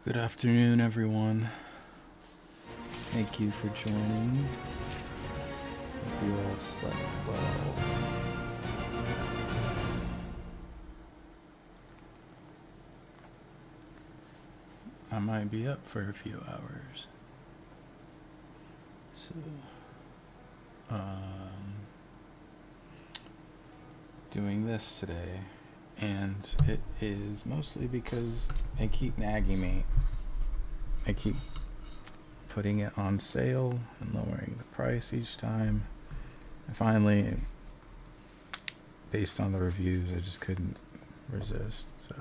Good afternoon, everyone. Thank you for joining. Hope you all slept well. I might be up for a few hours. So, doing this today. And it is mostly because they keep nagging me. I keep putting it on sale and lowering the price each time. And finally, based on the reviews, I just couldn't resist. So,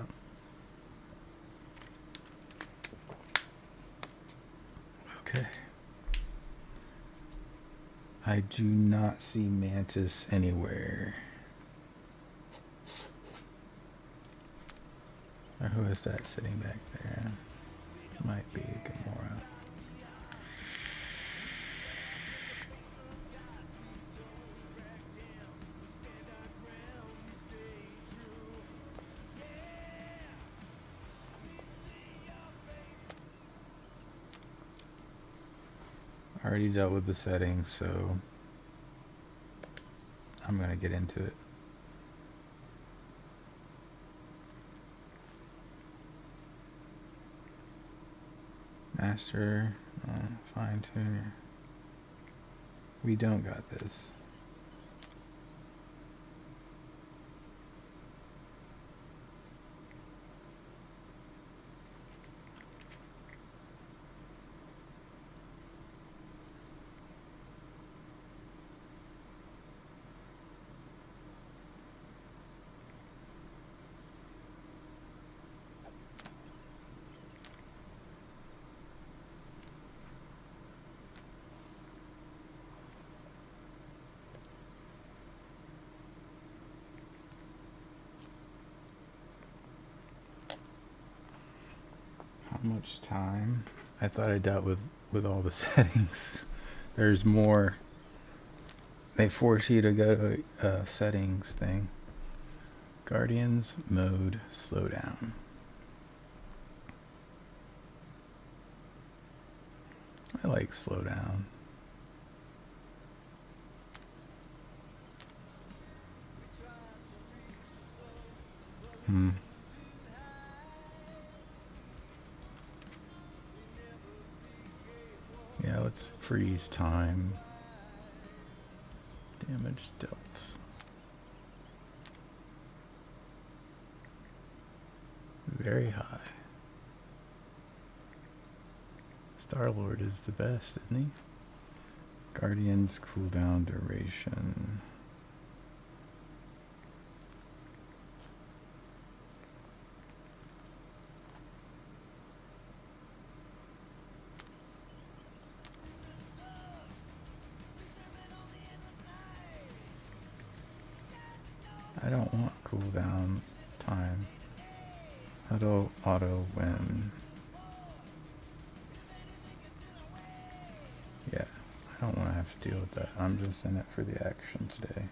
okay. I do not see Mantis anywhere. Or who is that sitting back there? Might be Gamora. I already dealt with the settings, so I'm gonna get into it. Master, fine tuner. We don't got this. How much time? I thought I dealt with all the settings. There's more. They force you to go to a settings thing. Guardians mode slowdown. I like slowdown. Yeah, let's freeze time. Damage dealt. Very high. Star-Lord is the best, isn't he? Guardians cooldown duration. I don't want cooldown time. Huddle auto win. Yeah, I don't want to have to deal with that. I'm just in it for the action today.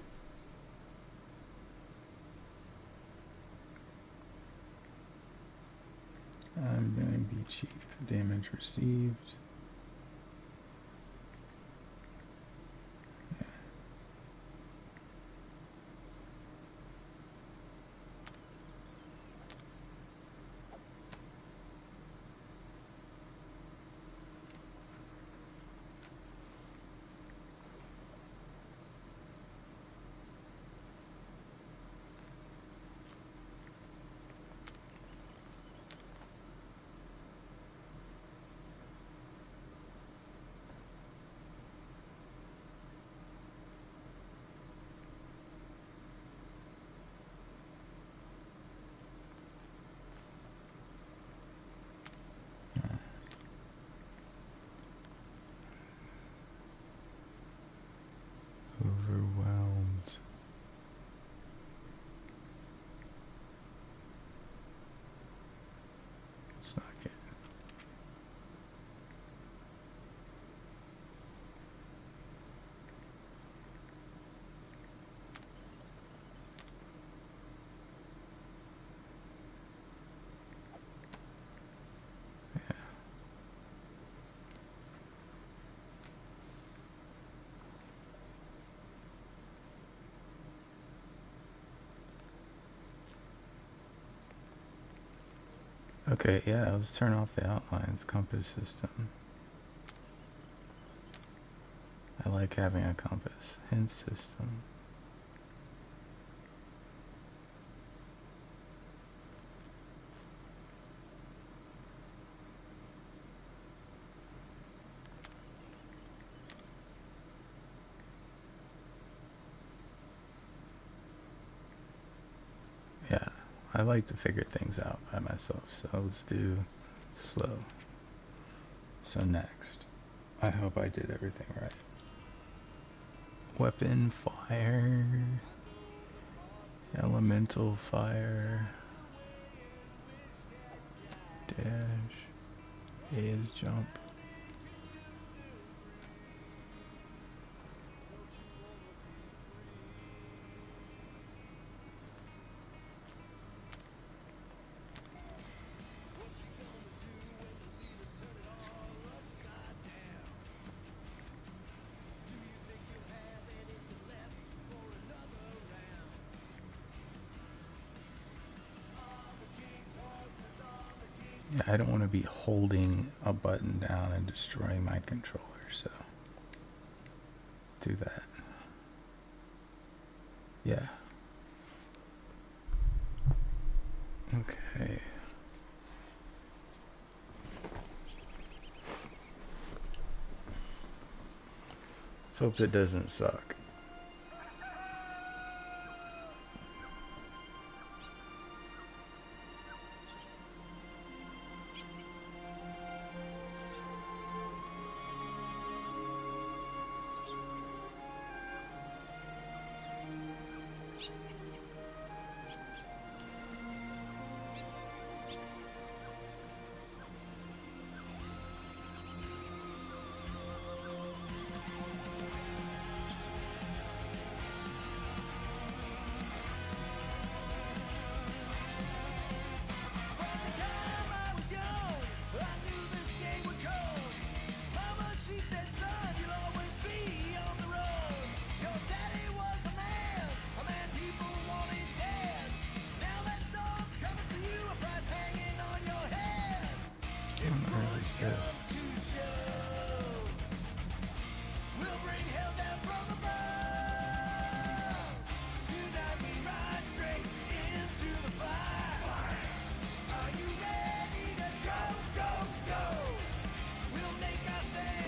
I'm gonna be cheap. Damage received. Yeah. Okay, yeah, let's turn off the outlines compass system. I like having a compass. Hint system. Yeah, I like to figure things out by myself, so let's do slow. So next, I hope I did everything right. Weapon, fire, elemental fire, dash, A is jump. Yeah, I don't want to be holding a button down and destroying my controller, so do that. Yeah. Okay. Let's hope it doesn't suck.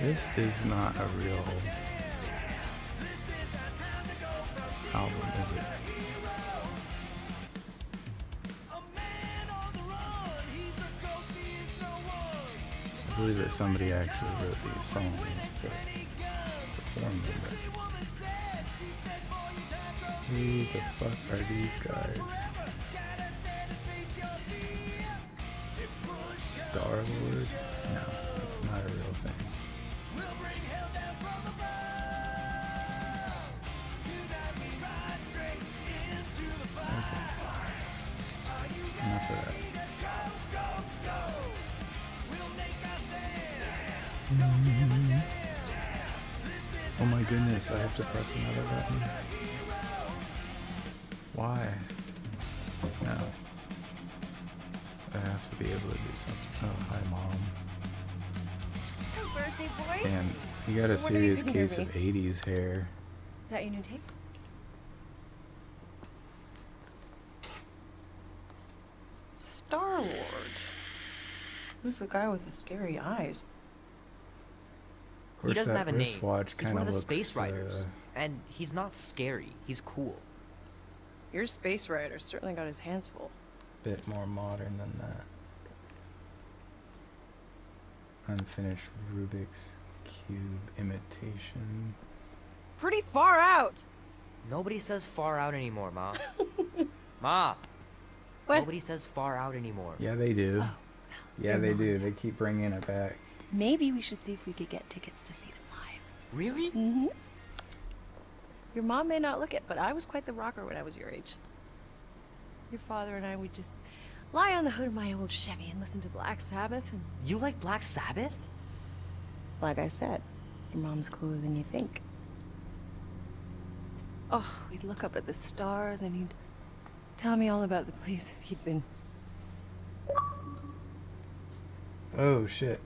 This is not a real album, is it? I believe that somebody actually wrote these songs, but performed them. Who the fuck are these guys? Star-Lord? No, it's not a real thing. Enough of that. Oh my goodness, I have to press another button. Why? No. I have to be able to do something. Oh, hi, Mom. Hey, birthday boy. And you got a serious case of 80s hair. Is that your new tape? Star-Lord. Who's the guy with the scary eyes? Of course, He doesn't have a name. wristwatch He's kinda one of the looks, space riders. And he's not scary. He's cool. Your space rider certainly got his hands full. bit more modern than that. Unfinished Rubik's Cube imitation. Pretty far out. Nobody says far out anymore, Ma. Ma! What? Nobody says far out anymore. Yeah, they do. Oh, Yeah, your they mom. do. They keep bringing it back. Maybe we should see if we could get tickets to see them live. Really? Mm-hmm. Your mom may not look it, but I was quite the rocker when I was your age. Your father and I would just lie on the hood of my old Chevy and listen to Black Sabbath and... You like Black Sabbath? Like I said, your mom's cooler than you think. Oh, we'd look up at the stars and he'd tell me all about the places he'd been. Oh shit.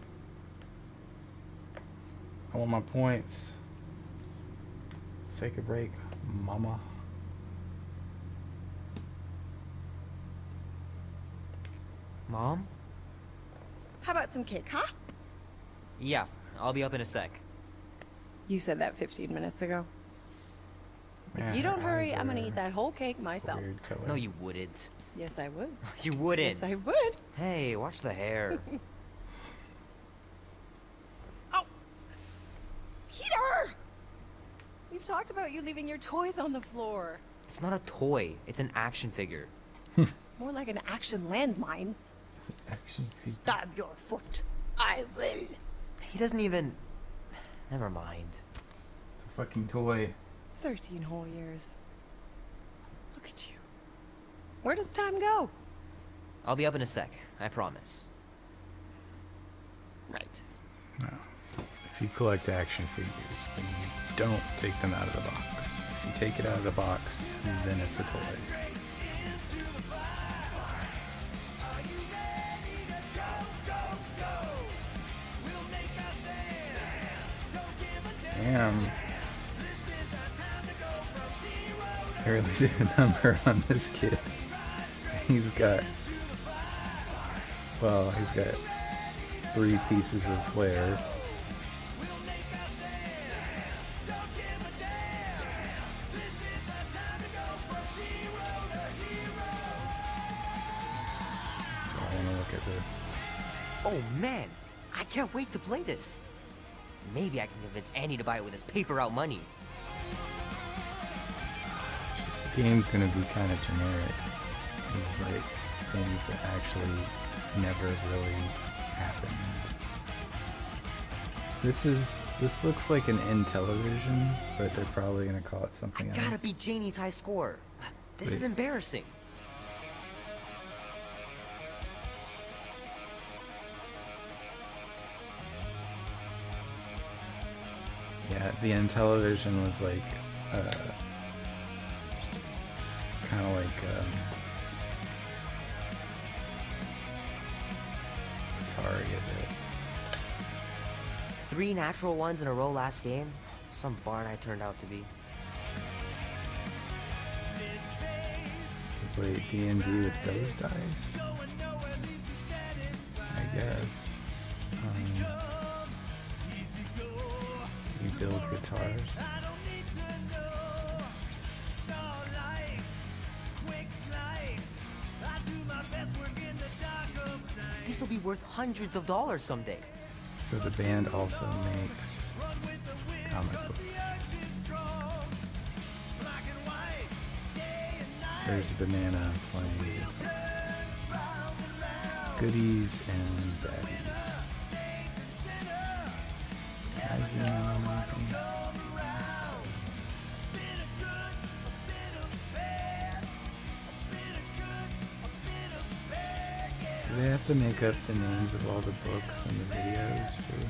I want my points. Let's take a break, mama. Mom? How about some cake, huh? Yeah, I'll be up in a sec. You said that 15 minutes ago. Yeah, If you her don't hurry, eyes I'm gonna are eat that whole cake myself. Weird color. No, you wouldn't. Yes, I would. You wouldn't. Yes, I would. Hey, watch the hair. Oh! Peter! We've talked about you leaving your toys on the floor. It's not a toy, it's an action figure. More like an action landmine. It's an action figure. Stab your foot. I will. He doesn't even... Never mind. It's a fucking toy. 13 whole years. Look at you. Where does time go? I'll be up in a sec, I promise. Right. No. If you collect action figures, then you don't take them out of the box. If you take it out of the box, then it's a toy. Damn. I really did a number on this kid. He's got 3 pieces of flair. So I want to look at this. Oh man, I can't wait to play this. Maybe I can convince Annie to buy it with his paper route money. This game's gonna be kind of generic. It's like things that actually never really happened. This looks like an Intellivision, but they're probably gonna call it I something gotta else. beat Janie's high score. This is Wait. embarrassing. Yeah, the Intellivision was like kind of like Atari a bit. 3 natural ones in a row last game. Some barn I turned out to be. Wait, D&D with those dice? I guess. You build guitars. This will be worth hundreds of dollars someday. So the band also makes comic books. There's a banana playing guitar. Goodies and baddies. Can I zoom in on anything? Do they have to make up the names of all the books and the videos too?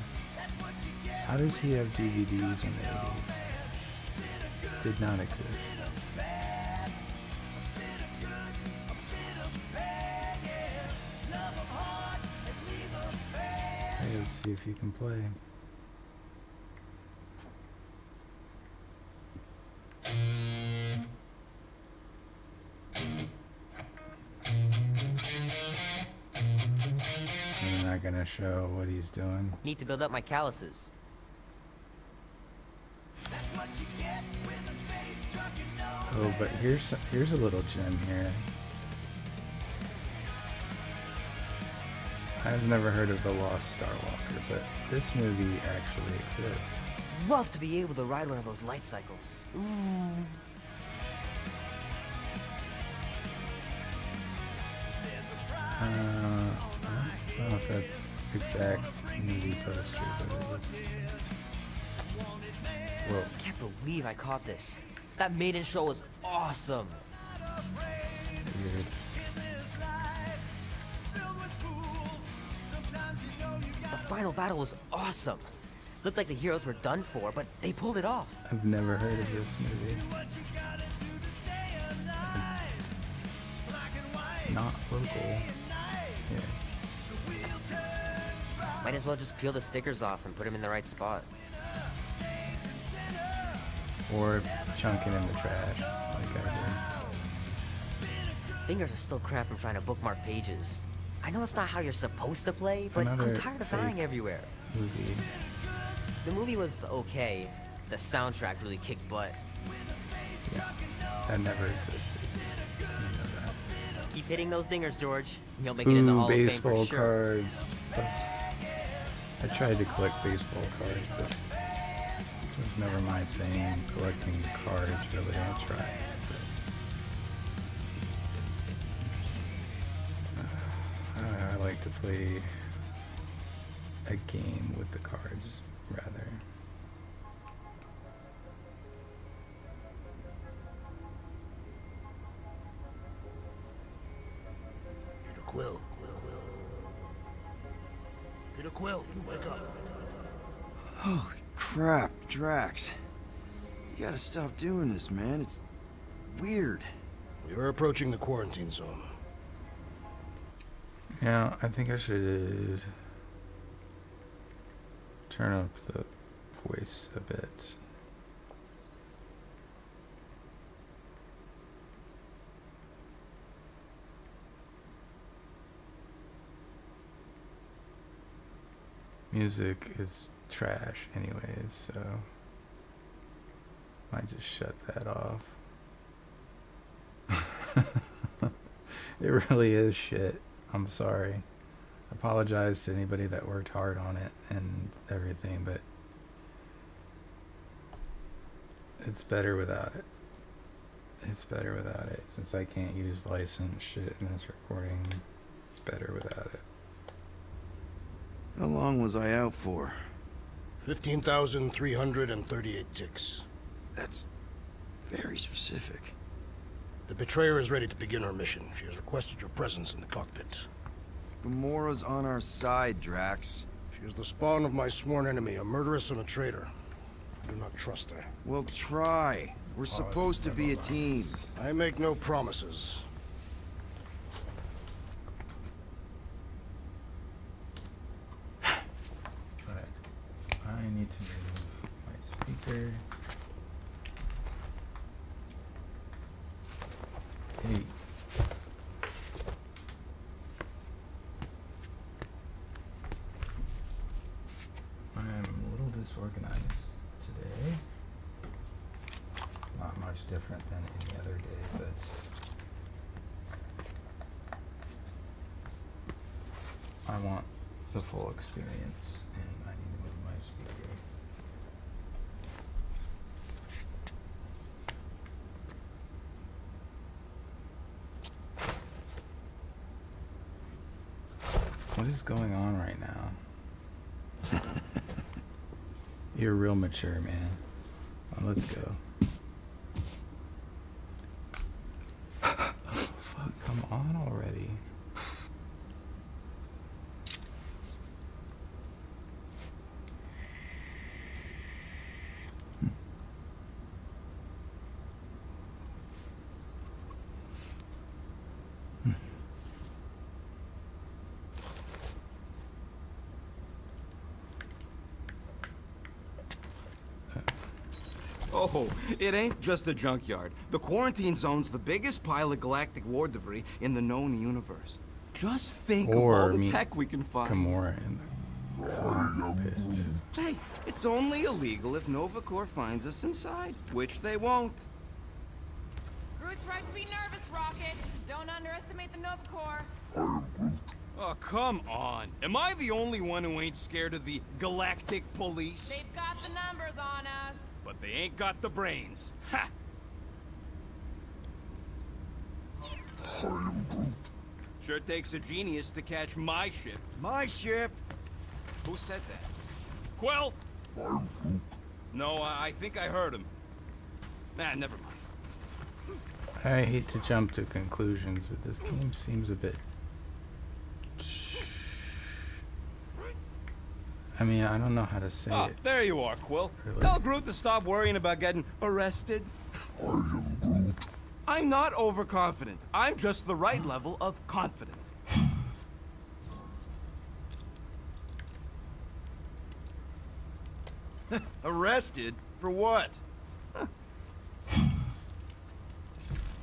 How does he have DVDs in the 80s? Did not exist. Hey, let's see if you can play. I'm not gonna show what he's doing. Need to build up my calluses. Oh, but here's a little gem here. I've never heard of The Lost Star Walker, but this movie actually exists. Love to be able to ride one of those light cycles. I don't know if that's exact movie poster, but it looks... Whoa. Can't believe I caught this. That maiden show was awesome. Weird. The final battle was awesome. Looked like the heroes were done for, but they pulled it off. I've never heard of this movie. It's not local. Yeah. Might as well just peel the stickers off and put them in the right spot. Or chunk it in the trash, like I Fingers are still cramped from trying to bookmark pages. I know it's not how you're supposed to play, but I'm Another tired of fake dying everywhere. did. Movie. The movie was okay. The soundtrack really kicked butt. Yeah, that never existed. You know that. Keep hitting those dingers, George. You'll make it in the Ooh, Hall of Fame baseball for sure. cards. I tried to collect baseball cards, but it was never my thing. Collecting cards, really. I tried. But, I like to play a game with the cards, rather. Peter Quill. Peter Quill, wake up. Holy crap, Drax. You gotta stop doing this, man. It's weird. We are approaching the quarantine zone. Yeah, I think I should turn up the voice a bit. Music is trash anyways, so might just shut that off. It really is shit. I'm sorry. I apologize to anybody that worked hard on it and everything, but it's better without it. It's better without it. Since I can't use licensed shit in this recording, it's better without it. How long was I out for? 15,338 ticks. That's very specific. The Betrayer is ready to begin her mission. She has requested your presence in the cockpit. Gamora's on our side, Drax. She is the spawn of my sworn enemy, a murderess and a traitor. I do not trust her. We'll try. We're supposed to be a team. I make no promises. But I need to move my speaker. Hey. I'm a little disorganized today. Not much different than any other day, but I want the full experience and I need to move my speaker. What is going on right now? You're real mature, man. Well, let's go. Oh, fuck, come on already. Oh, it ain't just a junkyard. The quarantine zone's the biggest pile of galactic war debris in the known universe. Just think of Or all the meet tech we can find. Gamora in the cockpit. Hey, it's only illegal if Nova Corps finds us inside, which they won't. Groot's right to be nervous, Rocket. Don't underestimate the Nova Corps. Oh, come on. Am I the only one who ain't scared of the galactic police? They've got the numbers on us. But they ain't got the brains. Ha! Sure takes a genius to catch my ship. My ship! Who said that? Quill? No, I think I heard him. Nah, never mind. I hate to jump to conclusions, but this game seems a bit... I mean, I don't know how to say it. There you are, Quill. Really? Tell Groot to stop worrying about getting arrested. I am Groot. I'm not overconfident. I'm just the right level of confident. Arrested? For what?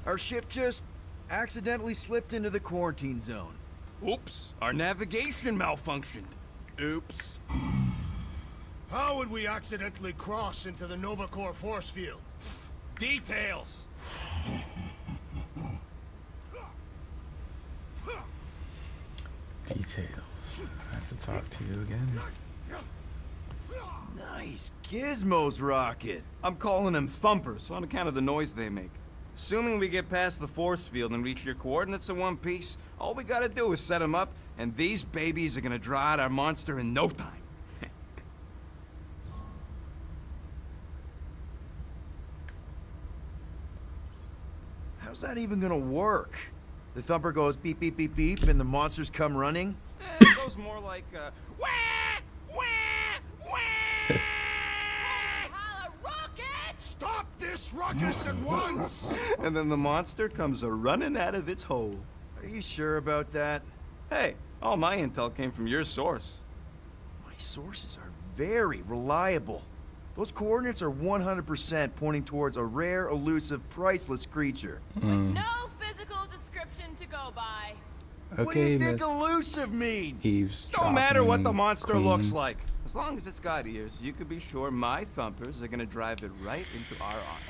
Our ship just accidentally slipped into the quarantine zone. Oops, our navigation malfunctioned. Oops. How would we accidentally cross into the Nova Corps force field? Details. Details. I have to talk to you again. Nice gizmos, Rocket. I'm calling them thumpers on account of the noise they make. Assuming we get past the force field and reach your coordinates in one piece, all we gotta do is set them up, and these babies are gonna draw out our monster in no time. How's that even gonna work? The thumper goes beep, beep, beep, beep, and the monsters come running? It goes more like, wah, wah, wah. Holla, rocket! Stop this ruckus at once! And then the monster comes a-running out of its hole. Are you sure about that? Hey, all my intel came from your source. My sources are very reliable. Those coordinates are 100% pointing towards a rare, elusive, priceless creature. No physical description to go by. What do you Okay, think Miss elusive means? Eaves. No matter what the monster looks like, as long as it's got ears, you could be sure my thumpers are gonna drive it right into our arms.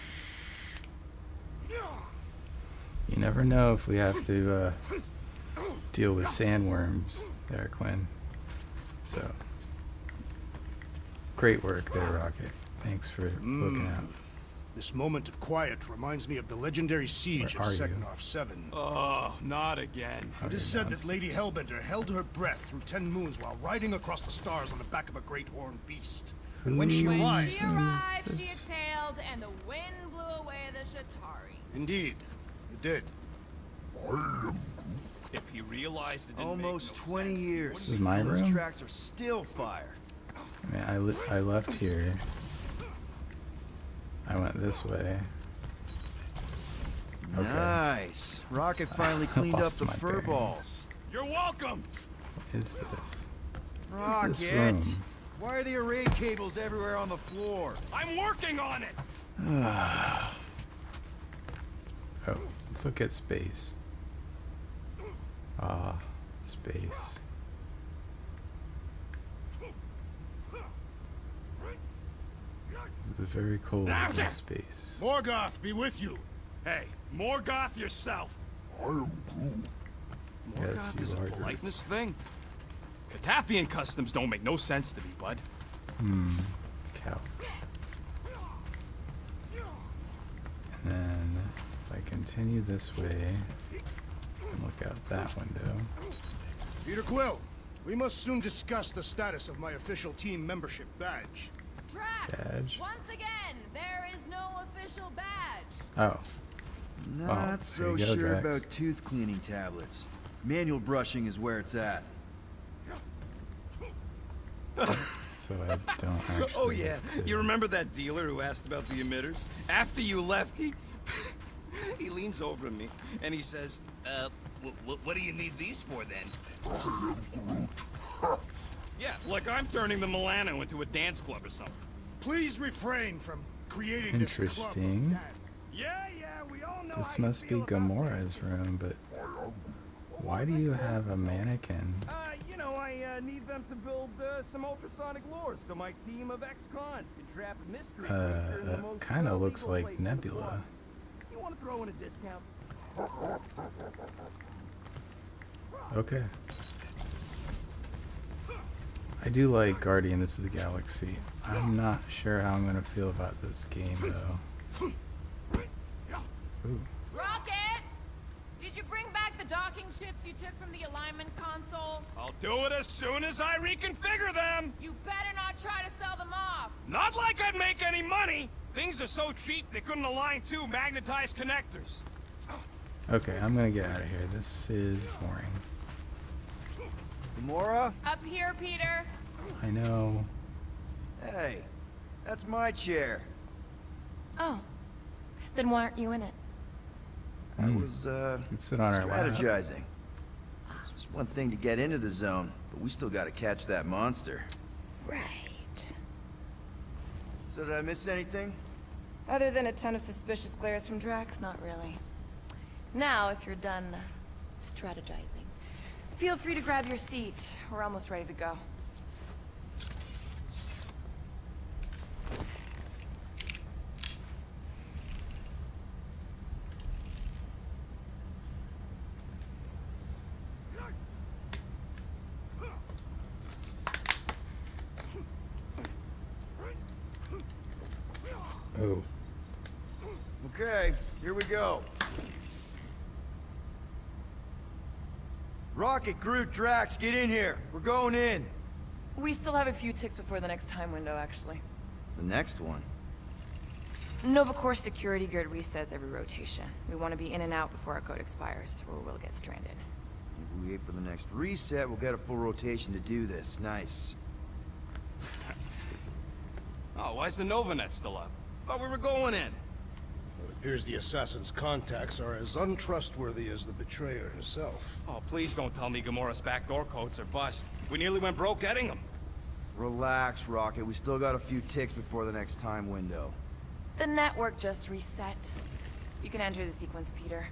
You never know if we have to deal with sandworms there, Quinn. So, great work there, Rocket. Thanks for looking out. This moment of quiet reminds me of the legendary siege Where of are you? Seknov 7. Oh, not again. How It do is you said know? that Lady Hellbender held her breath through 10 moons while riding across the stars on the back of a great horned beast. And when she When arrived, she arrived, she exhaled, and the wind blew away the Shatari. indeed, it did. If he realized it didn't Almost make no 20 sense, years. This is my Those room? tracks are still fire. I mean, I left here. I went this way. Okay. Nice. Rocket finally cleaned up Lost the my fur bearings. balls. You're welcome. What is this? Rocket! this room? Why are the array cables everywhere on the floor? I'm working on it. Oh, let's look at space. Ah, space. It's very cold in space. Morgoth be with you! Hey, Morgoth yourself. Yes, Morgoth is a you are. Groot. politeness thing. Catathian customs don't make no sense to me, bud. Couch. And then, if I continue this way, and look out that window. Peter Quill, we must soon discuss the status of my official team membership badge. Drax! Badge. Once again, there is no official badge. Oh, Not there so you go, sure Drax. about tooth cleaning tablets. Manual brushing is where it's at. so I don't actually. Oh yeah, get to- you remember that dealer who asked about the emitters? After you left, he he leans over to me and he says, what do you need these for then? Yeah, like I'm turning the Milano into a dance club or something. Please refrain from creating this club of Interesting. dads. Yeah, we all know This must be Gamora's room, but why do you have a mannequin? I need them to build some ultrasonic lures so my team of ex-cons can trap a mystery creature in the most Kind of looks illegal like place in the Nebula. world. You want to throw in a discount? Okay. I do like Guardians of the Galaxy. I'm not sure how I'm gonna feel about this game though. Ooh. Rocket! Did you bring back the docking chips you took from the alignment console? I'll do it as soon as I reconfigure them. You better not try to sell them off. Not like I'd make any money. Things are so cheap they couldn't align two magnetized connectors. Okay, I'm gonna get out of here. This is boring. Gamora? Up here, Peter. I know. Hey, that's my chair. Oh. Then why aren't you in it? I was, Let's sit on our lap. strategizing. It's one thing to get into the zone, but we still gotta catch that monster. Right. So did I miss anything? Other than a ton of suspicious glares from Drax, not really. Now, if you're done strategizing, feel free to grab your seat. We're almost ready to go. Oh. Okay, here we go. Rocket, Groot, Drax, get in here. We're going in. We still have a few ticks before the next time window, actually. The next one. Nova Corps security grid resets every rotation. We want to be in and out before our code expires, or we'll get stranded. If we wait for the next reset, we'll get a full rotation to do this. Nice. Oh, why's the Novanet still up? Thought we were going in. It appears the assassin's contacts are as untrustworthy as the betrayer herself. Oh, please don't tell me Gamora's backdoor codes are bust. We nearly went broke getting them. Relax, Rocket. We still got a few ticks before the next time window. The network just reset. You can enter the sequence, Peter.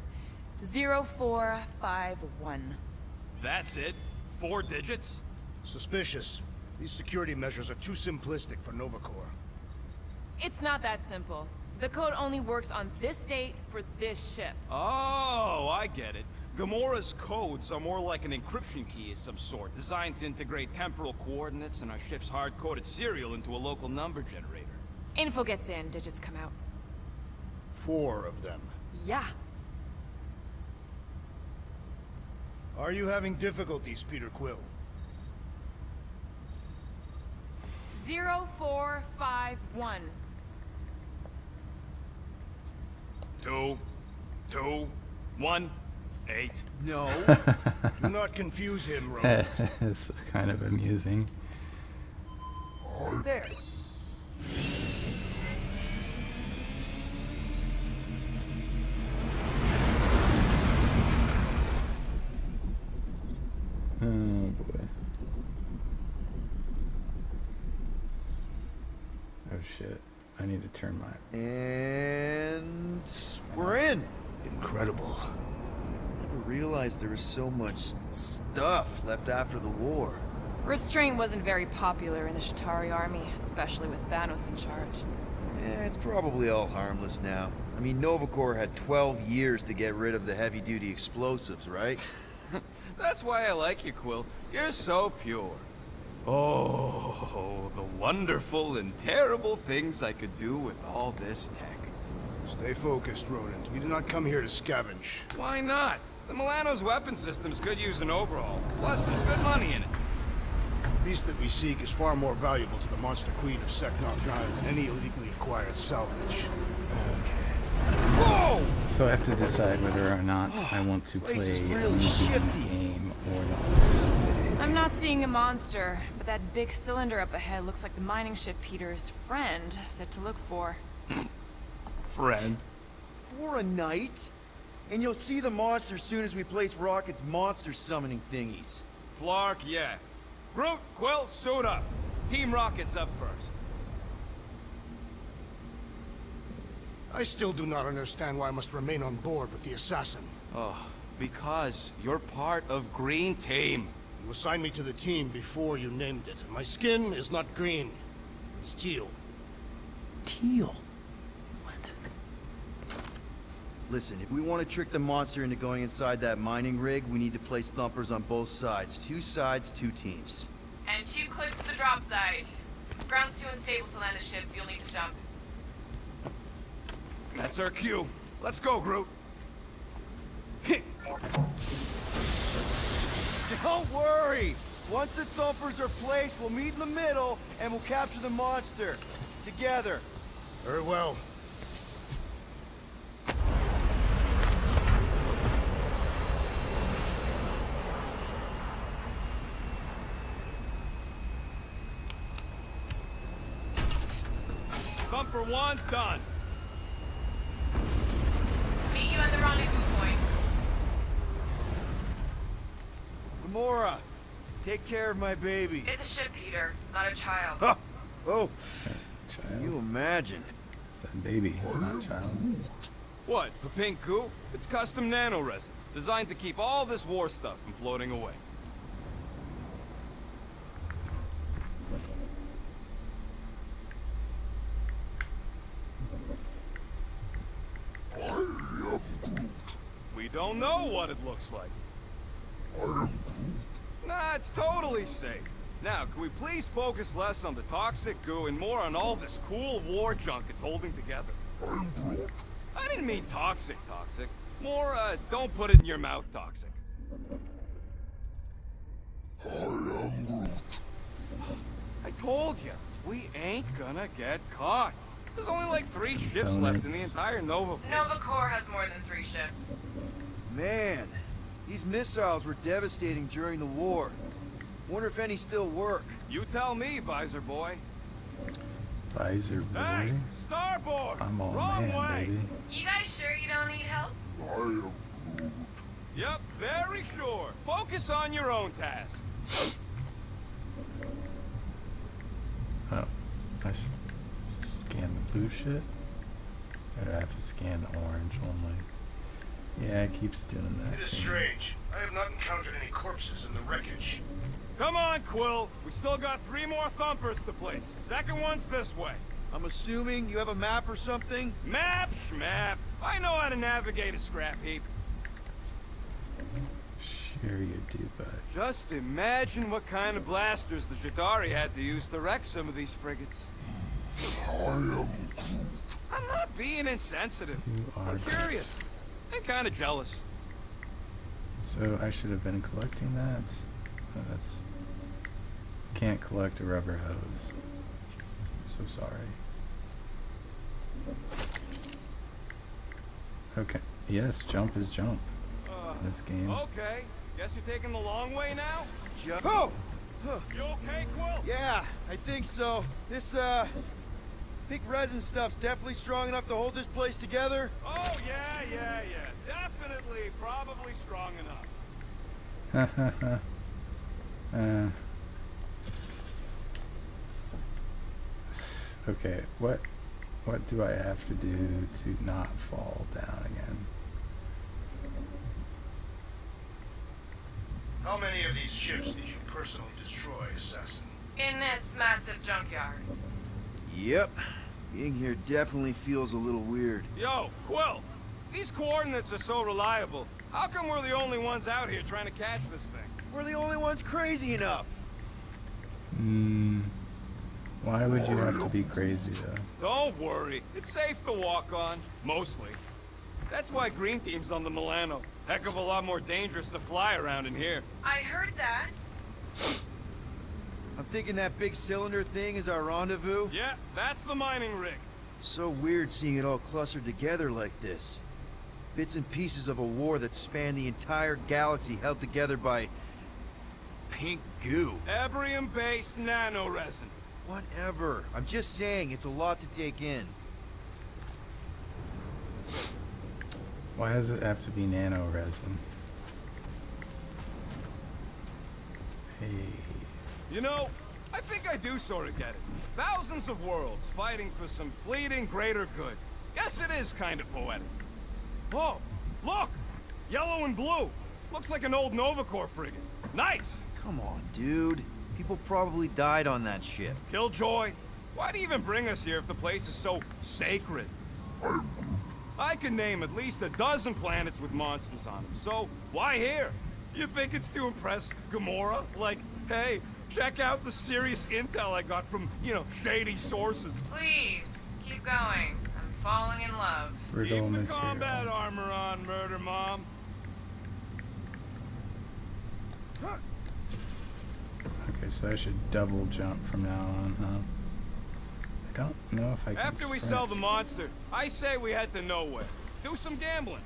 0451. That's it? 4 digits? Suspicious. These security measures are too simplistic for Nova Corps. It's not that simple. The code only works on this date for this ship. Oh, I get it. Gamora's codes are more like an encryption key of some sort, designed to integrate temporal coordinates and our ship's hard-coded serial into a local number generator. Info gets in, digits come out. 4 of them. Yeah. Are you having difficulties, Peter Quill? 0451. 2, 2, 1, 8. No. Do not confuse him, Roland. It's kind of amusing. There. Oh boy. Oh shit. I need to turn my... And we're in. Incredible. Never realized there was so much stuff left after the war. Restraint wasn't very popular in the Shatari army, especially with Thanos in charge. It's probably all harmless now. I mean, Nova Corps had 12 years to get rid of the heavy-duty explosives, right? That's why I like you, Quill. You're so pure. Oh, the wonderful and terrible things I could do with all this tech. Stay focused, Rodent. We did not come here to scavenge. Why not? The Milano's weapon systems could use an overhaul. Plus, there's good money in it. The beast that we seek is far more valuable to the Monster Queen of Seknarf Nile than any illegally acquired salvage. Whoa! So I have to decide whether or not I want to play Place is a really movie shifty. game or not. I'm not seeing a monster, but that big cylinder up ahead looks like the mining ship Peter's friend said to look for. Friend. For a night? And you'll see the monster soon as we place Rocket's monster summoning thingies. Flark, yeah. Groot, Quill, suit up. Team Rocket's up first. I still do not understand why I must remain on board with the assassin. Oh, because you're part of Green Team. You assigned me to the team before you named it. My skin is not green. It's teal. Teal? What? Listen, if we want to trick the monster into going inside that mining rig, we need to place thumpers on both sides. 2 sides, 2 teams. And 2 clips to the drop site. Ground's too unstable to land the ship, so you'll need to jump. That's our cue. Let's go, Groot. Don't worry! Once the thumpers are placed, we'll meet in the middle, and we'll capture the monster. Together. Very well. Thumper 1, done. Meet you at the rendezvous point. Gamora, take care of my baby. It's a ship, Peter, not a child. Oh! Oh! child. Can you imagine? It's that baby, not child. What, a pink goo? It's custom nanoresin, designed to keep all this war stuff from floating away. We don't know what it looks like. Nah, it's totally safe. Now, can we please focus less on the toxic goo and more on all this cool war junk it's holding together? I didn't mean toxic. More, don't put it in your mouth toxic. I told you, we ain't gonna get caught. There's only like 3 ships left in the entire Nova fleet. Nova Corps has more than 3 ships. Man, these missiles were devastating during the war. Wonder if any still work. You tell me, Visor Boy. Visor boy. Hey, starboard! I'm all Wrong man, way! baby. You guys sure you don't need help? Yep, very sure. Focus on your own task. Oh, scan the blue shit? Or do I have to scan the orange only? Yeah, it keeps doing that. It is thing. strange. I have not encountered any corpses in the wreckage. Come on, Quill. We still got 3 more thumpers to place. Second one's this way. I'm assuming you have a map or something? Map, schmap. I know how to navigate a scrap heap. Sure you do, bud. Just imagine what kind of blasters the Jadari had to use to wreck some of these frigates. I'm not being insensitive. You are. I'm curious. And kind of jealous. So I should have been collecting that. Oh, that's can't collect a rubber hose. So sorry. Okay. Yes, jump is jump in this game. Okay. Guess you're taking the long way now? Oh! You okay, Quill? Yeah, I think so. This, pink resin stuff's definitely strong enough to hold this place together. Oh, yeah. Definitely, probably strong enough. Okay, what do I have to do to not fall down again? How many of these ships did you personally destroy, Assassin? In this massive junkyard. Yep. Being here definitely feels a little weird. Yo, Quill, these coordinates are so reliable. How come we're the only ones out here trying to catch this thing? We're the only ones crazy enough. Why would you have to be crazy though? Don't worry, it's safe to walk on, mostly. That's why Green Team's on the Milano. Heck of a lot more dangerous to fly around in here. I heard that. I'm thinking that big cylinder thing is our rendezvous. Yeah, that's the mining rig. So weird seeing it all clustered together like this. Bits and pieces of a war that spanned the entire galaxy held together by pink goo. Ebrium-based nanoresin. Whatever. I'm just saying, it's a lot to take in. Why does it have to be nano resin? Hey. You know, I think I do sort of get it. Thousands of worlds fighting for some fleeting greater good. Guess it is kind of poetic. Oh, look! Yellow and blue. Looks like an old Nova Corps frigate. Nice! Come on, dude. People probably died on that ship. Killjoy, why'd he even bring us here if the place is so sacred? I can name at least a dozen planets with monsters on them, so why here? You think it's to impress Gamora? Like, hey, check out the serious intel I got from, shady sources. Please, keep going. I'm falling in love. Brittle Keep the material. combat armor on, Murder Mom. Okay, so I should double jump from now on, huh? I don't know if I can After we sprint. sell the monster, I say we head to nowhere. Do some gambling.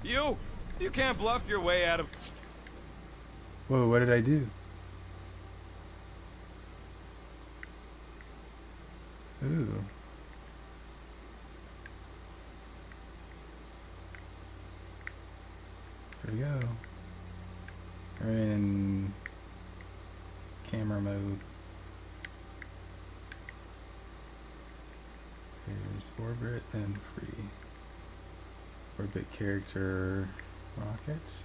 You can't bluff your way out of... Whoa, what did I do? Ooh. Here we go. We're in camera mode. There's orbit and free. Orbit character rockets.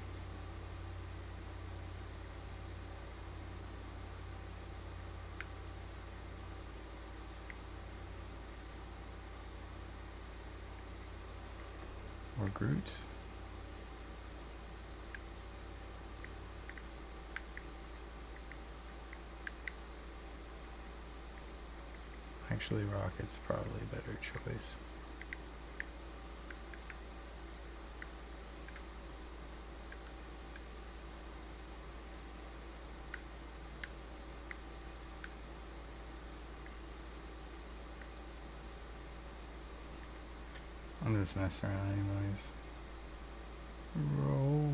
Or Groot. Actually, Rocket's probably a better choice. I'm just messing around anyways. Roll.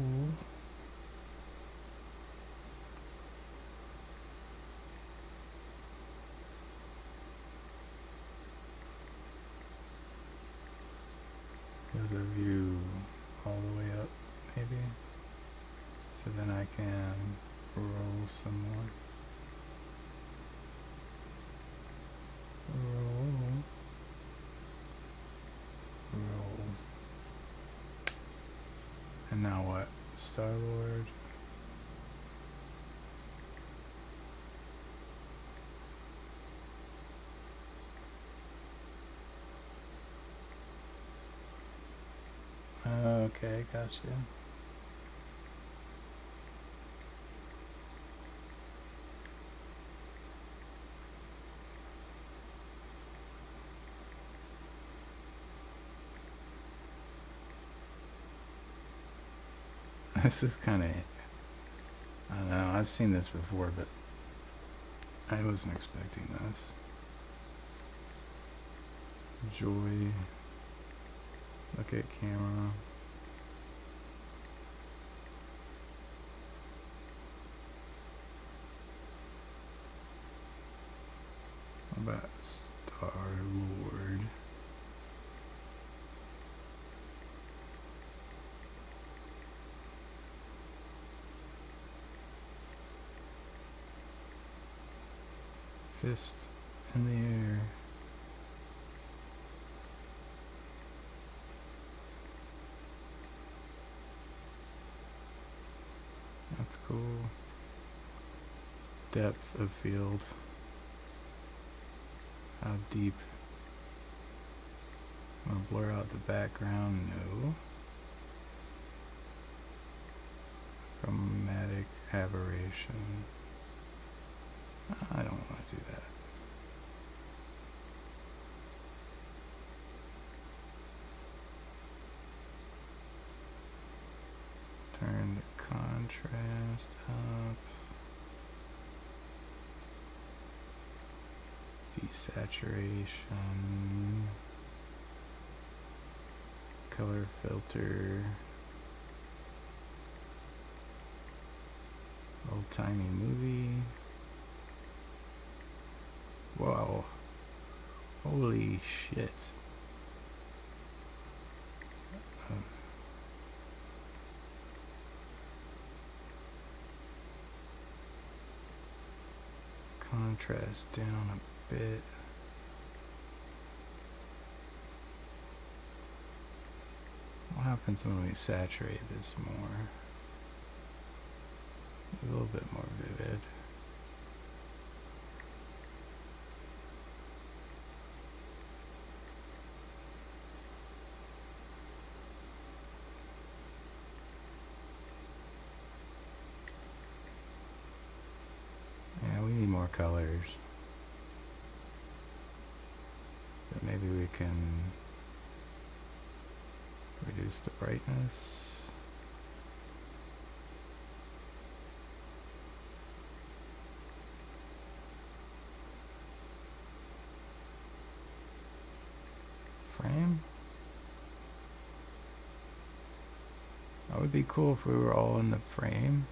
Go to view all the way up, maybe. So then I can roll some more. Roll. Roll. And now what? Star-Lord. Okay, gotcha. This is kind of, I don't know, I've seen this before, but I wasn't expecting this. Joy. Look at camera. How about Star-Lord? Fist in the air. That's cool. Depth of field. How deep? I'm gonna blur out the background. No. Chromatic aberration. I don't want to do that. Turn the contrast up. Desaturation. Color filter. Old timey movie. Wow. Holy shit. Contrast down a bit. What happens when we saturate this more? A little bit more vivid. Yeah, we need more colors. But maybe we can reduce the brightness. Frame? That would be cool if we were all in the frame.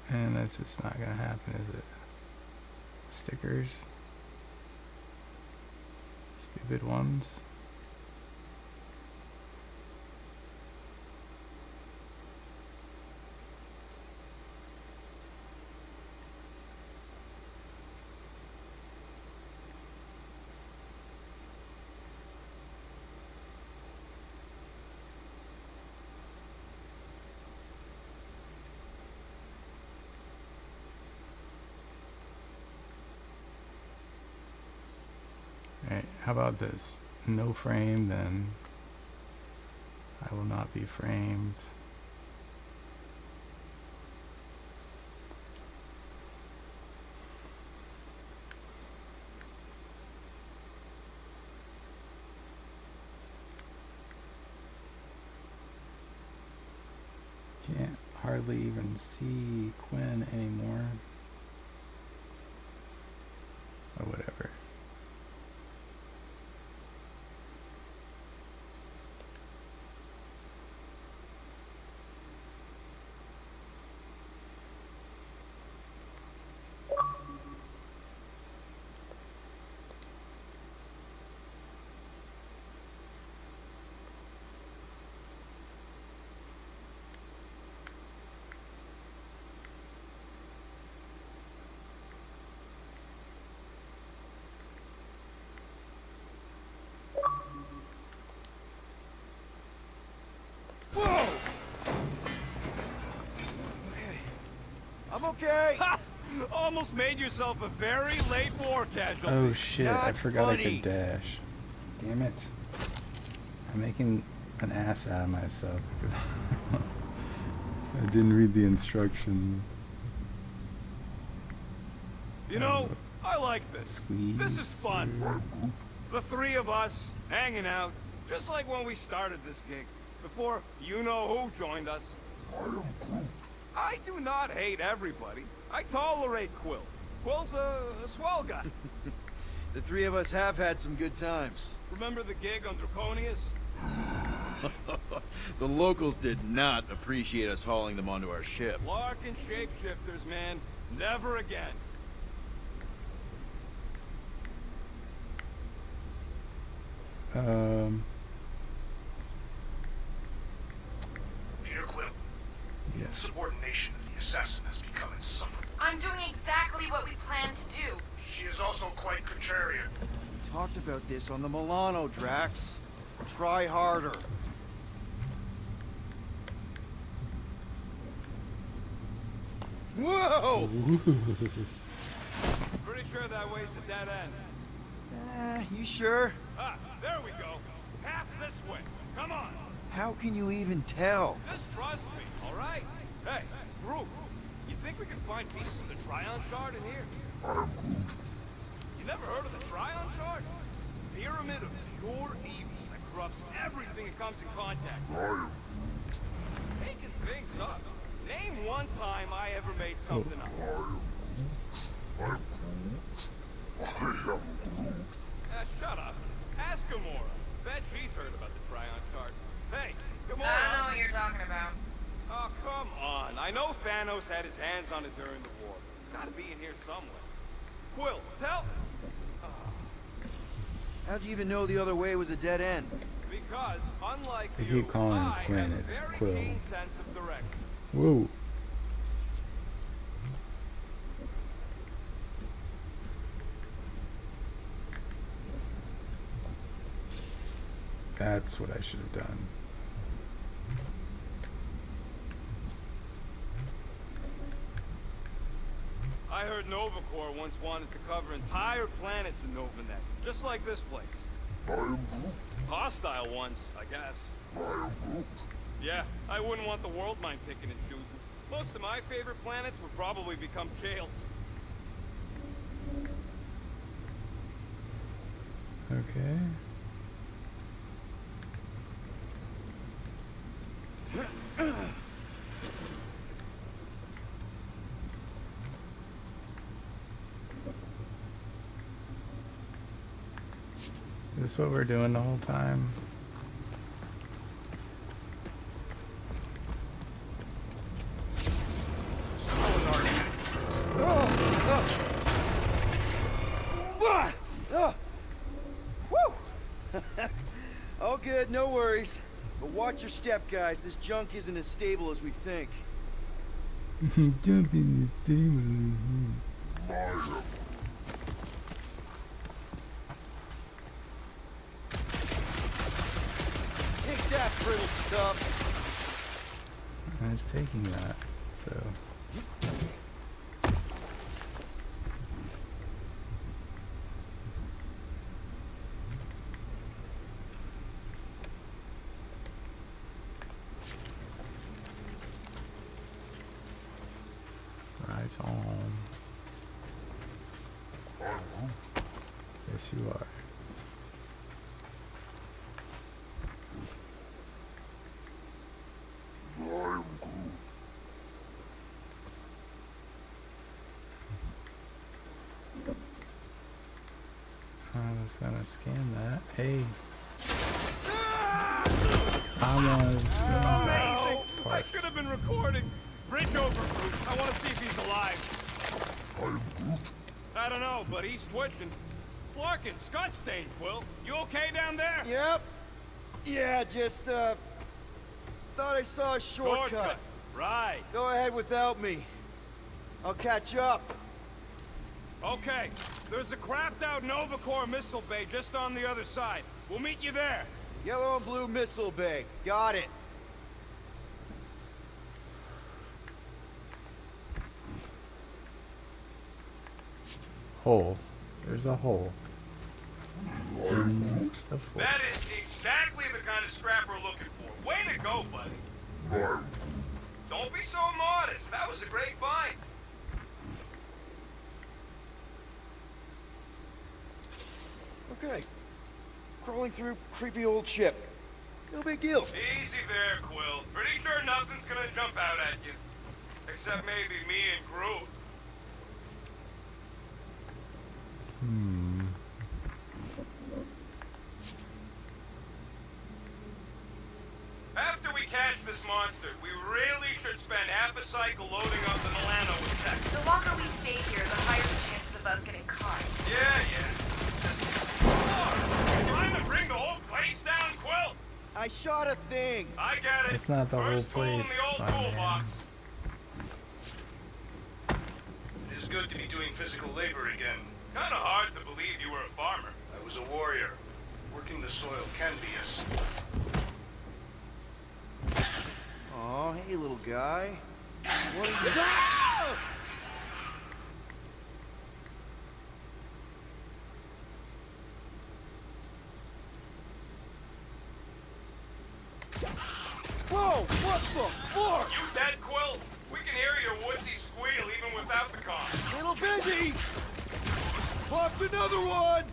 And that's just not gonna happen, is it? Stickers. Stupid ones. Alright, how about this? No frame, then I will not be framed. Can't hardly even see Quinn anymore. Or whatever. Whoa! Okay. I'm okay. Ha! Almost made yourself a very late war casualty. Oh shit, I Not forgot I funny. could dash. Damn it. I'm making an ass out of myself because I didn't read the instruction. You know, I like this. This is Squeeze fun. The three of us hanging out, just like when we started this gig. Before you know who joined us. I do not hate everybody. I tolerate Quill. Quill's a swell guy. The three of us have had some good times. Remember the gig on Draconius? The locals did not appreciate us hauling them onto our ship. Larkin shapeshifters, man. Never again. Peter Quill, the Yes. insubordination of the assassin has become insufferable. I'm doing exactly what we planned to do. She is also quite contrarian. We talked about this on the Milano, Drax. Try harder. Whoa! Pretty sure that way's a dead end. You sure? Ah, there we go. Path's this way. Come on. How can you even tell? Just trust me, all right? Hey, Groot, you think we can find pieces of the Trion Shard in here? I'm Groot. You never heard of the Trion Shard? Pyramid of pure evil that corrupts everything it comes in contact with. Making things up. Name one time I ever made something up. Shut up. Ask Gamora. Bet she's heard about the Trion Shard. Hey, Gamora. I don't know what you're talking about. Oh, come on. I know Thanos had his hands on it during the war. It's gotta be in here somewhere. Quill, tell... How'd you even know the other way was a dead end? Because, unlike They you, keep calling him I Quinn, have a it's very Quill. keen sense of direction. Whoa. That's what I should have done. I heard Nova Corps once wanted to cover entire planets in Novanet, just like this place. Hostile ones, I guess. Yeah, I wouldn't want the world mind picking and choosing. Most of my favorite planets would probably become jails. Okay. Is this what we're doing the whole time? worries. But watch your step, guys. This junk isn't as stable as we think. Jumping is stable. Take that, brittle stuff. I was taking that, so. Right on. Yes, you are. I was gonna scan that. Hey. I was gonna Amazing! I What? should have been recording. Bridge over, Groot. I want to see if he's alive. I don't know, but he's twitching. Flarkin, Scott stained, Quill. You okay down there? Yep. Yeah, just, thought I saw a shortcut. Right. Go ahead without me. I'll catch up. Okay. There's a crapped out Nova Corps missile bay just on the other side. We'll meet you there. Yellow and blue missile bay. Got it. hole. There's a hole. In the floor. That is exactly the kind of scrap we're looking for. Way to go, buddy. Don't be so modest. That was a great find. Okay. Crawling through creepy old ship. No big deal. Easy there, Quill. Pretty sure nothing's gonna jump out at you. Except maybe me and Groot. After we catch this monster, we really should spend half a cycle loading up the Milano with tech. The longer we stay here, the higher the chances of us getting caught. Yeah. Just... Oh, trying to bring the whole place down, Quill? I shot a thing. I get it. It's not the whole First tool in place, the old my man. toolbox. It is good to be doing physical labor again. Kinda hard to believe you were a farmer. I was a warrior. Working the soil can be Aw, hey, little guy. What are you... Whoa! What the fuck? You dead, Quill? We can hear your woodsy squeal even without the car. Little busy! Popped another one!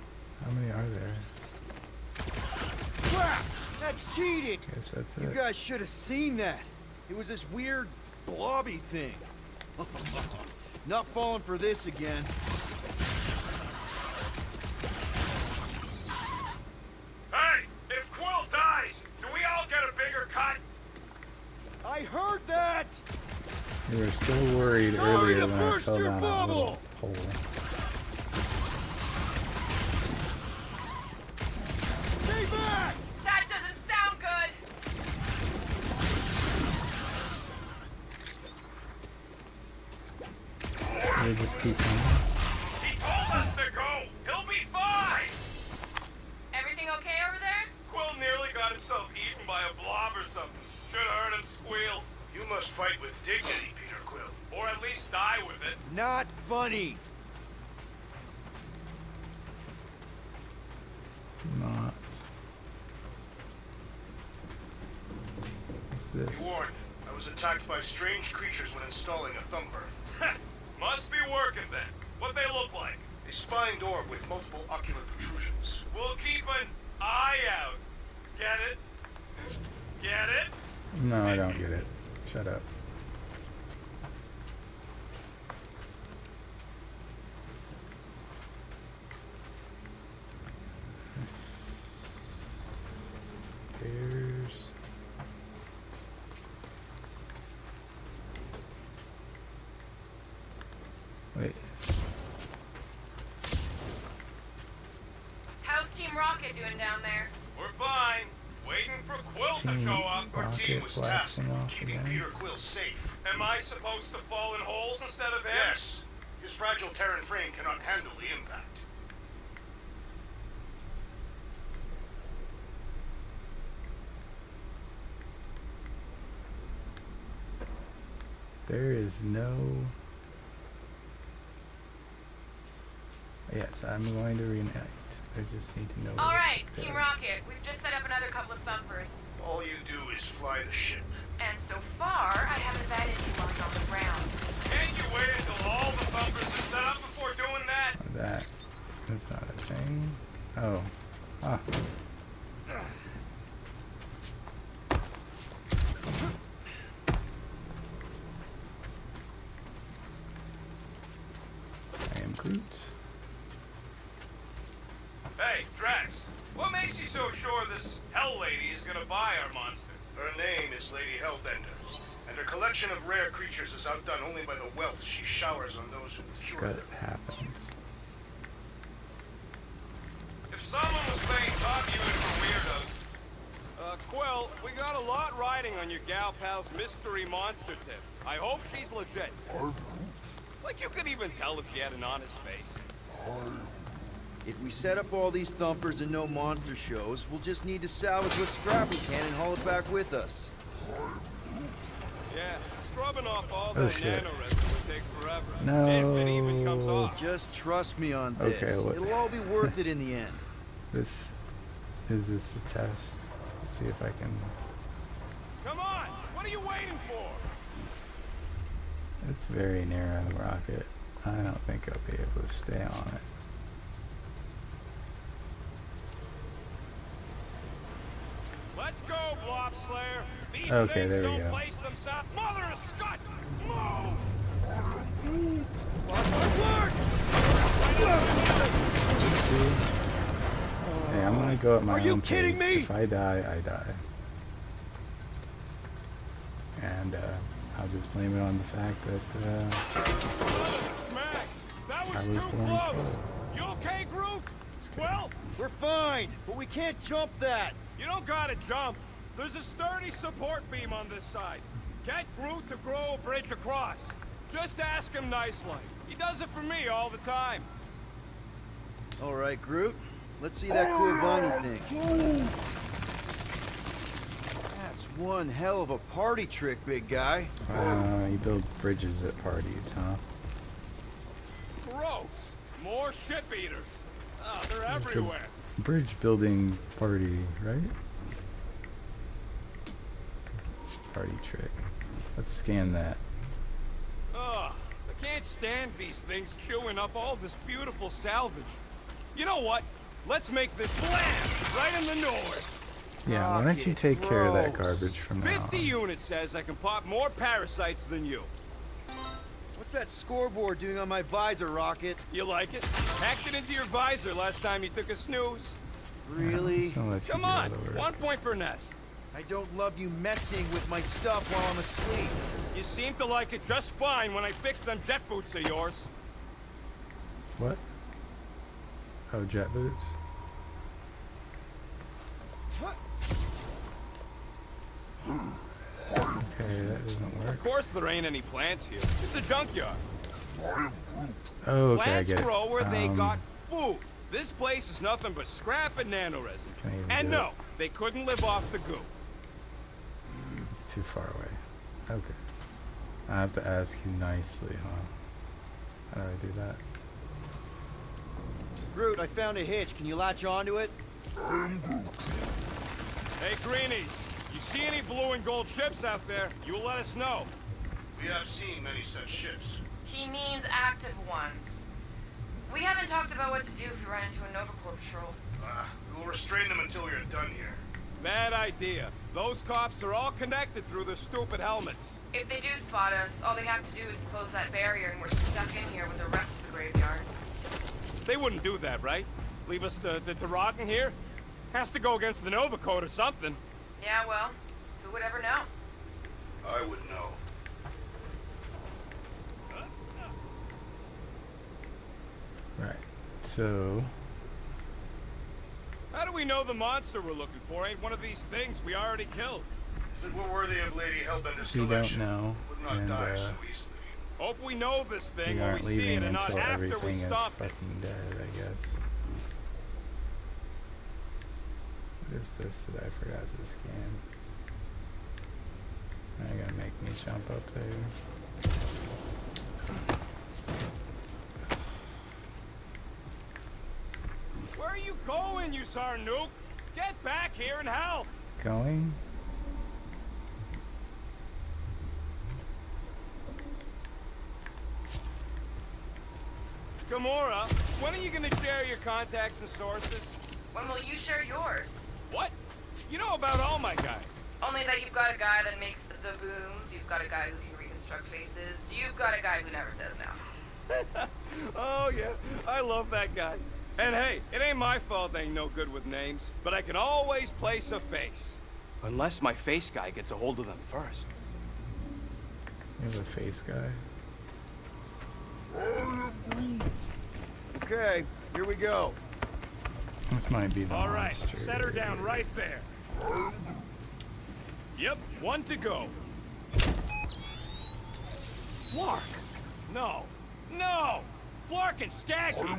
How many are there? Crap! That's cheating! Guess that's You it. guys should have seen that. It was this weird, blobby thing. Not falling for this again. Hey, if Quill dies, do we all get a bigger cut? I heard that! You were so worried Sorry earlier to when I burst fell your down that bubble. little hole. Stay back! That doesn't sound good! They just keep coming. He told us to go! He'll be fine! Everything okay over there? Quill nearly got himself eaten by a blob or something. Should've heard him squeal. You must fight with dignity, Peter Quill. Or at least die with it. Not funny. Not. What's Be this? warned, I was attacked by strange creatures when installing a thumper. Must be working then. What they look like? A spined orb with multiple ocular protrusions. We'll keep an eye out. Get it? Get it? No, I don't get it. Shut up. Stairs. Wait. How's Team Rocket doing down there? We're fine. Waiting for Quill to Team show up. Our team Rocket was tasked blasting with off keeping again. Peter Quill safe. Am I supposed to fall in holes instead of him? Yes. His fragile Terran frame cannot handle the impact. There is no. Yes, I'm going to reunite. I just need to know. All where right, they Team are. Rocket, we've just set up another couple of thumpers. All you do is fly the ship. And so far, I haven't abandoned you while you're on the ground. Can't you wait until all the bumpers are set up before doing that? That's not a thing. Oh. Ah. I am Groot. Hey, Drax, what makes you so sure this Hell Lady is gonna buy our monster? Her name is Lady Hellbender, and her collection of rare creatures is outdone only by the wealth she showers on those who procure Scut them. happens. If someone was paying top unit for weirdos... Quill, we got a lot riding on your gal pal's mystery monster tip. I hope she's legit. Like you could even tell if she had an honest face. If we set up all these thumpers and no monster shows, we'll just need to salvage what scrap we can and haul it back with us. Yeah, scrubbing off all Oh, that shit. nanoresin would take forever. No. If it even comes off. Just trust me on Okay, this. what- It'll all be worth it in the end. This a test to see if I can. Come on! What are you waiting for? It's very narrow, Rocket. I don't think I'll be able to stay on it. Let's go, Blob Slayer. These Okay, things there we don't go. place themselves. Mother of Scott! Move! Hey, I'm gonna go at my Are you own kidding pace. me? If I die, I die. And I'll just blame it on the fact that Smack! That was I was too born close! slow. You okay, Groot? Well, We're fine, but we can't jump that. you don't gotta jump. There's a sturdy support beam on this side. Get Groot to grow a bridge across. Just ask him nicely. He does it for me all the time. All right, Groot. Let's see that cool viny thing. That's one hell of a party trick, big guy. you build bridges at parties, huh? Gross. More ship eaters. Oh, they're It's a everywhere. bridge building party, right? Party trick. Let's scan that. Ugh, I can't stand these things chewing up all this beautiful salvage. You know what? Let's make this blam right in the nose. Yeah, why don't you take care of that gross. garbage from now 50 on? units says I can pop more parasites than you. What's that scoreboard doing on my visor, Rocket? You like it? Hacked it into your visor last time you took a snooze. Really? So let you Come do all on, the work. 1 point per nest. I don't love you messing with my stuff while I'm asleep. You seem to like it just fine when I fix them jet boots of yours. What? Oh, jet boots? Okay, that doesn't work. Of course there ain't any plants here. It's a junkyard. Oh, okay, I Plants get it. grow where they got food. This place is nothing but scrap and nanoresin. Can I even And do no, it? they couldn't live off the goo. It's too far away. Okay. I have to ask you nicely, huh? How do I do that? Groot, I found a hitch. Can you latch onto it? Hey, Greenies, you see any blue and gold ships out there, you let us know. We have seen many such ships. He means active ones. We haven't talked about what to do if we run into a Nova Corps patrol. We will restrain them until we are done here. Bad idea. Those cops are all connected through their stupid helmets. If they do spot us, all they have to do is close that barrier and we're stuck in here with the rest of the graveyard. They wouldn't do that, right? Leave us to rot in here? Has to go against the Nova Code or something. Yeah, well, who would ever know? I would know. Right. So, How do we we know the monster we're looking for ain't one of these things we already killed. If it were worthy of Lady Hellbender's We don't collection, know, it would not and die so easily. Hope we know this thing we when we aren't see leaving it and not until after everything we is stop it. fucking dead, I guess. What is this that I forgot to scan? Now you're gonna make me jump up there. Where are you going, you Sarnook? Get back here and help! Going? Gamora, when are you gonna share your contacts and sources? When will you share yours? What? You know about all my guys. Only that you've got a guy that makes the booms, you've got a guy who can reconstruct faces, you've got a guy who never says no. Oh yeah, I love that guy. And hey, it ain't my fault they ain't no good with names, but I can always place a face. Unless my face guy gets a hold of them first. You have a face guy? Okay, here we go. This might be the All right, monster. set her down right there. Yep, one to go. Flark! No, no! Flark and Skaggy!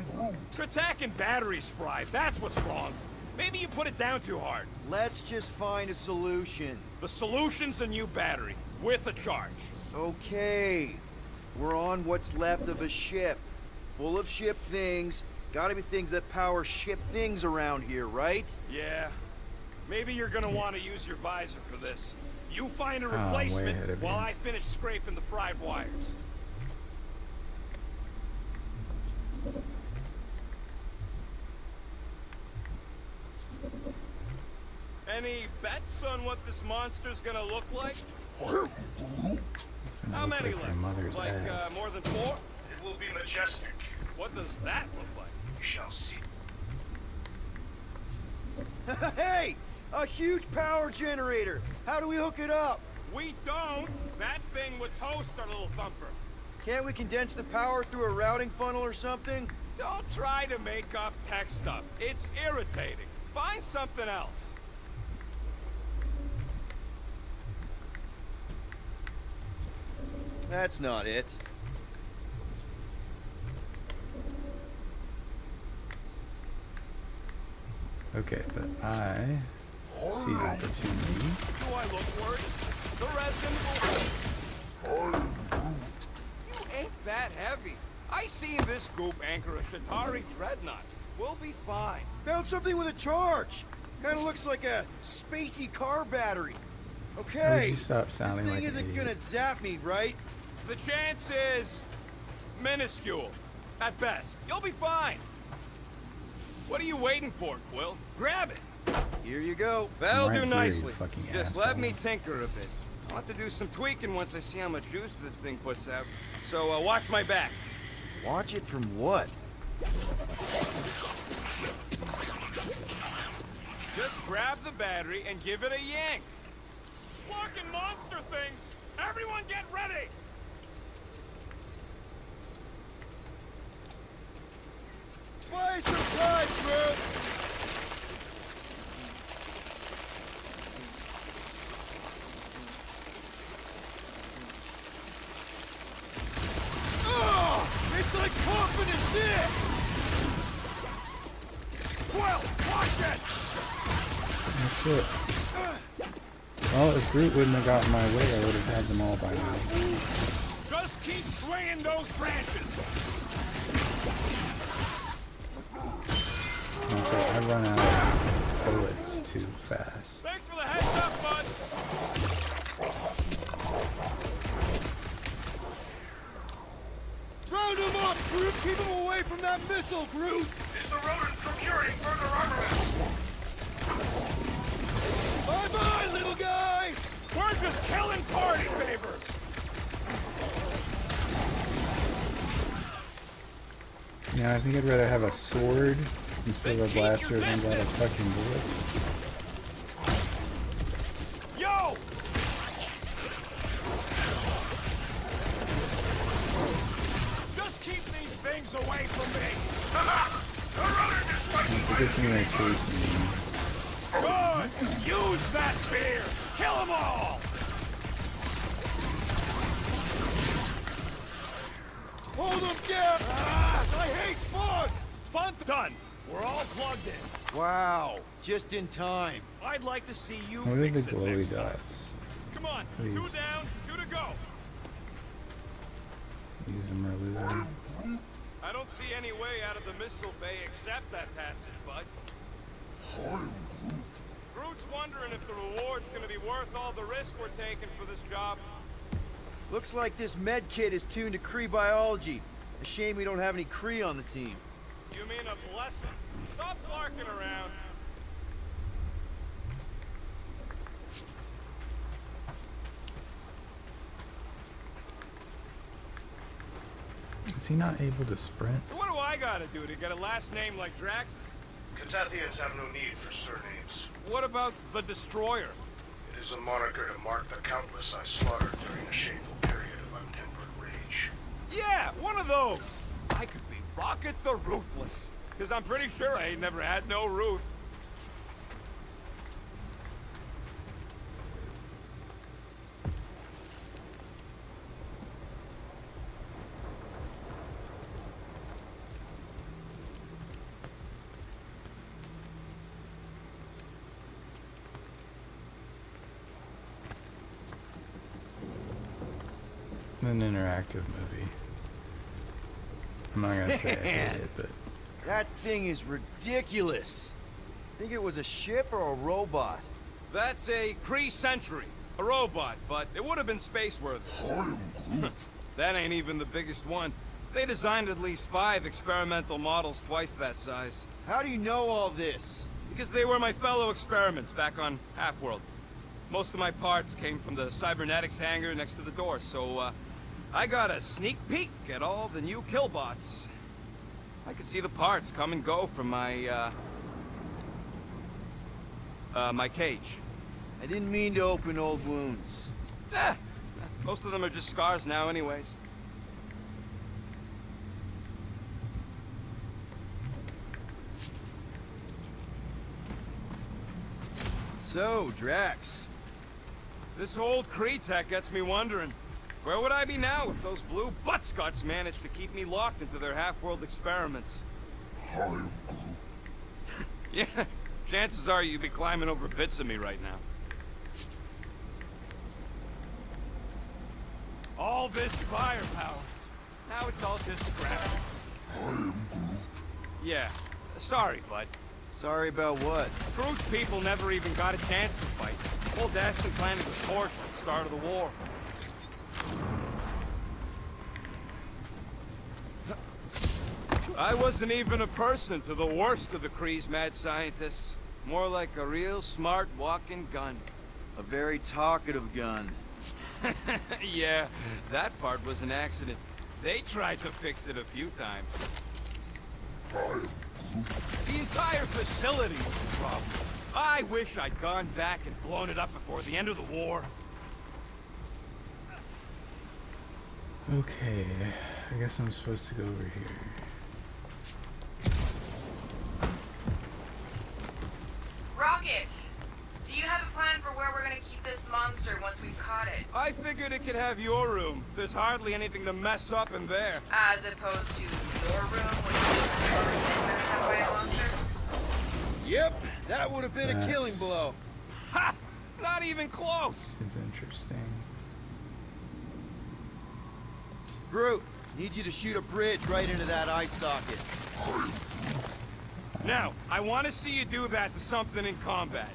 Kratak and batteries fried, that's what's wrong. Maybe you put it down too hard. Let's just find a solution. The solution's a new battery, with a charge. Okay. We're on what's left of a ship. Full of ship things. Gotta be things that power ship things around here, right? Yeah. Maybe you're gonna want to use your visor for this. You find a way ahead replacement of while you. I finish scraping the fried wires. Any bets on what this monster's gonna look like? How Look many like your legs? mother's Like, ass. more than 4? It will be majestic. What does that look like? We shall see. Hey! A huge power generator! How do we hook it up? We don't! That thing would toast our little thumper. Can't we condense the power through a routing funnel or something? Don't try to make up tech stuff. It's irritating. Find something else. That's not it. Okay, but I see an opportunity. Do I look worried? The resin will... You ain't that heavy. I see this goop anchor a Shatari dreadnought. We'll be fine. Found something with a charge! Kinda looks like a spacey car battery. Would Okay, you stop this sounding thing like an isn't idiot? gonna zap me, right? The chance is... minuscule. At best. You'll be fine. What are you waiting for, Quill? Grab it. Here you go. That'll Right do here, you nicely. fucking Just asshole. let me tinker a bit. I'll have to do some tweaking once I see how much juice this thing puts out. So, watch my back. Watch it from what? Just grab the battery and give it a yank. Fucking monster things! Everyone get ready! Buy some time, Groot! It's like coughing a sick! Quill, watch it! Oh shit. Well, if Groot wouldn't have gotten my way, I would have had them all by now. Just keep swinging those branches. And so I run out of bullets too fast. Thanks for the heads up, bud. Round him up, Groot! Keep him away from that missile, Groot! Is the rodent procuring further armament? Bye-bye, little guy! We're just killing party favors. Yeah, I think I'd rather have a sword instead of a Then keep blaster your than got a distance. fucking bullet. Yo! Just keep these things away from me. The rodent is fighting It's a good thing they're chasing me. Good! Use that fear! Kill them all! Hold them down! Ah, I hate bugs! Fun done! We're all plugged in. Wow, just in time. I'd like to see you What are the fix it glowy next time. dots? Come on, Please. 2 down, 2 to go. Use them or lose them. I don't see any way out of the missile bay except that passage, bud. Groot's wondering if the reward's gonna be worth all the risk we're taking for this job. Looks like this med kit is tuned to Kree biology. A shame we don't have any Kree on the team. You mean a blessing? Stop barking around. Is he not able to sprint? So what do I gotta do to get a last name like Drax's? Catathians have no need for surnames. What about the Destroyer? It is a moniker to mark the countless I slaughtered during a shameful period of untempered rage. Yeah, one of those. I could be Rocket the Ruthless. Because I'm pretty sure I ain't never had no Ruth. An interactive movie. I'm not gonna say I hate it, but That thing is ridiculous. Think it was a ship or a robot? That's a Kree Sentry. A robot, but it would have been space-worthy. That ain't even the biggest one. They designed at least 5 experimental models twice that size. How do you know all this? Because they were my fellow experiments back on Half-World. Most of my parts came from the cybernetics hangar next to the door, so I got a sneak peek at all the new killbots. I could see the parts come and go from my, my cage. I didn't mean to open old wounds. Eh, most of them are just scars now anyways. So, Drax. This old Kree tech gets me wondering, where would I be now if those blue butt-scuts managed to keep me locked into their half-world experiments? Yeah, chances are you'd be climbing over bits of me right now. All this firepower. Now it's all just scrap. Yeah, sorry, bud. Sorry about what? Groot's people never even got a chance to fight. Old Aston planted the torch at the start of the war. I wasn't even a person to the worst of the Kree's mad scientists. More like a real smart walking gun. A very talkative gun. Yeah, that part was an accident. They tried to fix it a few times. The entire facility was the problem. I wish I'd gone back and blown it up before the end of the war. okay. I guess I'm supposed to go over here. Rocket, do you have a plan for where we're gonna keep this monster once we've caught it? I figured it could have your room. There's hardly anything to mess up in there. As opposed to your room when you messed up by a monster? Yep, that would have been a killing That's- blow. Ha! Not even close! It's interesting. Groot, need you to shoot a bridge right into that eye socket. Now, I want to see you do that to something in combat.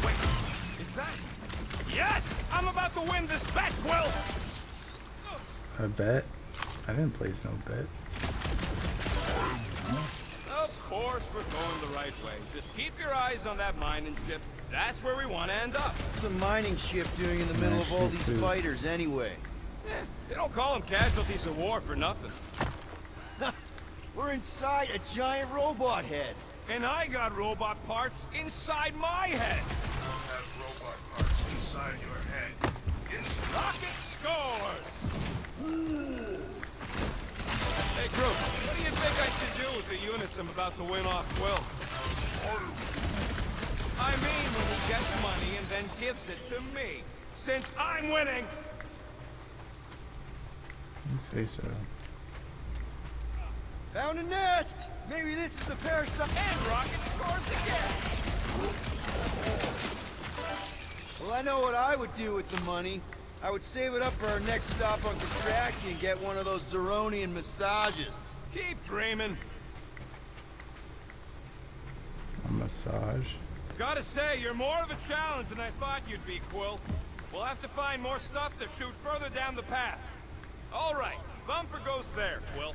Wait, is that... Yes! I'm about to win this bet, Quill! A bet? I didn't place no bet. Of course we're going the right way. Just keep your eyes on that mining ship. That's where we want to end up. What's a mining ship doing in the middle of all ship these too. fighters anyway? They don't call them casualties of war for nothing. We're inside a giant robot head. And I got robot parts inside my head. Have robot parts inside your head. Rocket scores! Hey, Groot, what do you think I should do with the units I'm about to win off Quill? I mean, when he gets money and then gives it to me. Since I'm winning! You say so. Found a nest! Maybe this is the parasite. And Rocket scores again! Well, I know what I would do with the money. I would save it up for our next stop on Contraxi and get one of those Zeronian massages. Keep dreaming. A massage. Gotta say, you're more of a challenge than I thought you'd be, Quill. We'll have to find more stuff to shoot further down the path. All right, Thumper goes there, Quill.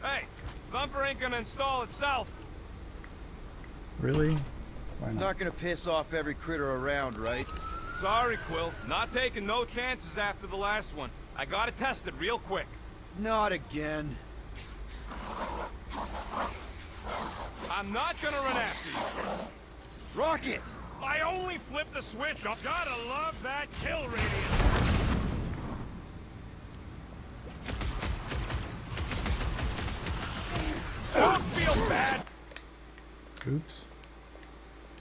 Hey, Thumper ain't gonna install itself. Really? Why It's not? not gonna piss off every critter around, right? Sorry, Quill. Not taking no chances after the last one. I gotta test it real quick. Not again. I'm not gonna run after you. Rocket! I only flipped the switch on. Gotta love that kill radius. Don't feel bad, Oops.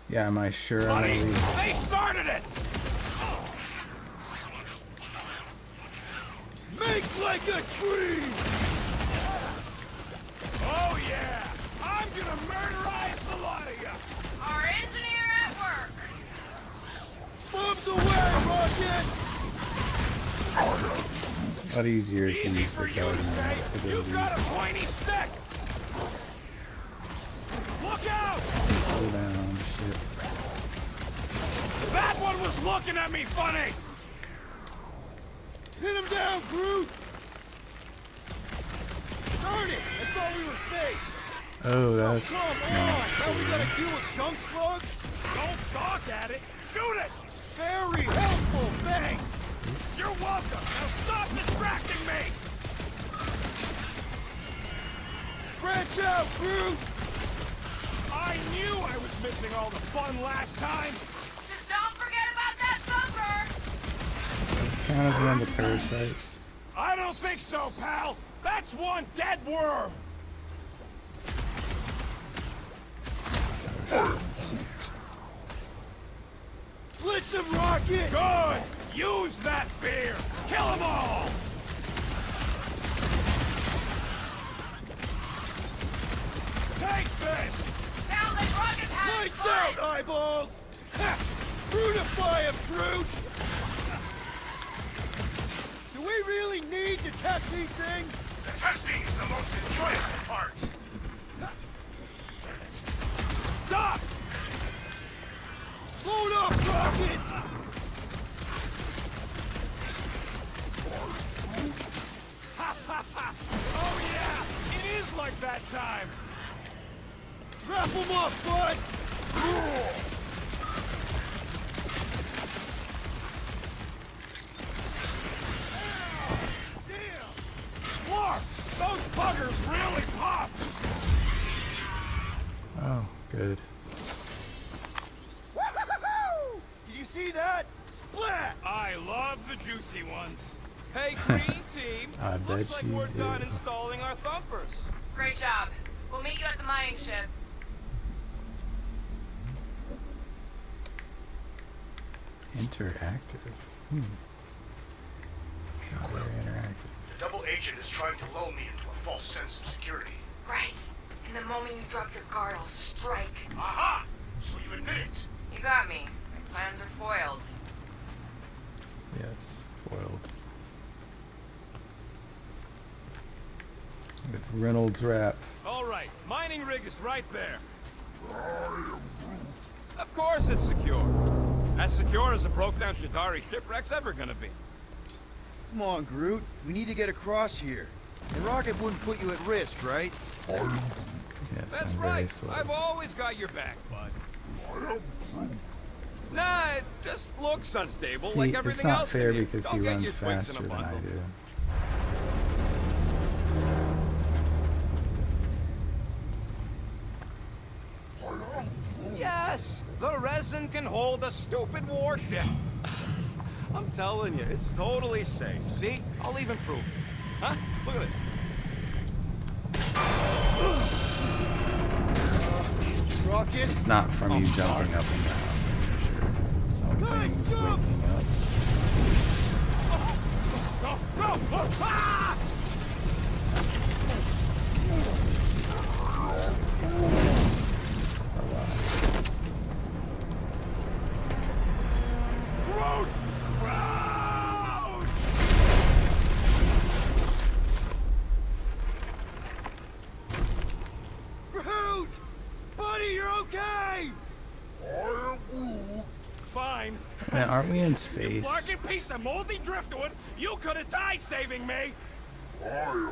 Yeah, am I sure I'm buddy. gonna leave? They started it. Make like a tree! Oh yeah, I'm gonna murderize the lot of you. Our engineer at work. Bombs away, Rocket! A lot easier to Easy use for the you to guarding say. You've got a abilities. pointy stick. Look out! Slow down, shit. That one was looking at me funny. Hit him down, Groot! Darn it! I thought we were safe! Oh, that's Come on! Now we gotta deal with junk slugs? Don't gawk at it. Shoot it. Very helpful, thanks! You're welcome. Now stop distracting me. Branch out, Groot! I knew I was missing all the fun last time. Just don't forget about that Thumper. That's kind of one of the parasites. I don't think so, pal. That's one dead worm. Blitz him, Rocket! Good. Use that fear. Kill them all. Take this. Sounds like Rocket's having Lights fun. out, eyeballs! Ha! Brutify him, Groot! Do we really need to test these things? The testing is the most enjoyable part. Stop. Load up, Rocket! Oh yeah. It is like that time. Wrap him up, bud! Damn. Clark, those buggers really popped. Oh, good. Woo-hoo-hoo! Did you see that? Splat! I love the juicy ones. Hey, green team. I Looks bet like you we're done do. installing our thumpers. Great job. We'll meet you at the mining ship. Interactive. Very interactive. The double agent is trying to lull me into a false sense of security. Right. And the moment you drop your guard, I'll strike. Aha! So you admit it. You got me. My plans are foiled. Yes, foiled. With Reynolds wrap. All right, mining rig is right there. Of course it's secure. As secure as a broke-down Shidari shipwreck's ever gonna be. Come on, Groot. We need to get across here. And Rocket wouldn't put you at risk, right? Yes, That's I'm very right. slow. I've always got your back, bud. Nah, it just looks unstable See, like it's everything not else fair in here. because Don't he get runs your twigs in faster a than I bundle. do. Yeah, Yes, the resin can hold a stupid warship. I'm telling you, it's totally safe. See? I'll even prove it. Huh? Look at this. Rocket? It's not from you jumping up and down, that's for sure. Something's waking up. Ah! Groot! Groot! Groot! Buddy, you're okay! Fine. Man, aren't we in You space? fucking piece of moldy driftwood! You could have died saving me! I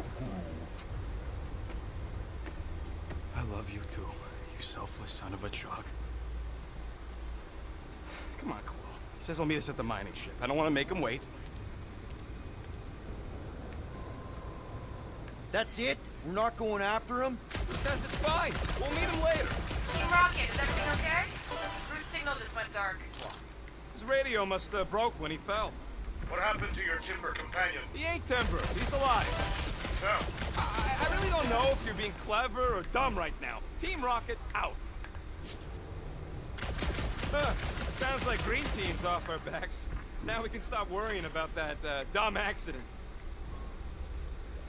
love you too, you selfless son of a truck. Come on, Quill. He says he'll meet us at the mining ship. I don't want to make him wait. That's it? We're not going after him? He says it's fine. We'll meet him later. Team Rocket, is everything okay? Groot's signal just went dark. His radio must have broke when he fell. What happened to your timber companion? He ain't Timber. He's alive. No. I really don't know if you're being clever or dumb right now. Team Rocket out. Sounds like Green Team's off our backs. Now we can stop worrying about that dumb accident.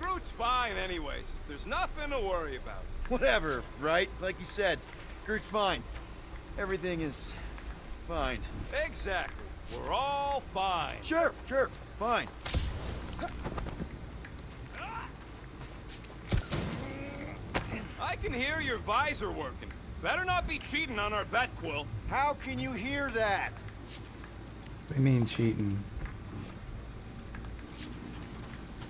Groot's fine anyways. There's nothing to worry about. Whatever, right? Like you said, Groot's fine. Everything is fine. Exactly. We're all fine. Sure, fine. I can hear your visor working. Better not be cheating on our bet, Quill. How can you hear that? What do you mean cheating?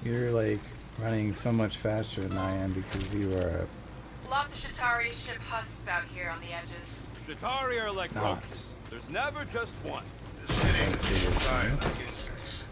You're like running so much faster than I am because you are Lots of Shatari ship husks out here on the edges. Shatari are like Not. roaches. There's never just one. The city will die like insects.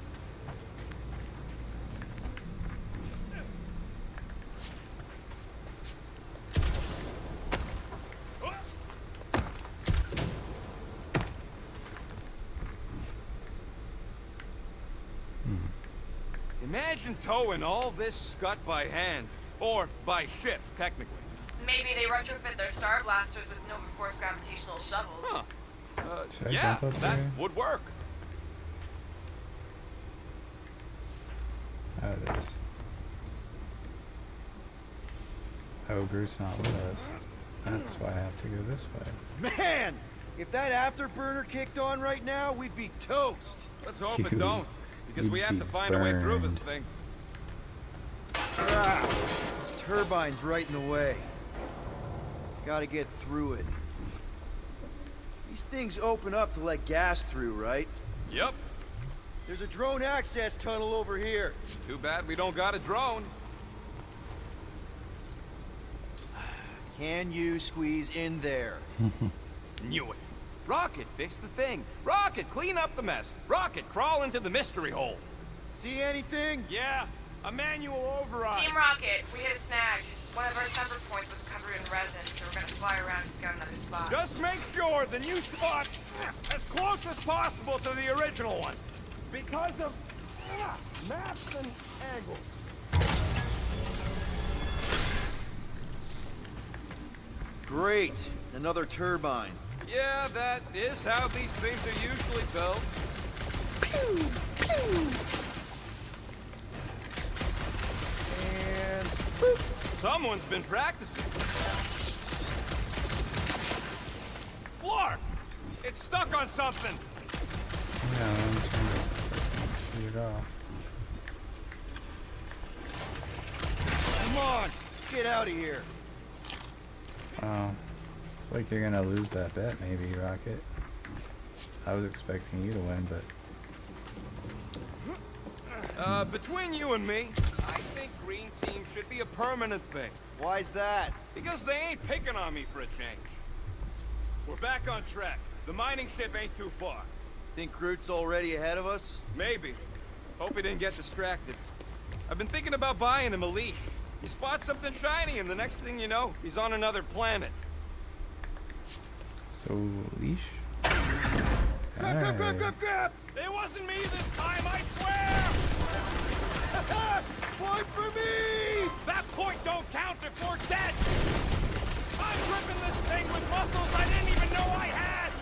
Imagine towing all this scut by hand. Or by ship, technically. Maybe they retrofit their Star Blasters with Nova Force gravitational shovels. Huh. Should I Yeah, jump up that there? would work. Oh, it is. Oh, Groot's not with us. That's why I have to go this way. Man! If that afterburner kicked on right now, we'd be toast. Let's hope it You don't. Because we would have be to find a way through this burned. thing. Ah, this turbine's right in the way. Gotta get through it. These things open up to let gas through, right? Yep. There's a drone access tunnel over here. Too bad we don't got a drone. Can you squeeze in there? Knew it. Rocket, fix the thing. Rocket, clean up the mess. Rocket, crawl into the mystery hole. See anything? Yeah, a manual override. Team Rocket, we hit a snag. One of our temper points was covered in resin, so we're gonna fly around and scout another spot. Just make sure the new spot as close as possible to the original one. Because of maps and angles. Great. Another turbine. Yeah, that is how these things are usually built. And Someone's been practicing. Flark! It's stuck on something. Yeah, I'm trying to shoot it off. come on, let's get out of here. Oh, looks like you're gonna lose that bet, maybe, Rocket. I was expecting you to win, but Between you and me, I think Green Team should be a permanent thing. Why's that? Because they ain't picking on me for a change. We're back on track. The mining ship ain't too far. Think Groot's already ahead of us? Maybe. Hope he didn't get distracted. I've been thinking about buying him a leash. He spots something shiny and the next thing you know, he's on another planet. So, leash? Grab! It wasn't me this time, I swear! Point for me! That point don't count if we're dead! I'm gripping this thing with muscles I didn't even know I had!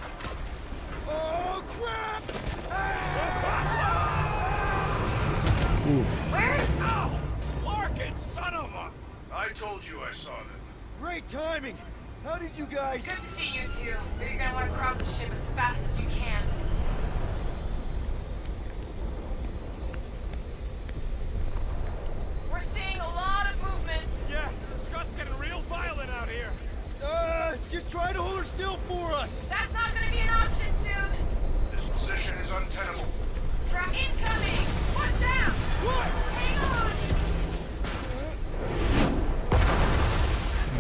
Oh, crap! Where's... Ow! Larkin, son of a... I told you I saw them. Great timing! How did you guys... Good to see you two. But you're gonna want to cross the ship as fast as you can. We're seeing a lot of movement. Yeah, Scott's getting real violent out here. Just try to hold her still for us! That's not gonna be an option soon. This position is untenable. Truck incoming. Watch out. What? Hang on.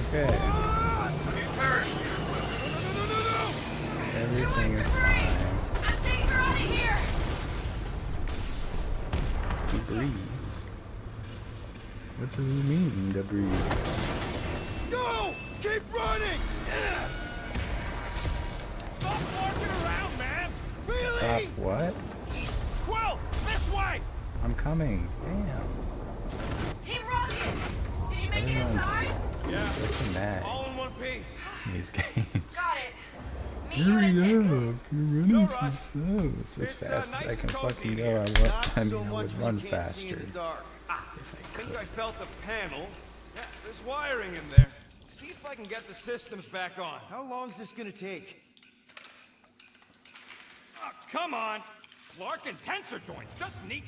Okay. He perished. Everything is fine. I'm taking her out of here. Debris. What does it mean, debris? Go! Keep running! Stop walking around, man! Really? Stop what? Quill, this way! I'm coming. Damn. Team Rocket. Did you make it Everyone's inside? Yeah, such a nag all in one piece. in these games. Got it. Meet you in Hurry a up! tick. You're running No too rush. slow. It's as It's, fast nice as I and can cozy fucking in go. here. Not I so mean, I much would when run you can't see faster in the dark. if I I think could. I felt the panel. Yeah, there's wiring in there. See if I can get the systems back on. How long's this gonna take? Oh, come on! Clark and tensor joint. Just neat.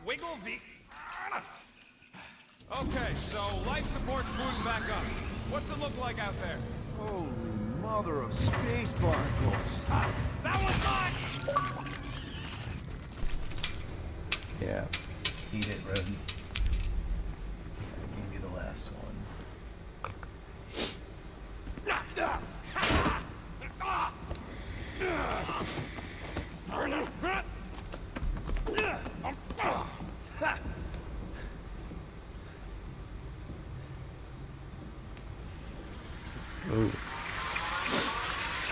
Wiggle the... Okay, so life support's booting back up. What's it look like out there? Holy mother of space barnacles. That one's mine! Yeah. Eat it, rodent. I gave you the last one. Ooh.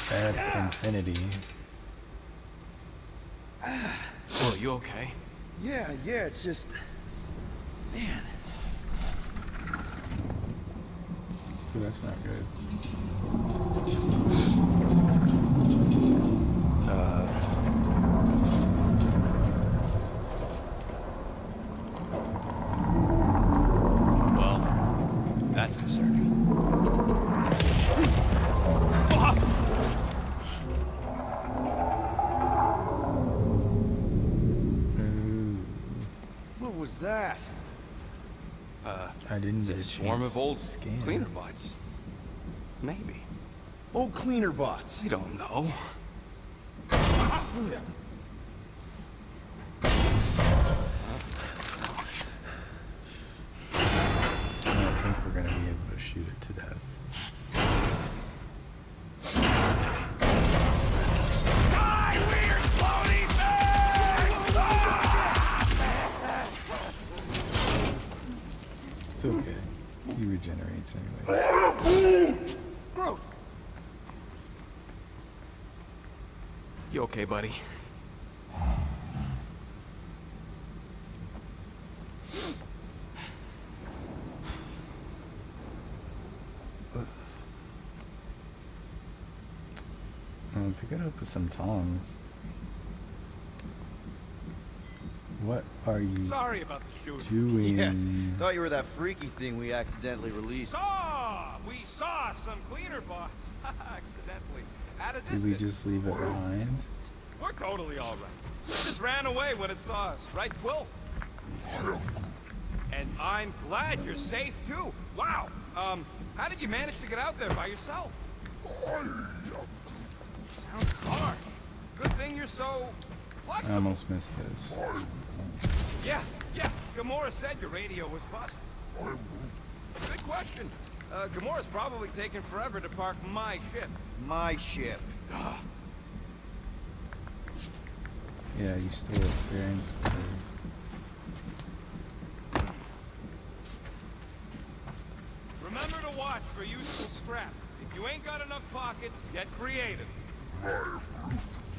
That's infinity. Well, you okay? Yeah, it's just... Man. Ooh, that's not good. Well, that's concerning. Ooh. What was that? I didn't It's get a a swarm chance of old to scan. cleaner bots. Maybe. Oh, cleaner bots. We don't know. I don't think we're gonna be able to shoot it to death. Die, weird floaty thing! It's okay. He regenerates anyway. Groot! You okay, buddy? I'll pick it up with some tongs. What are you Sorry about the shooting. doing? Yeah, thought you were that freaky thing we accidentally released. We saw some cleaner bots. Accidentally. At a Did distance. we just leave it behind? We're totally all right. It just ran away when it saw us, right, Quill? And I'm glad you're safe, too. Wow. How did you manage to get out there by yourself? Sounds hard. Good thing you're so I flexible. almost missed this. Yeah. Gamora said your radio was busted. Good question. Gamora's probably taken forever to park my ship. My ship. Yeah, you stole it fair and square. Remember to watch for useful scrap. If If you ain't got enough pockets, get creative.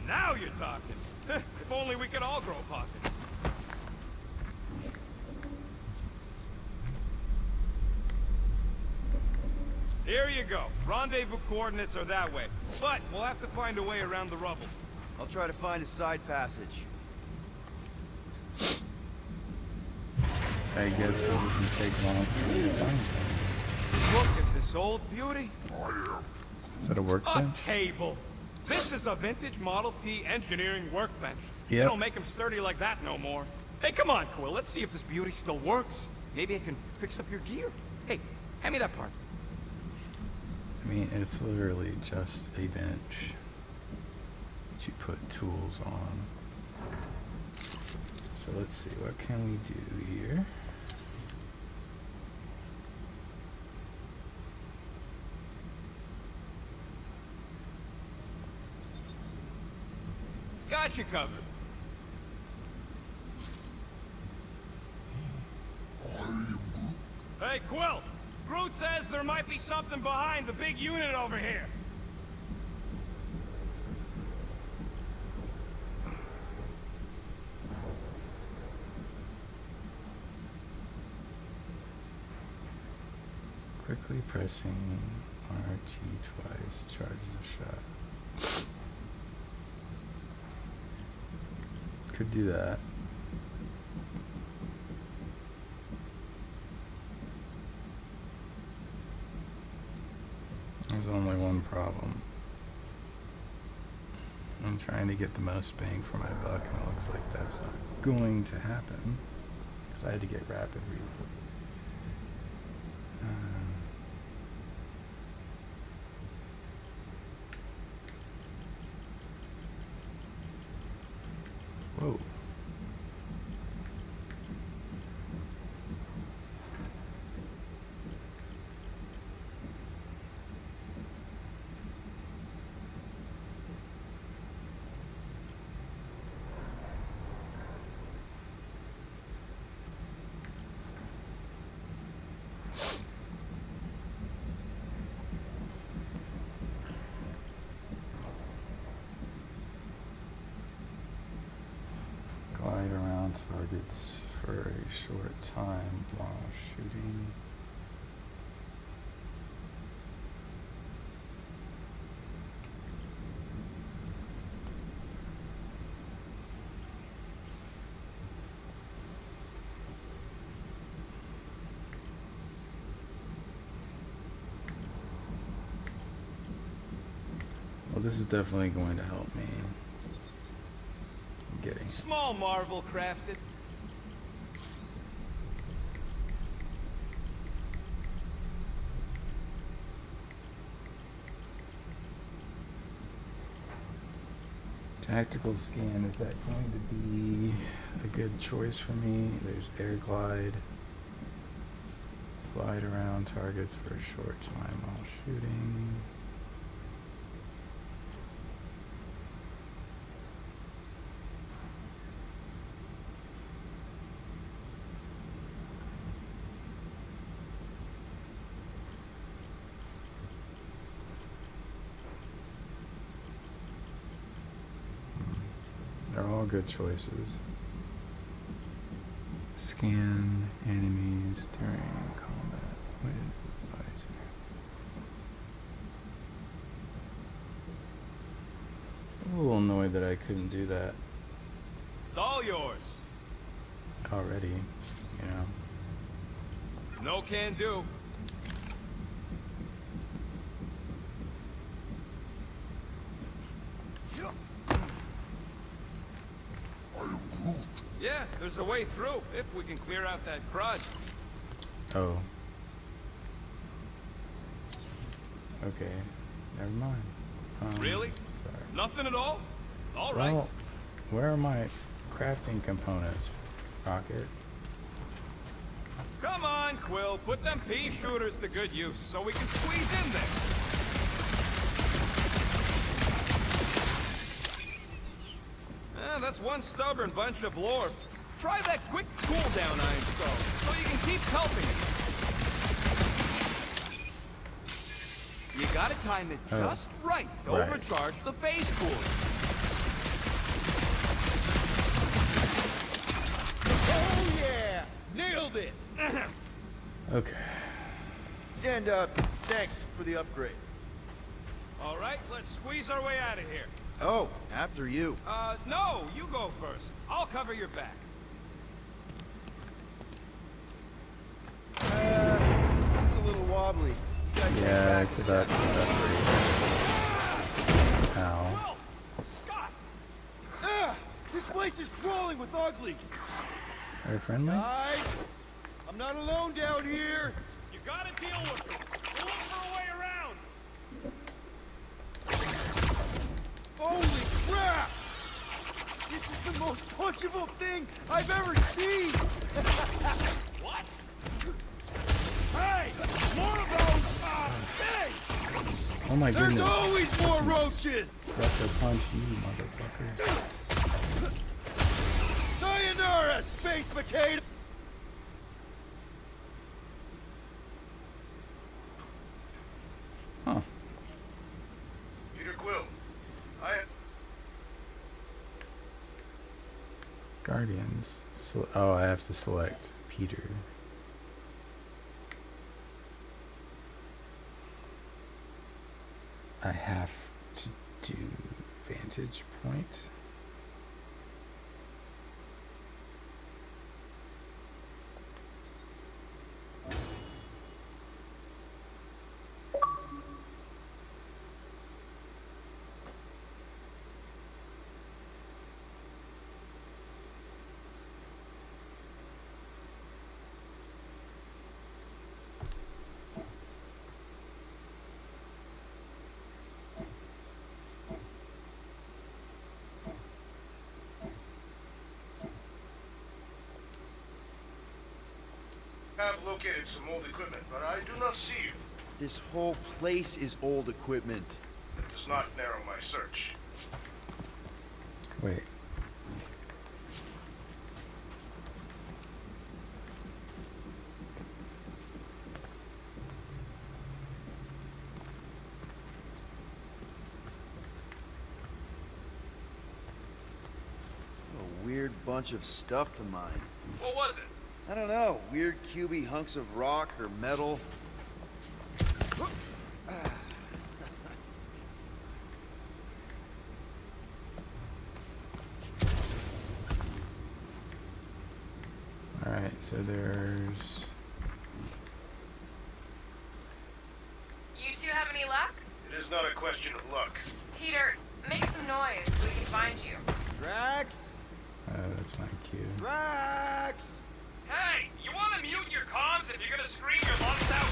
Now you're talking. If only we could all grow pockets. Here you go. Rendezvous coordinates are that way. But we'll have to find a way around the rubble. I'll try to find a side passage. I guess it doesn't take long for me to find things. Look at this old beauty. Is that a A workbench? table. This is a vintage Model T engineering workbench. They Yep. don't make them sturdy like that no more. Hey, come on, Quill. Let's see if this beauty still works. Maybe I can fix up your gear. Hey, hand me that part. I mean, it's literally just a bench that you put tools on. So let's see, what can we do here? Got you covered. Hey, Quill! Groot says there might be something behind the big unit over here. Quickly pressing RT twice charges a shot. Could do that. There's only one problem. I'm trying to get the most bang for my buck, and it looks like that's not going to happen. Because I had to get rapid reload. Whoa. Glide around targets for a short time while shooting. Well, this is definitely going to help me. Getting Small marvel crafted. tactical scan. Is that going to be a good choice for me? There's air glide. Glide around targets for a short time while shooting. They're all good choices. Scan enemies during combat with advisor. I'm a little annoyed that I couldn't do that It's all yours. already, you know. No can do. Yeah, there's a way through, if we can clear out that crud. Oh. Okay, never mind. Really? Sorry. Nothing at all? All right. Well, where are my crafting components, Rocket? Come on, Quill, put them pea shooters to good use so we can squeeze in there. That's one stubborn bunch of lore. Try that quick cooldown I installed, so you can keep helping it. You Gotta time it just right to Right. overcharge the phase cooler. Oh yeah! Nailed it! Okay. And, thanks for the upgrade. All right, let's squeeze our way out of here. Oh, after you. No, you go first. I'll cover your back. Seems a little wobbly. You guys take Yeah, back it's a about sec. to separate. Ow. Whoa! Scott! This place is crawling with ugly. Very friendly? Guys, I'm not alone down here. You gotta deal with it. We'll look for a way around. Holy crap! This is the most punchable thing I've ever seen. What? Hey! More of those, things! Oh my There's goodness. always more roaches. Sucker punch you, motherfucker. Sayonara, space potato. Huh. Peter Quill, Guardians. Oh, I have to select Peter. I have to do vantage point. I have located some old equipment, but I do not see you. This whole place is old equipment. That does not narrow my search. Wait. A weird bunch of stuff to mine. What was it? I don't know. Weird cubey hunks of rock or metal. Alright, so there's... You two have any luck? It is not a question of luck. Peter, make some noise so we can find you. Drax? that's my cue. Drax! Hey, you want to mute your comms if you're gonna scream your lungs out?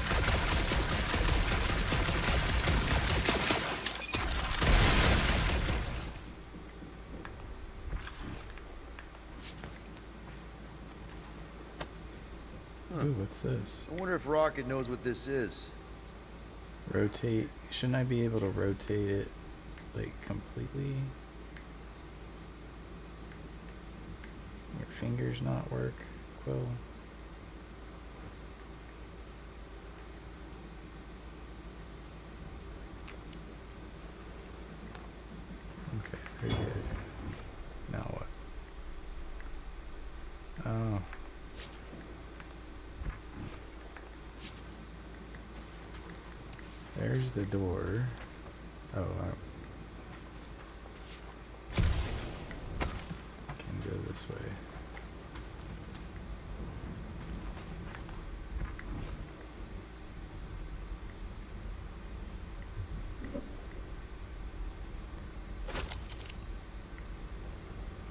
Ooh, what's this? I wonder if Rocket knows what this is. Rotate. Shouldn't I be able to rotate it, like, completely? Your fingers not work, Quill? Okay, very good. Now what? Oh. There's the door. Oh, I can go this way.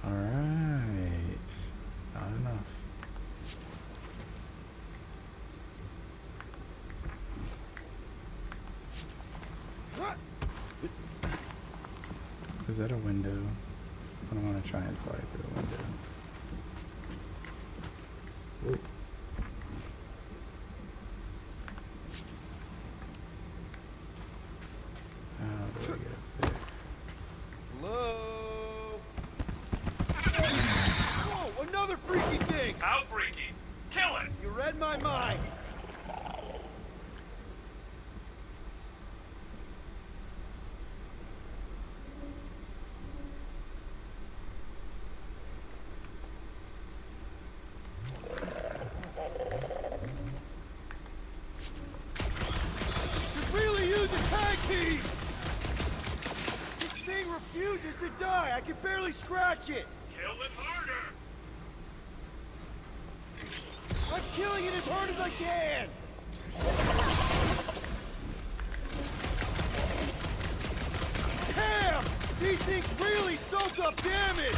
All right, not enough. Is that a window? I don't want to try and fly through a window. Ooh. How do I get up there? Hello? Whoa, another freaky thing! How freaky! Kill it! You read my mind! teeth! This thing refuses to die! I can barely scratch it! Kill it harder! I'm killing it as hard as I can! Damn! These things really soak up damage!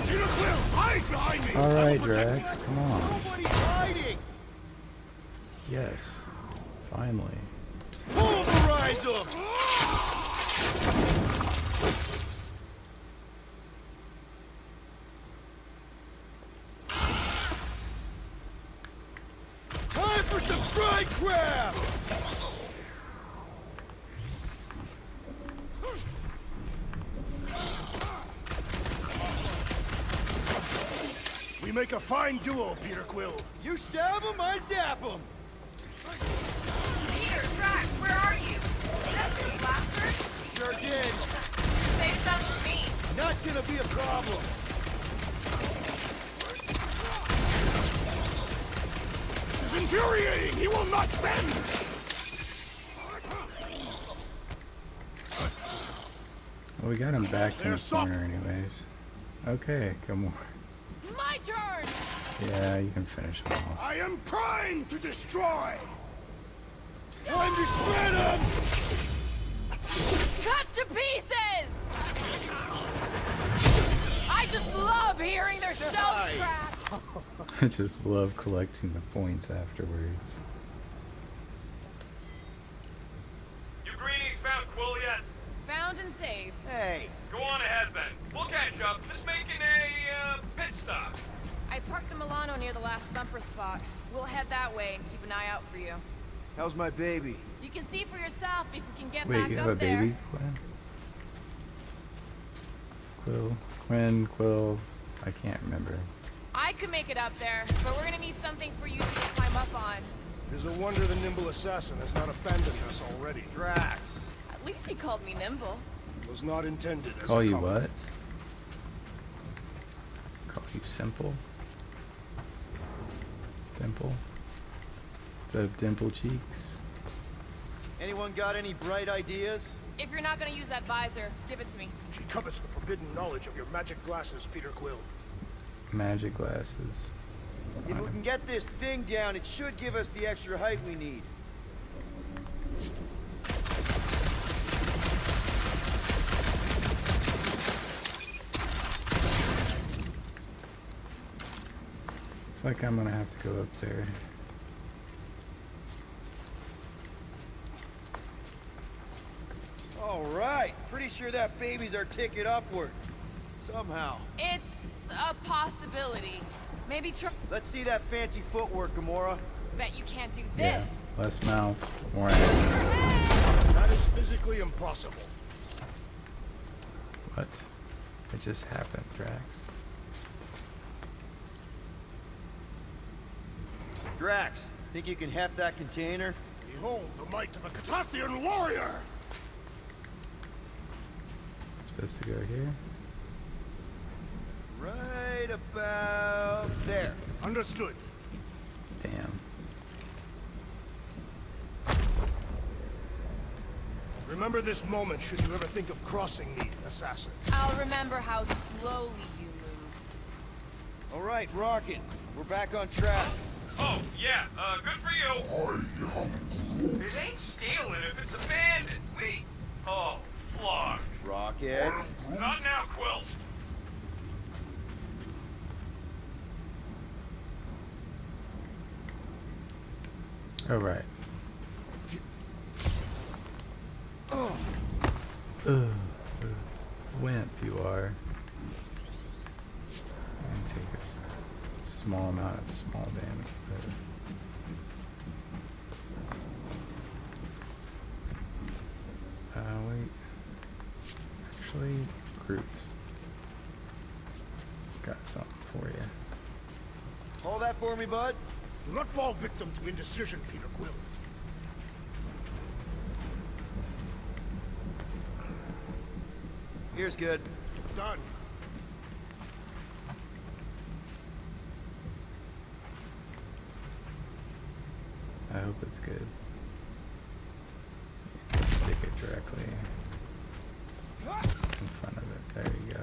Peter Quill, hide behind me! All I will right, protect Drax, come on. Nobody's hiding! Yes, finally. Pulverize them! Time for some fried crab! We make a fine duo, Peter Quill. You stab them, I zap them! Peter, Drax, where are you? Is that your blaster? Sure did. Save some for me. Not gonna be a problem. This is infuriating! He will not bend! Well, we got him back in They're the soft. corner anyways. Okay, come on. My turn! Yeah, you can finish him off. I am primed to destroy! Time to shred them! Cut to pieces! I just love hearing their shells crack! I just love collecting the points afterwards. You greenies found Quill yet? Found and saved. Hey, Go on ahead then. We'll catch up. Just making a pit stop. I parked the Milano near the last thumper spot. We'll head that way and keep an eye out for you. how's my baby? You can see for yourself if we can get Wait, back you up have a there. baby, Quinn? Quinn, Quill, I can't remember. I could make it up there, but we're gonna need something for you to climb up on. It is a wonder the nimble assassin has not abandoned us already. Drax. At least he called me nimble. It was not intended as Call a you compliment. what? Call you simple? Dimple? Instead of dimple cheeks? Anyone got any bright ideas? If you're not gonna use that visor, give it to me. She covets the forbidden knowledge of your magic glasses, Peter Quill. Magic glasses. If we can get this thing down, it should give us the extra height we need. Looks like I'm gonna have to go up there. All right, pretty sure that baby's our ticket upward. Somehow. It's a possibility. Maybe try. Let's see that fancy footwork, Gamora. Bet you can't do Yeah, this. less mouth, more action. That is physically impossible. What? It just happened, Drax. Drax, think you can heft that container? Behold the might of a Catathian warrior! It's supposed to go here. Right about there. Understood. Damn. Remember this moment should you ever think of crossing me, assassin. I'll remember how slowly you moved. All right, Rocket, we're back on track. Oh, yeah, good for you. It ain't stealing if it's abandoned. Oh, Flark. Rocket. Not now, Quill. All right. Wimp you are. And take a small amount of small damage. Wait. Actually, Groot. Got something for you. Hold that for me, bud. Do not fall victim to indecision, Peter Quill. Here's good. Done. I hope it's good. Stick it directly in front of it. There you go.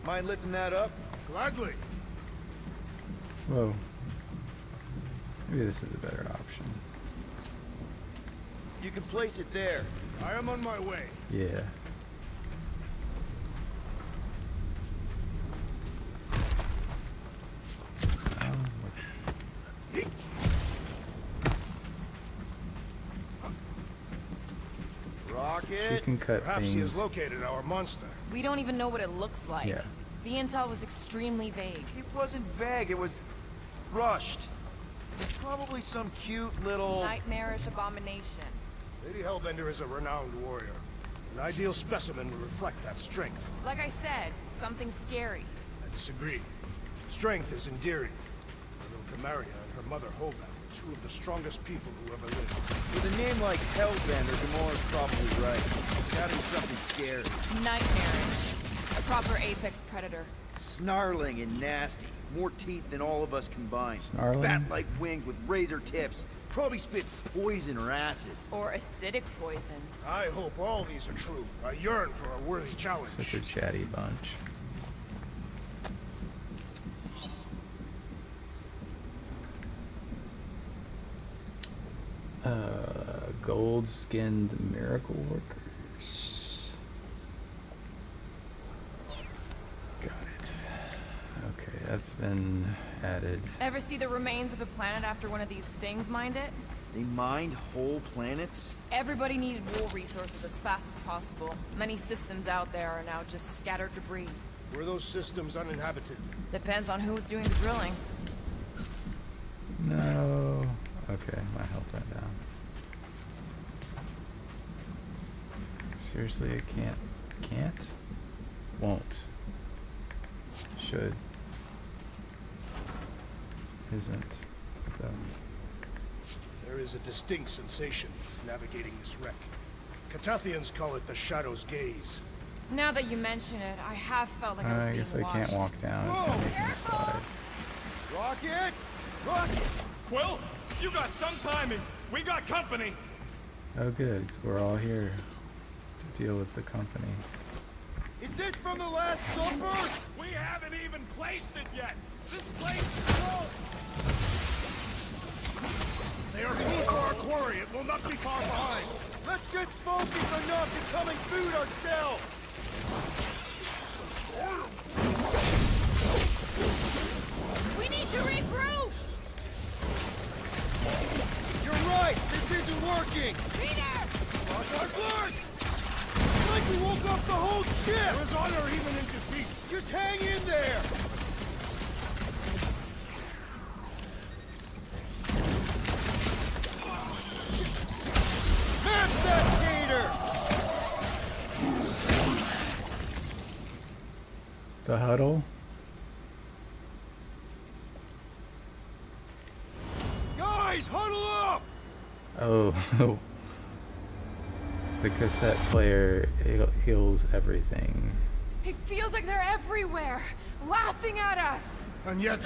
Mind lifting that up? Gladly. Whoa. Maybe this is a better option. You can place it there. I am on my way. Yeah. She Rocket! can cut Perhaps he things. has located our monster. We don't even know what it looks like. Yeah. The intel was extremely vague. It wasn't vague, it was rushed. It's probably some cute little... Nightmarish abomination. Lady Hellbender is a renowned warrior. An ideal specimen would reflect that strength. Like I said, something scary. I disagree. Strength is endearing. Her little Camaria and her mother Hova were two of the strongest people who ever lived. With a name like Hellbender, Gamora's probably right. It's gotta be something scary. Nightmarish. A proper apex predator. Snarling and nasty. More teeth than all of us combined. Snarling? Bat-like wings with razor tips. Probably spits poison or acid. Or acidic poison. I hope all these are true. I yearn for a worthy challenge. Such a chatty bunch. Gold-skinned miracle workers. Got it. Okay, that's been added. Ever see the remains of a planet after one of these things mined it? They mined whole planets? Everybody needed wool resources as fast as possible. Many systems out there are now just scattered debris. Were those systems uninhabited? Depends on who's doing the drilling. No. Okay, my health went down. Seriously, I can't? Won't. Should. Isn't. Though. There is a distinct sensation navigating this wreck. Catathians call it the Shadow's Gaze. Now that you mention it, I have felt like I was I being guess I watched. can't walk down. It's gonna make me slide. Rocket! Rocket! Quill, you got some timing. We got company. Oh good, we're all here to deal with the company. Is this from the last supper? We haven't even placed it yet. This place is full. They are full for our quarry. It will not be far behind. Let's just focus on not becoming food ourselves! We need to regroup! You're right! This isn't working! Peter! Lost our blood! It's like we woke up the whole ship! There is honor even in defeat. Just hang in there! Mash that gator! The huddle? Guys, huddle up! Oh. The cassette player heals everything. It feels like they're everywhere, laughing at us. And yet,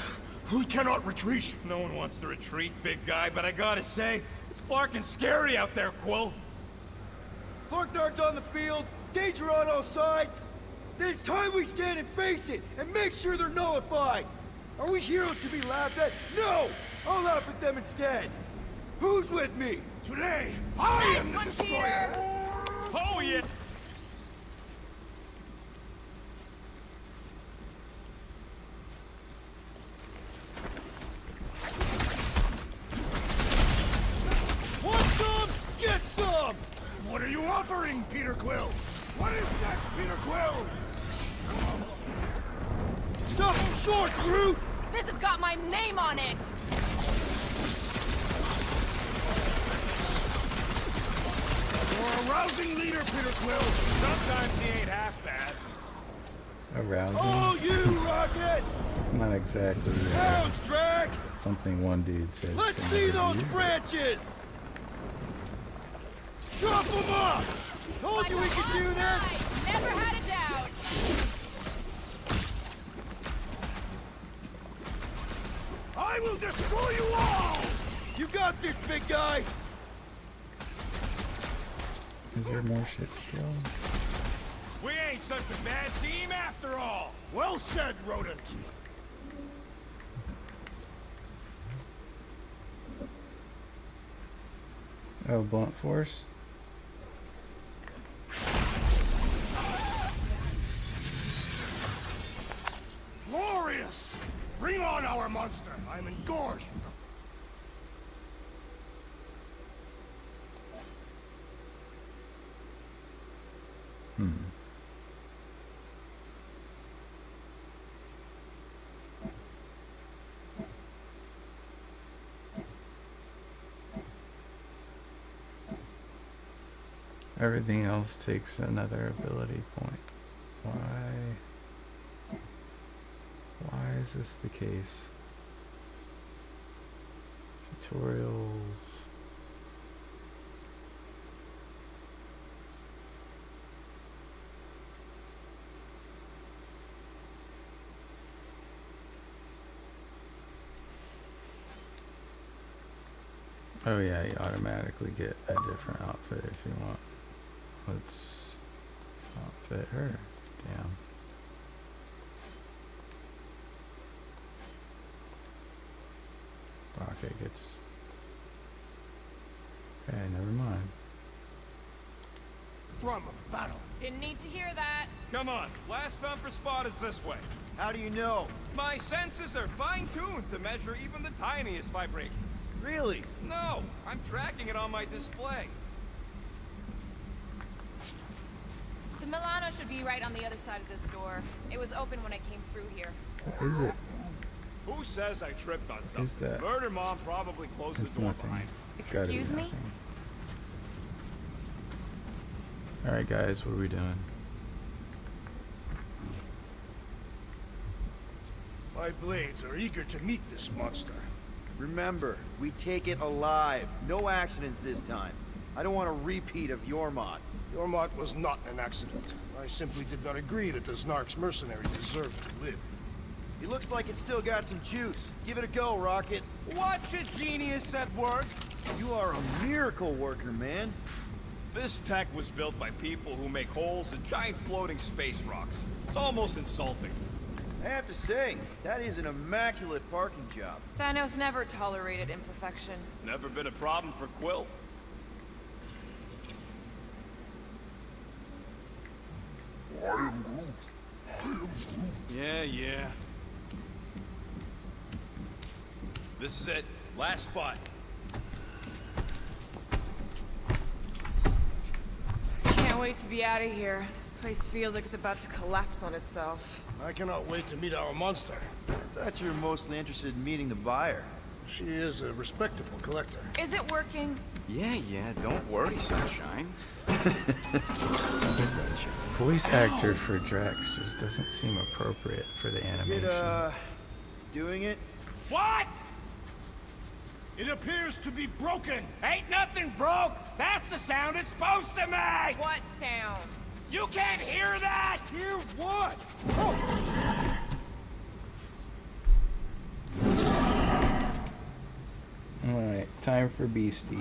we cannot retreat. No one wants to retreat, big guy, but I gotta say, it's flarkin' scary out there, Quill. Farknard's on the field, danger on all sides. Then it's time we stand and face it, and make sure they're nullified. Are we heroes to be laughed at? No! I'll laugh at them instead. Who's with me? Today, I am the Nice one, destroyer. Peter. Oh, yeah. Want some? Get some! What are you offering, Peter Quill? What is next, Peter Quill? Stop him short, Groot! This has got my name on it. You're a rousing leader, Peter Quill. Sometimes he ain't half bad. Arousing? Oh, you, Rocket! It's not exactly Pounds, Drax! something one dude says. Let's to see another those dude. branches! Chop them up! Told you we could do this! Never had a doubt. I will destroy you all! You got this, big guy! Is there more shit to kill? We ain't such a bad team after all. Well said, rodent. Oh, blunt force? Glorious! Bring on our monster. I am engorged. Everything else takes another ability point. Why is this the case? Tutorials. Oh yeah, you automatically get a different outfit if you want. Let's outfit her. Damn. Rocket gets... Okay, never mind. Thrum of battle. Didn't need to hear that. Come on, last thumper spot is this way. How do you know? My senses are fine-tuned to measure even the tiniest vibrations. Really? No, I'm tracking it on my display. The Milano should be right on the other side of this door. It was open when I came through here. What is it? Who says I tripped on something? Is that? Murder Mom probably closed It's the door nothing. behind. It's gotta be Excuse me? nothing. Alright guys, what are we doing? My blades are eager to meet this monster. Remember, we take it alive. No accidents this time. I don't want a repeat of Yormont. Yormont was not an accident. I simply did not agree that the Snark's mercenary deserved to live. He looks like it's still got some juice. Give it a go, Rocket. Watch a genius at work. You are a miracle worker, man. This tech was built by people who make holes in giant floating space rocks. It's almost insulting. I have to say, that is an immaculate parking job. Thanos never tolerated imperfection. Never been a problem for Quill. Yeah. This is it. Last spot. Can't wait to be out of here. This place feels like it's about to collapse on itself. I cannot wait to meet our monster. I thought you were mostly interested in meeting the buyer. She is a respectable collector. Is it working? Yeah, don't worry, Sunshine. Voice actor for Drax just doesn't seem appropriate for the Is animation. it, doing it? What? It appears to be broken. Ain't nothing broke. That's the sound it's supposed to make. What sounds? You can't hear that. Hear what? Alright, time for Beastie.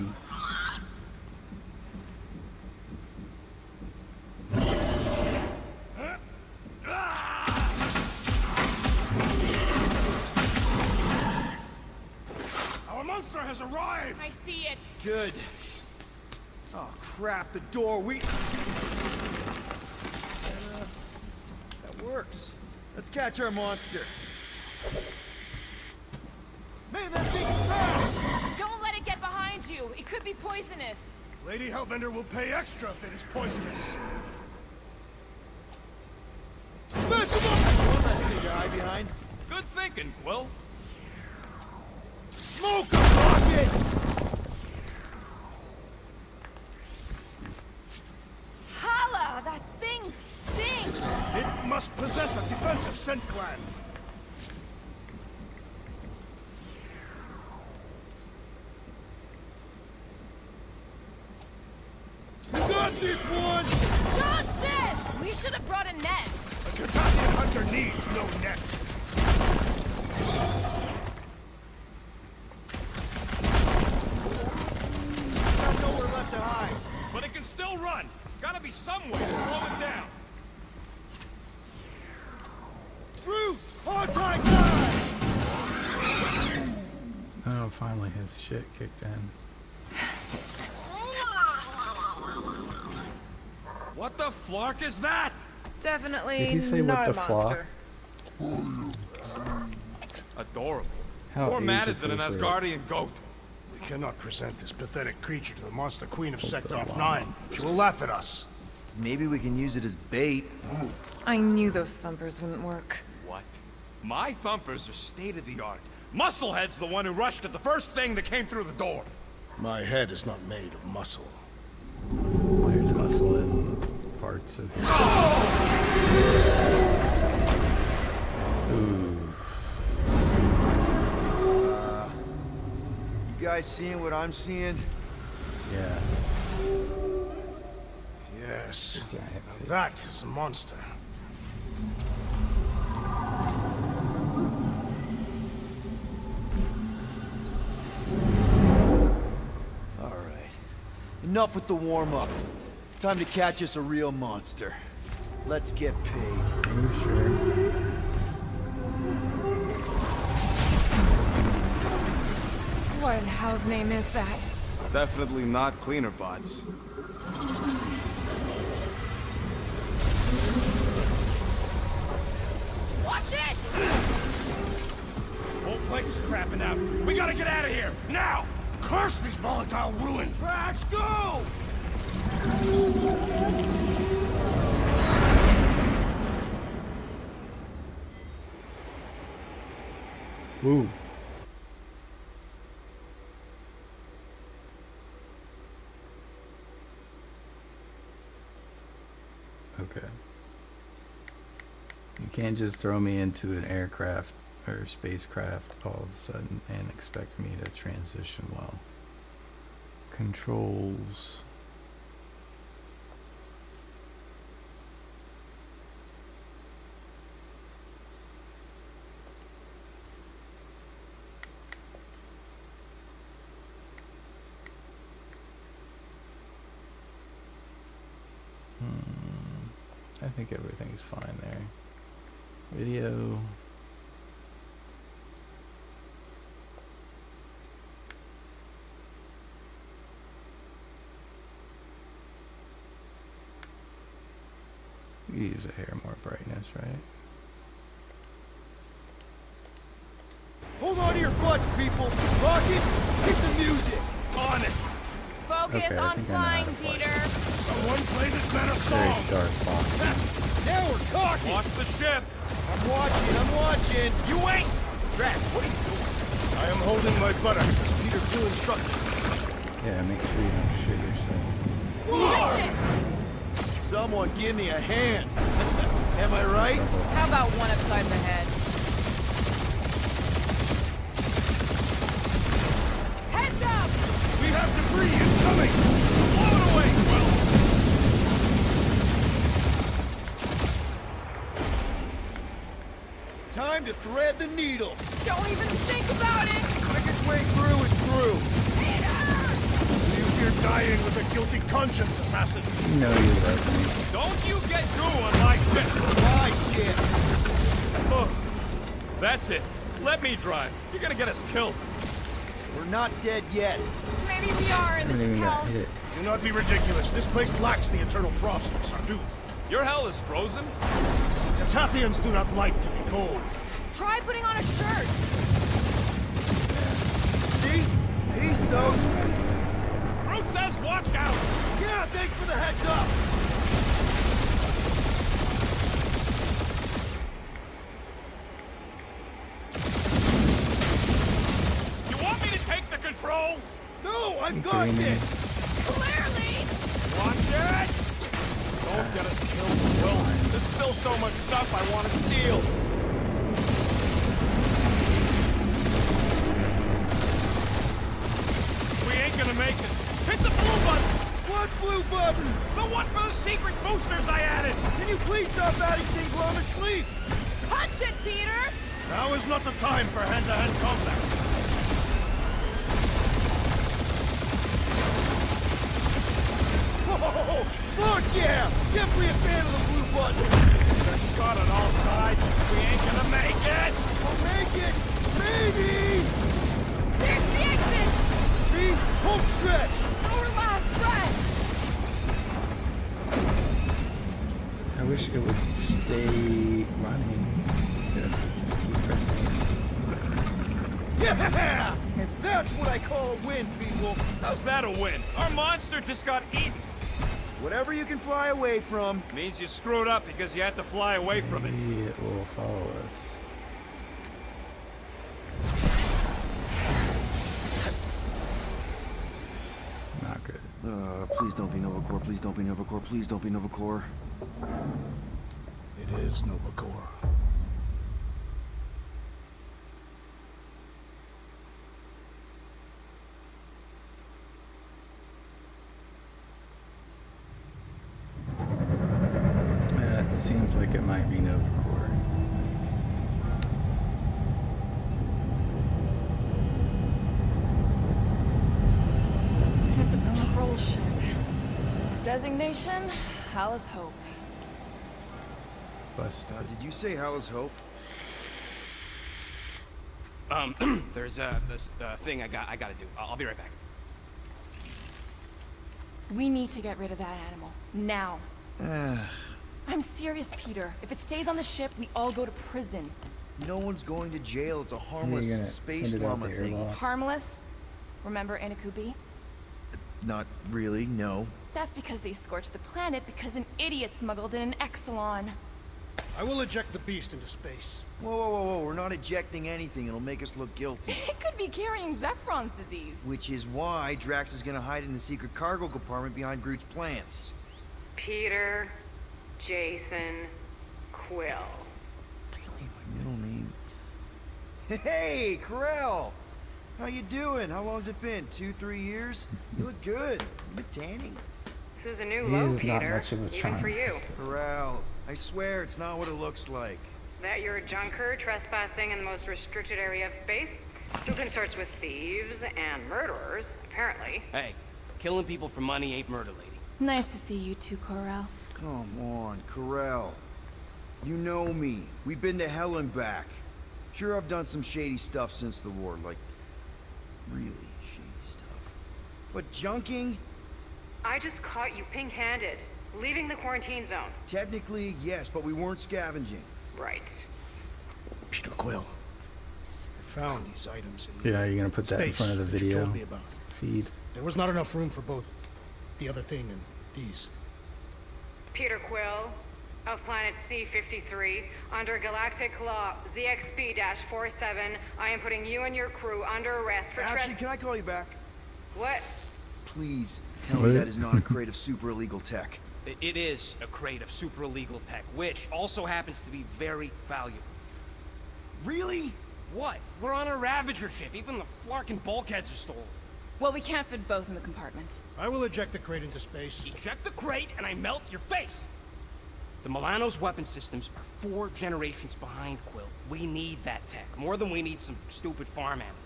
Our monster has arrived. I see it. Good. Oh, crap, the door, that works. Let's catch our monster. Man, that thing's fast! Don't let it get behind you. It could be poisonous. Lady Hellbender will pay extra if it is poisonous. Smash him up! One less thing to hide behind. Good thinking, Quill. Smoke him, Rocket! Holla! That thing stinks! It must possess a defensive scent gland. You got this one! We should have brought a net. A Catanian hunter needs no net. It's got nowhere left to hide. But it can still run. Gotta be some way to slow it down. Root! Hard time time! Oh, finally his shit kicked in. What the flark is that? Definitely Did he say not what the a flock? monster. Adorable. It's How more matted than an age-appropriate. Asgardian goat. We cannot present this pathetic creature to the Monster Queen of Seknarf 9. She will laugh at us. Maybe we can use it as bait. I knew those thumpers wouldn't work. What? My thumpers are state-of-the-art. Musclehead's the one who rushed at the first thing that came through the door. My head is not made of muscle. There's muscle in parts of his. Ooh. You guys seeing what I'm seeing? Yeah. Yes. Giant Now fish. that is a monster. All right. Enough with the warm-up. Time to catch us a real monster. Let's get paid. Are you sure? What in hell's name is that? Definitely not cleaner bots. Watch it! Whole place is crapping out. We gotta get out of here, now! Curse these volatile ruins! Drax, go! Ooh. Okay. You can't just throw me into an aircraft or spacecraft all of a sudden and expect me to transition well. Controls. I think everything's fine there. Video. Use a hair more brightness, right? Hold on to your butts, people! Rocket, hit the music! On it! Focus Okay, I on think I know how flying, to fly. Peter. Someone play this man a Very song! Star Fox. Now we're talking! Watch the ship! I'm watching! You ain't! Drax, what are you doing? I am holding my buttocks as Peter Quill instructed. Yeah, make sure you don't shit yourself. Watch it! Someone give me a hand! Am I right? How about one upside the head? Heads up! We have debris incoming! Blow it away, Quill! Time to thread the needle! Don't even think about it! Quickest way through is through! Peter! Do you fear dying with a guilty conscience, assassin? You know you love me. Don't you get through on my ship! My shit! Oh, that's it. Let me drive. You're gonna get us killed. We're not dead yet. Maybe we are, and I this haven't is even hell. got hit. Do not be ridiculous. This place lacks the eternal frost of Sarduth. Your hell is frozen? The Tathians do not like to be cold. Try putting on a shirt. See? Peace, so. Groot says watch out! Yeah, thanks for the heads up! You want me to take the controls? No, I've You got kidding me? this! Clearly! Watch it! Don't get us killed, Will. There's still so much stuff I want to steal. We ain't gonna make it. Hit the blue button! What What blue button? The one for the secret boosters I added! Can you please stop adding things while I'm asleep? Punch it, Peter! Now is not the time for hand-to-hand combat. Whoa! Fuck yeah! Definitely a fan of the blue button. There's Scott on all sides. We ain't gonna make it! We'll make it! Maybe! There's the exit! See? Home stretch! Our last breath! I wish it would stay running. Yeah, keep pressing it. Yeah! And that's what I call a win, people! How's that a win? Our monster just got eaten. Whatever you can fly away from. Means you screwed up because you had to fly away from it. Maybe it will follow us. Not good. Please don't be Nova Corps, please don't be Nova Corps, please don't be Nova Corps. It is Nova Corps. It seems like it might be Nova Corps. It's a patrol ship. Designation, Hallis Hope. Busted. Did you say Hallis Hope? There's this thing I gotta do. I'll be right back. We need to get rid of that animal. Now. I'm serious, Peter. If it stays on the ship, we all go to prison. No one's going to jail. It's a How are you harmless gonna space send it out llama the thing. airlock? Harmless? Remember Inakubi? Not really, no. That's because they scorched the planet because an idiot smuggled in an Exelon. I will eject the beast into space. Whoa, whoa, whoa, whoa. We're not ejecting anything. It'll make us look guilty. It could be carrying Zephron's disease. Which is why Drax is gonna hide in the secret cargo compartment behind Groot's plants. Peter, Jason, Quill. Really, my middle name? Hey, Corell! How you doing? How long's it been? 2-3 years? You look good. You been tanning? This is a new He low, is not Peter. much of a Even charm. for you. Corell, I swear it's not what it looks like. That you're a junker trespassing in the most restricted area of space, who consorts with thieves and murderers, apparently. Hey, killing people for money ain't murder, lady. Nice to see you too, Corel. Come on, Corell. You know me. We've been to hell and back. Sure, I've done some shady stuff since the war, like really shady stuff. But junking? I just caught you pink-handed, leaving the quarantine zone. Technically, yes, but we weren't scavenging. Right. Peter Quill. I found these items in the Yeah, you're gonna put that in space front of the that you video told me about. feed. There was not enough room for both the other thing and these. Peter Quill, of planet C-53, under Galactic Law ZXB-47, I am putting you and your crew under arrest for Actually, can I call you back? What? Please tell What? me that is not a crate of super illegal tech. It is a crate of super illegal tech, which also happens to be very valuable. Really? What? We're on a Ravager ship. Even the Flarkin bulkheads are stolen. Well, we can't fit both in the compartment. I will eject the crate into space. Eject the crate and I melt your face! The Milano's weapon systems are 4 generations behind, Quill. We need that tech, more than we need some stupid farm animal.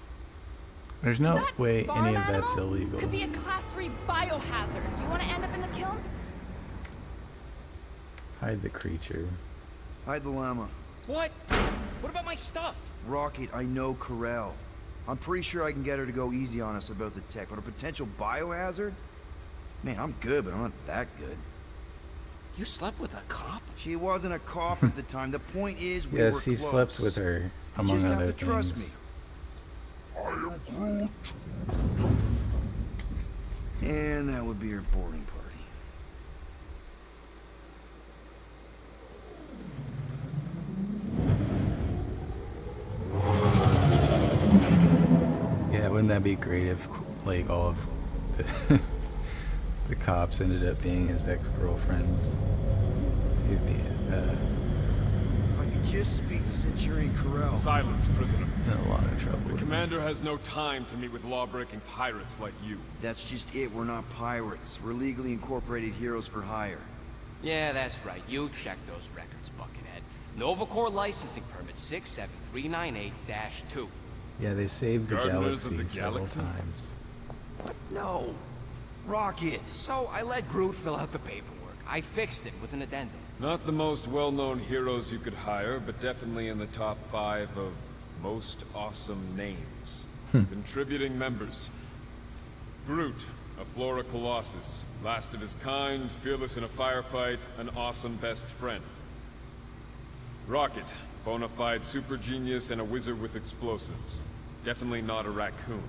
There's no That way farm any of that's animal illegal. Could be a class 3 biohazard. You want to end up in the kiln? Hide the creature. Hide the llama. What? What about my stuff? Rocket, I know Corell. I'm pretty sure I can get her to go easy on us about the tech, but a potential biohazard? Man, I'm good, but I'm not that good. You slept with a cop? She wasn't a cop at the time. The point is, we Yes, were he close. slept with her, You among just other have to trust me. things. And that would be her boarding party. Yeah, wouldn't that be great if, like, all of the, the cops ended up being his ex-girlfriends? He'd be, If I could just speak to Centurion Corell. Silence, prisoner. In a lot of trouble. The commander has no time to meet with law-breaking pirates like you. That's just it. We're not pirates. We're legally incorporated heroes for hire. Yeah, that's right. You check those records, Buckethead. Novacore licensing permit 67398-2. Yeah, they saved the Gardeners of galaxy the several Galaxy? times. What? No. Rocket. So I let Groot fill out the paperwork. I fixed it with an addendum. Not the most well-known heroes you could hire, but definitely in the top 5 of most awesome names. Contributing members. Groot, a Flora Colossus. Last of his kind, fearless in a firefight, an awesome best friend. Rocket, bona fide super genius and a wizard with explosives. Definitely not a raccoon.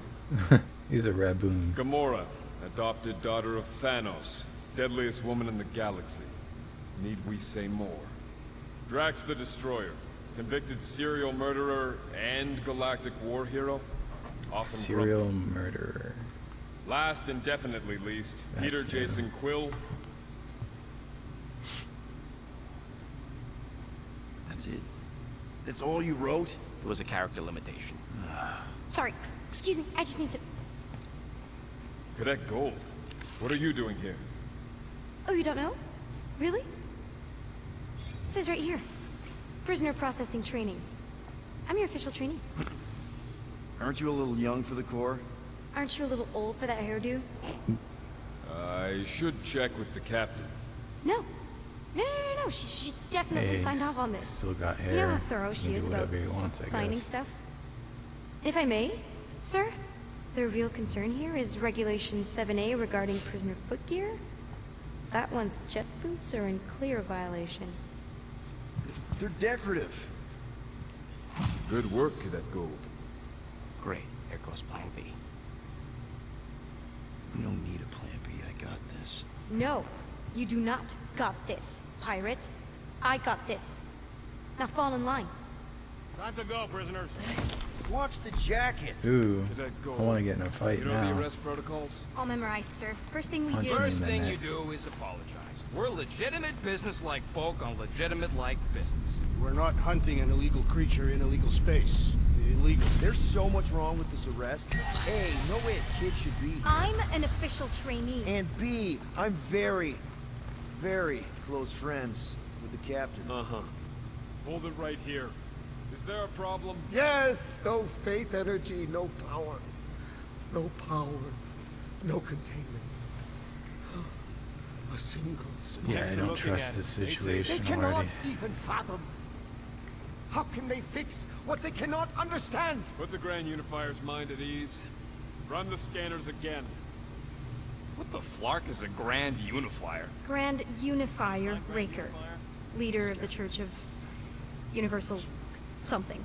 He's a raboon. Gamora, adopted daughter of Thanos, deadliest woman in the galaxy. Need we say more? Drax the Destroyer, convicted serial murderer and galactic war hero. Often Serial grumpy. murderer. Last and definitely least, That's Peter true. Jason Quill. That's it. That's all you wrote? It was a character limitation. Sorry, excuse me, I just need to... Cadet Gold, what are you doing here? Oh, you don't know? Really? It says right here. Prisoner processing training. I'm your official trainee. Aren't you a little young for the Corps? Aren't you a little old for that hairdo? I should check with the captain. No. No. She definitely Hey, signed off on this. Still got hair. You know how thorough He she can is do about whatever he wants, I signing guess. stuff? And if I may, sir, the real concern here is Regulation 7A regarding prisoner footgear. That one's jet boots are in clear violation. They're decorative. Good work, Cadet Gold. Great. There goes Plan B. We don't need a plan B. I got this. No, you do not got this, pirate. I got this. Now fall in line. Time to go, prisoners. Watch the jacket. Ooh, Cadet I Gold. want to get in a fight You know now. the arrest protocols? All memorized, sir. First thing we Punch do... him. First in the thing you neck. do is apologize. We're legitimate business-like folk on legitimate-like business. We're not hunting an illegal creature in illegal space. Illegal. There's so much wrong with this arrest. A, no way a kid should be here. I'm an official trainee. And B, I'm very, very close friends with the captain. Uh-huh. Hold it right here. Is there a problem? Yes, no faith energy, no power. No power, no containment. A single spark. Yeah, I Thanks for don't looking trust at this it. They situation cannot already. even fathom. How can they fix what they cannot understand? Put the Grand Unifier's mind at ease. Run the scanners again. What the flark is a Grand Unifier? Grand Unifier Raker, leader of the Church of Universal something.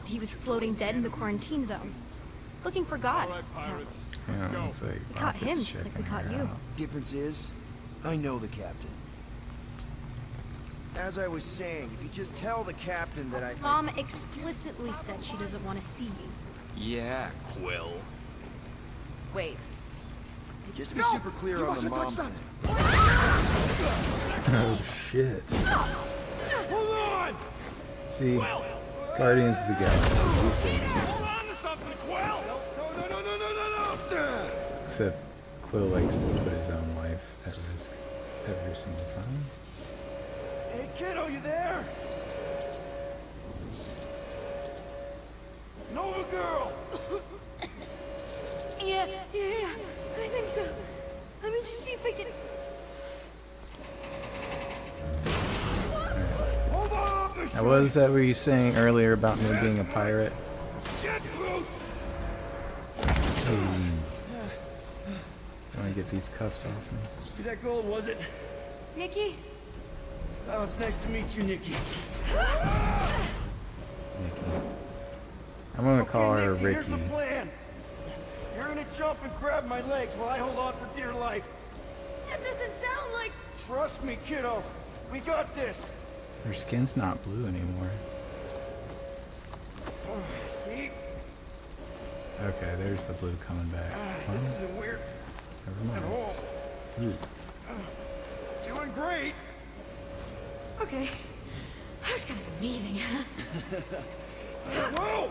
He was floating dead in the quarantine zone, looking for God. All right, pirates. Let's Yeah, go. looks like We caught him Rocket's just like we checking caught her you. out. Difference is, I know the captain. As I was saying, if you just tell the captain that I... Mom explicitly said she doesn't want to see you. Yeah, Quill. Wait. Just to be super clear on the mustn't mom touch thing. Oh shit. Hold on! See, Guardians of the Galaxy. We say Hold on to something, Quill! No! except Quill likes to put his own life at risk every single time. Hey, kiddo, you there? Nova girl! Yeah, I think so. Let me just see if I can... Hold on, Miss Now, what was that were you saying earlier about me being a pirate? Jet boots! I want to get these cuffs off me. Is that gold, was it? Nikki? Oh, it's nice to meet you, Nikki. Nikki. I'm gonna call her Nikki, here's Ricky. the plan. You're gonna jump and grab my legs while I hold on for dear life. That doesn't sound like... Trust me, kiddo. We got this. Her skin's not blue anymore. See? Okay, there's the blue coming back. Well, This isn't weird never at mind. all. Ooh. Doing great. Okay. That was kind of amazing, huh? Whoa!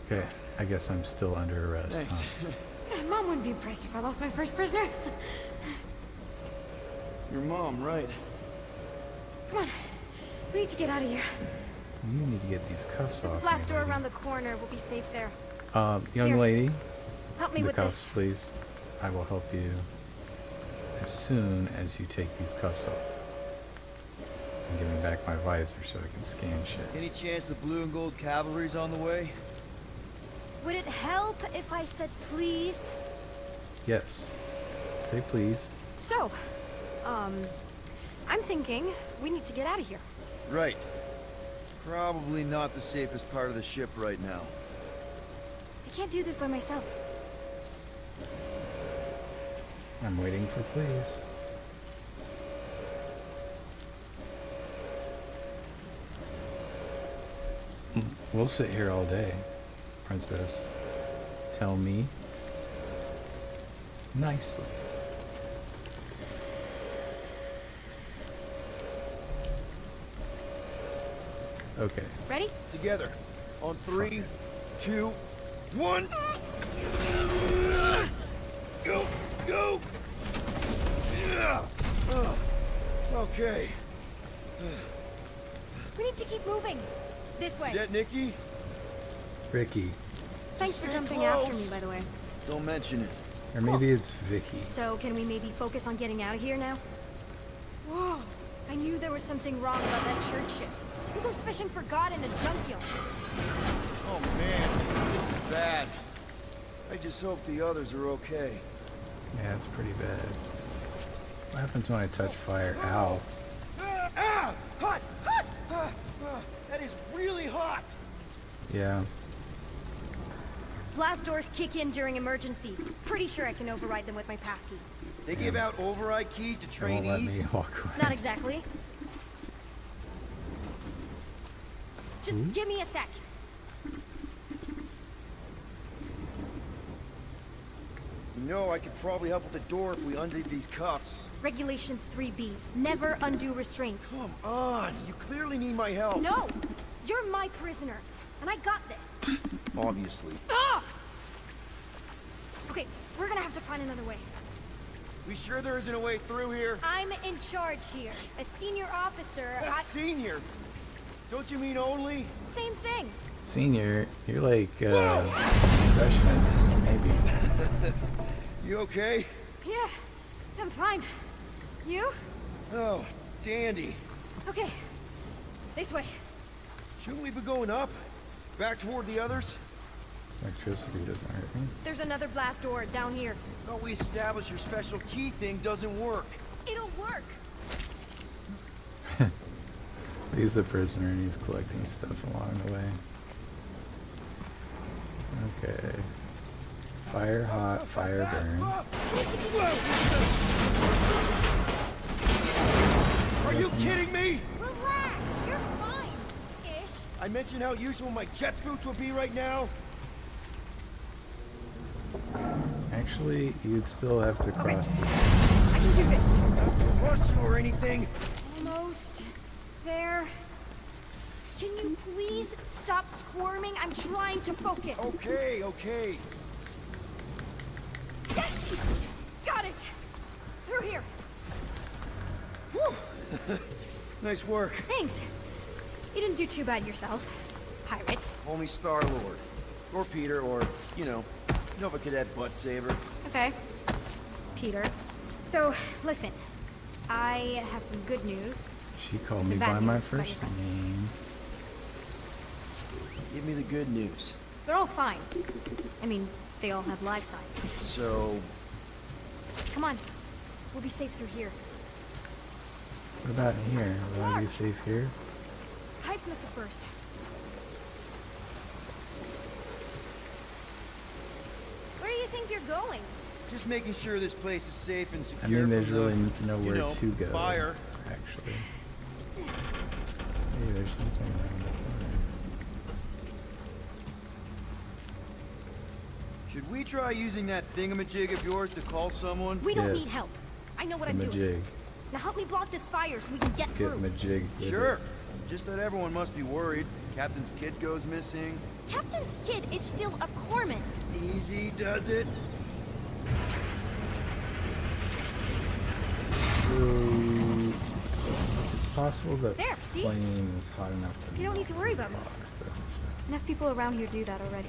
Okay, I guess I'm still under arrest. Thanks. Huh? Mom wouldn't be impressed if I lost my first prisoner. Your mom, right? Come on. We need to get out of here. You need to get these cuffs There's a off. glass me, door lady. around the corner. We'll be safe there. Young Here. lady, Help me the with cuffs, this. please. I will help you as soon as you take these cuffs off. And give me back my visor so I can scan shit. Any chance the blue and gold cavalry's on the way? Would it help if I said please? Yes. Say please. So, I'm thinking we need to get out of here. Right. Probably not the safest part of the ship right now. I can't do this by myself. I'm waiting for please. We'll sit here all day, Princess. Tell me nicely. Okay. Ready? Together. On 3, 2, 1. Go! Go! Yeah. Okay. We need to keep moving. This way. That Nikki? Ricky. Thanks for Stay jumping after me, close. by the way. Don't mention it. Or maybe it's Vicky. So, can we maybe focus on getting out of here now? Whoa! I knew there was something wrong about that church ship. Who goes fishing for God in a junkyard? Oh man, this is bad. I just hope the others are okay. Yeah, it's pretty bad. What happens when I touch fire? Ow. Ah! Hot! Hot! That is really hot! Yeah. Blast doors kick in during emergencies. Pretty sure I can override them with my passkey. They give out override keys to They won't let me trainees? walk away. Not exactly. Just give me a sec. You know, I could probably help with the door if we undid these cuffs. Regulation 3B. Never undo restraints. Come on, you clearly need my help. No! You're my prisoner, and I got this. Obviously. Ah! Okay, we're gonna have to find another way. We sure there isn't a way through here? I'm in charge here. As senior officer, A senior? Don't you mean only? Same thing. Senior, you're like, freshman, maybe. You okay? Yeah, I'm fine. You? Oh, dandy. Okay, this way. Shouldn't we be going up? Back toward the others? Electricity doesn't hurt me. There's another blast door down here. Thought we established your special key thing doesn't work. It'll work. He's a prisoner and he's collecting stuff along the way. Okay. Fire hot, fire burn. Are you kidding me? Relax, you're fine. Ish. I mentioned how useful my jet boots would be right now. Actually, you'd still have to cross this. I can do this. Not to rush you or anything. Almost there. Can you please stop squirming? I'm trying to focus. Okay, okay. Yes! Got it! Through here. Whew. Nice work. Thanks. You didn't do too bad yourself, pirate. Call me Star-Lord. Or Peter, or, you know, Nova Cadet Butt Saver. Okay. Peter. So, listen. I have some good news. She called Some me bad by my news about first your friends. name. Give me the good news. They're all fine. I mean, they all have life signs. So, Come on. We'll be safe through here. What about in here? Will I be safe here? Pipes must have burst. Where do you think you're going? just making sure this place is safe and I secure mean, there's from the, really nowhere you know, to go. fire. Actually. Hey, there's something around the corner. Should we try using that thingamajig of yours to call someone? We don't Yes. need help. I know what I'm I'm a doing. jig. Now help me block this fire so we can get Get through. him a jig. with Sure. it. Just that everyone must be worried. Captain's kid goes missing. Captain's kid is still a corpsman. Easy does it. So it's possible that There, see? flame is hot enough to You don't need to worry about me. box though. Enough people around here do that already.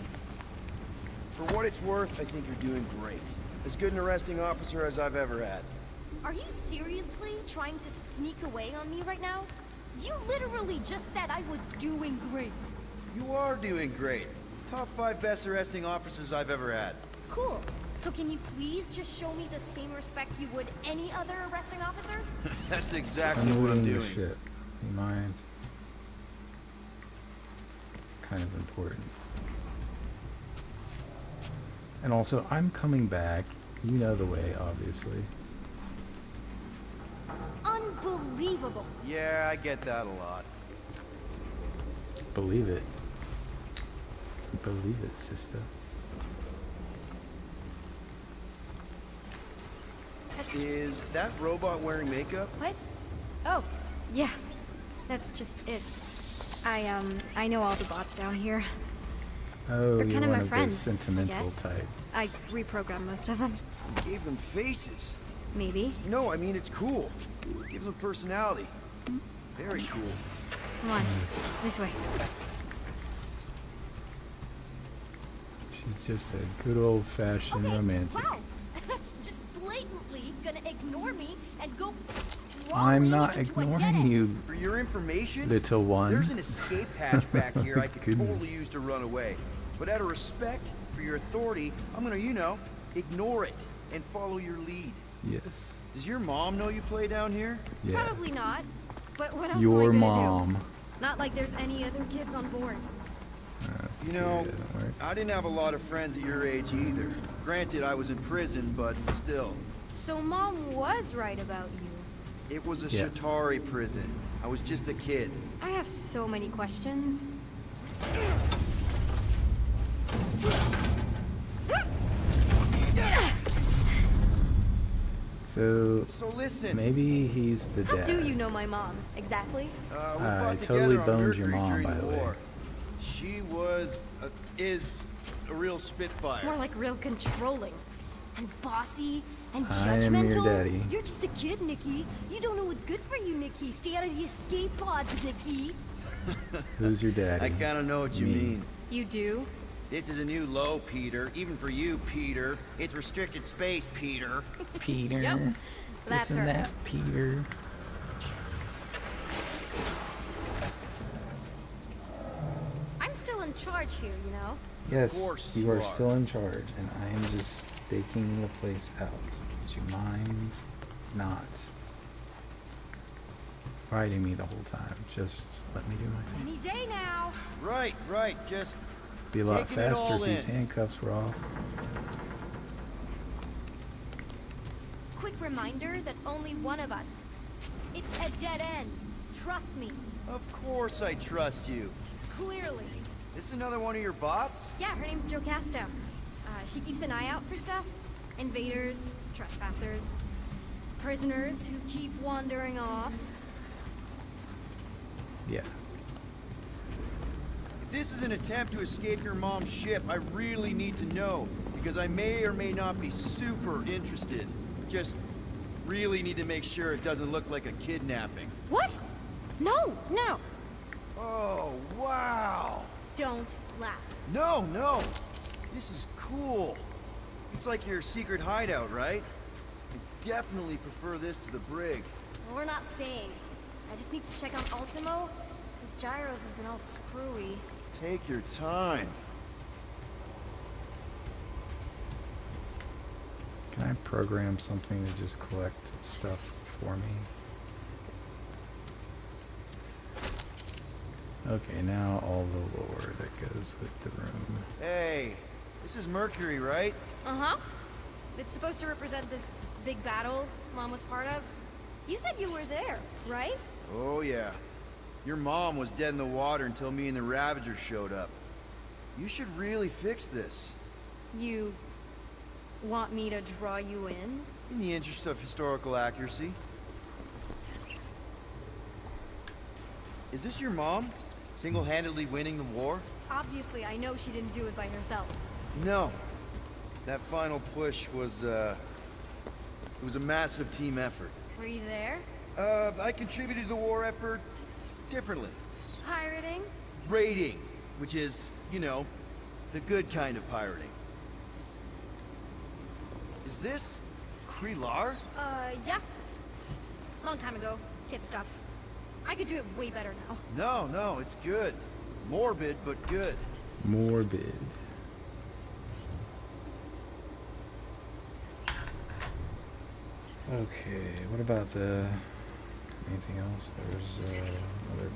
For what it's worth, I think you're doing great. As good an arresting officer as I've ever had. Are you seriously trying to sneak away on me right now? You literally just said I was doing great. You are doing great. Top 5 best arresting officers I've ever had. Cool. So can you please just show me the same respect you would any other arresting officer? That's exactly I'm what I'm reading your doing. shit. You mind? It's kind of important. And also, I'm coming back. You know the way, obviously. Unbelievable. Yeah, I get that a lot. Believe it. Believe it, sister. Is that robot wearing makeup? What? Oh, yeah. That's just I know all the bots down here. Oh, They're you're kind of one my of friends, those sentimental I guess. types. I reprogrammed most of them. You gave them faces. Maybe. No, I mean it's cool. Gives them personality. Very cool. Come on. This way. She's just a good old-fashioned romantic. Wow. Just blatantly gonna ignore me and go I'm not crawling into a ignoring dead end. you, For your information, little one. there's an escape hatch back here I could Goodness. totally use to run away. But out of respect for your authority, I'm gonna, ignore it and follow your lead. Yes. Does your mom know you play down here? Yeah. Probably not. But what else Your am I gonna mom. do? Not like there's any other kids on board. You know, Yeah, doesn't work. I didn't have a lot of friends at your age either. Granted, I was in prison, but still. So Mom was right about you. It was a Yeah. Shatari prison. I was just a kid. I have so many questions. So So listen, maybe he's the How dad. do you know my mom? Exactly? we I fought totally together on boned your Mercury mom, during by the way. war. She was, is a real spitfire. More like real controlling. And bossy and I am your judgmental. daddy. You're just a kid, Nikki. You don't know what's good for you, Nikki. Stay out of the escape pods, Nikki. Who's your daddy? I kinda know what you Me. mean. You do? This is a new low, Peter. Even for you, Peter. It's restricted space, Peter. Peter. Yep. That's Isn't her. that Peter? I'm still in charge here, you know? Yes, course you you are are. still in charge, and I am just staking the place out. Would you mind not riding me the whole time? Just let me do my thing. Any day now. Right, just Be a lot taking it faster all if these in. handcuffs were off. Quick reminder that only one of us. It's a dead end. Trust me. Of course I trust you. Clearly. This another one of your bots? Yeah, her name's Jocasta. She keeps an eye out for stuff. Invaders, trespassers, prisoners who keep wandering off. Yeah. If this is an attempt to escape your mom's ship, I really need to know, because I may or may not be super interested. Just really need to make sure it doesn't look like a kidnapping. What? No, no. Oh, wow! Don't laugh. No! This is cool. It's like your secret hideout, right? I definitely prefer this to the brig. Well, we're not staying. I just need to check on Ultimo. His gyros have been all screwy. Take your time. Can I program something to just collect stuff for me? Okay, now all the lore that goes with the room. Hey, this is Mercury, right? Uh-huh. It's supposed to represent this big battle Mom was part of. You said you were there, right? Oh, yeah. Your mom was dead in the water until me and the Ravagers showed up. You should really fix this. You want me to draw you in? In the interest of historical accuracy. Is this your mom? Single-handedly winning the war? Obviously, I know she didn't do it by herself. No. That final push was, it was a massive team effort. Were you there? I contributed to the war effort differently. Pirating? Raiding, which is, you know, the good kind of pirating. Is this Krelar? Yeah. Long time ago. Kid stuff. I could do it way better now. No, it's good. Morbid, but good. Morbid. Okay, what about the... anything else? There's another...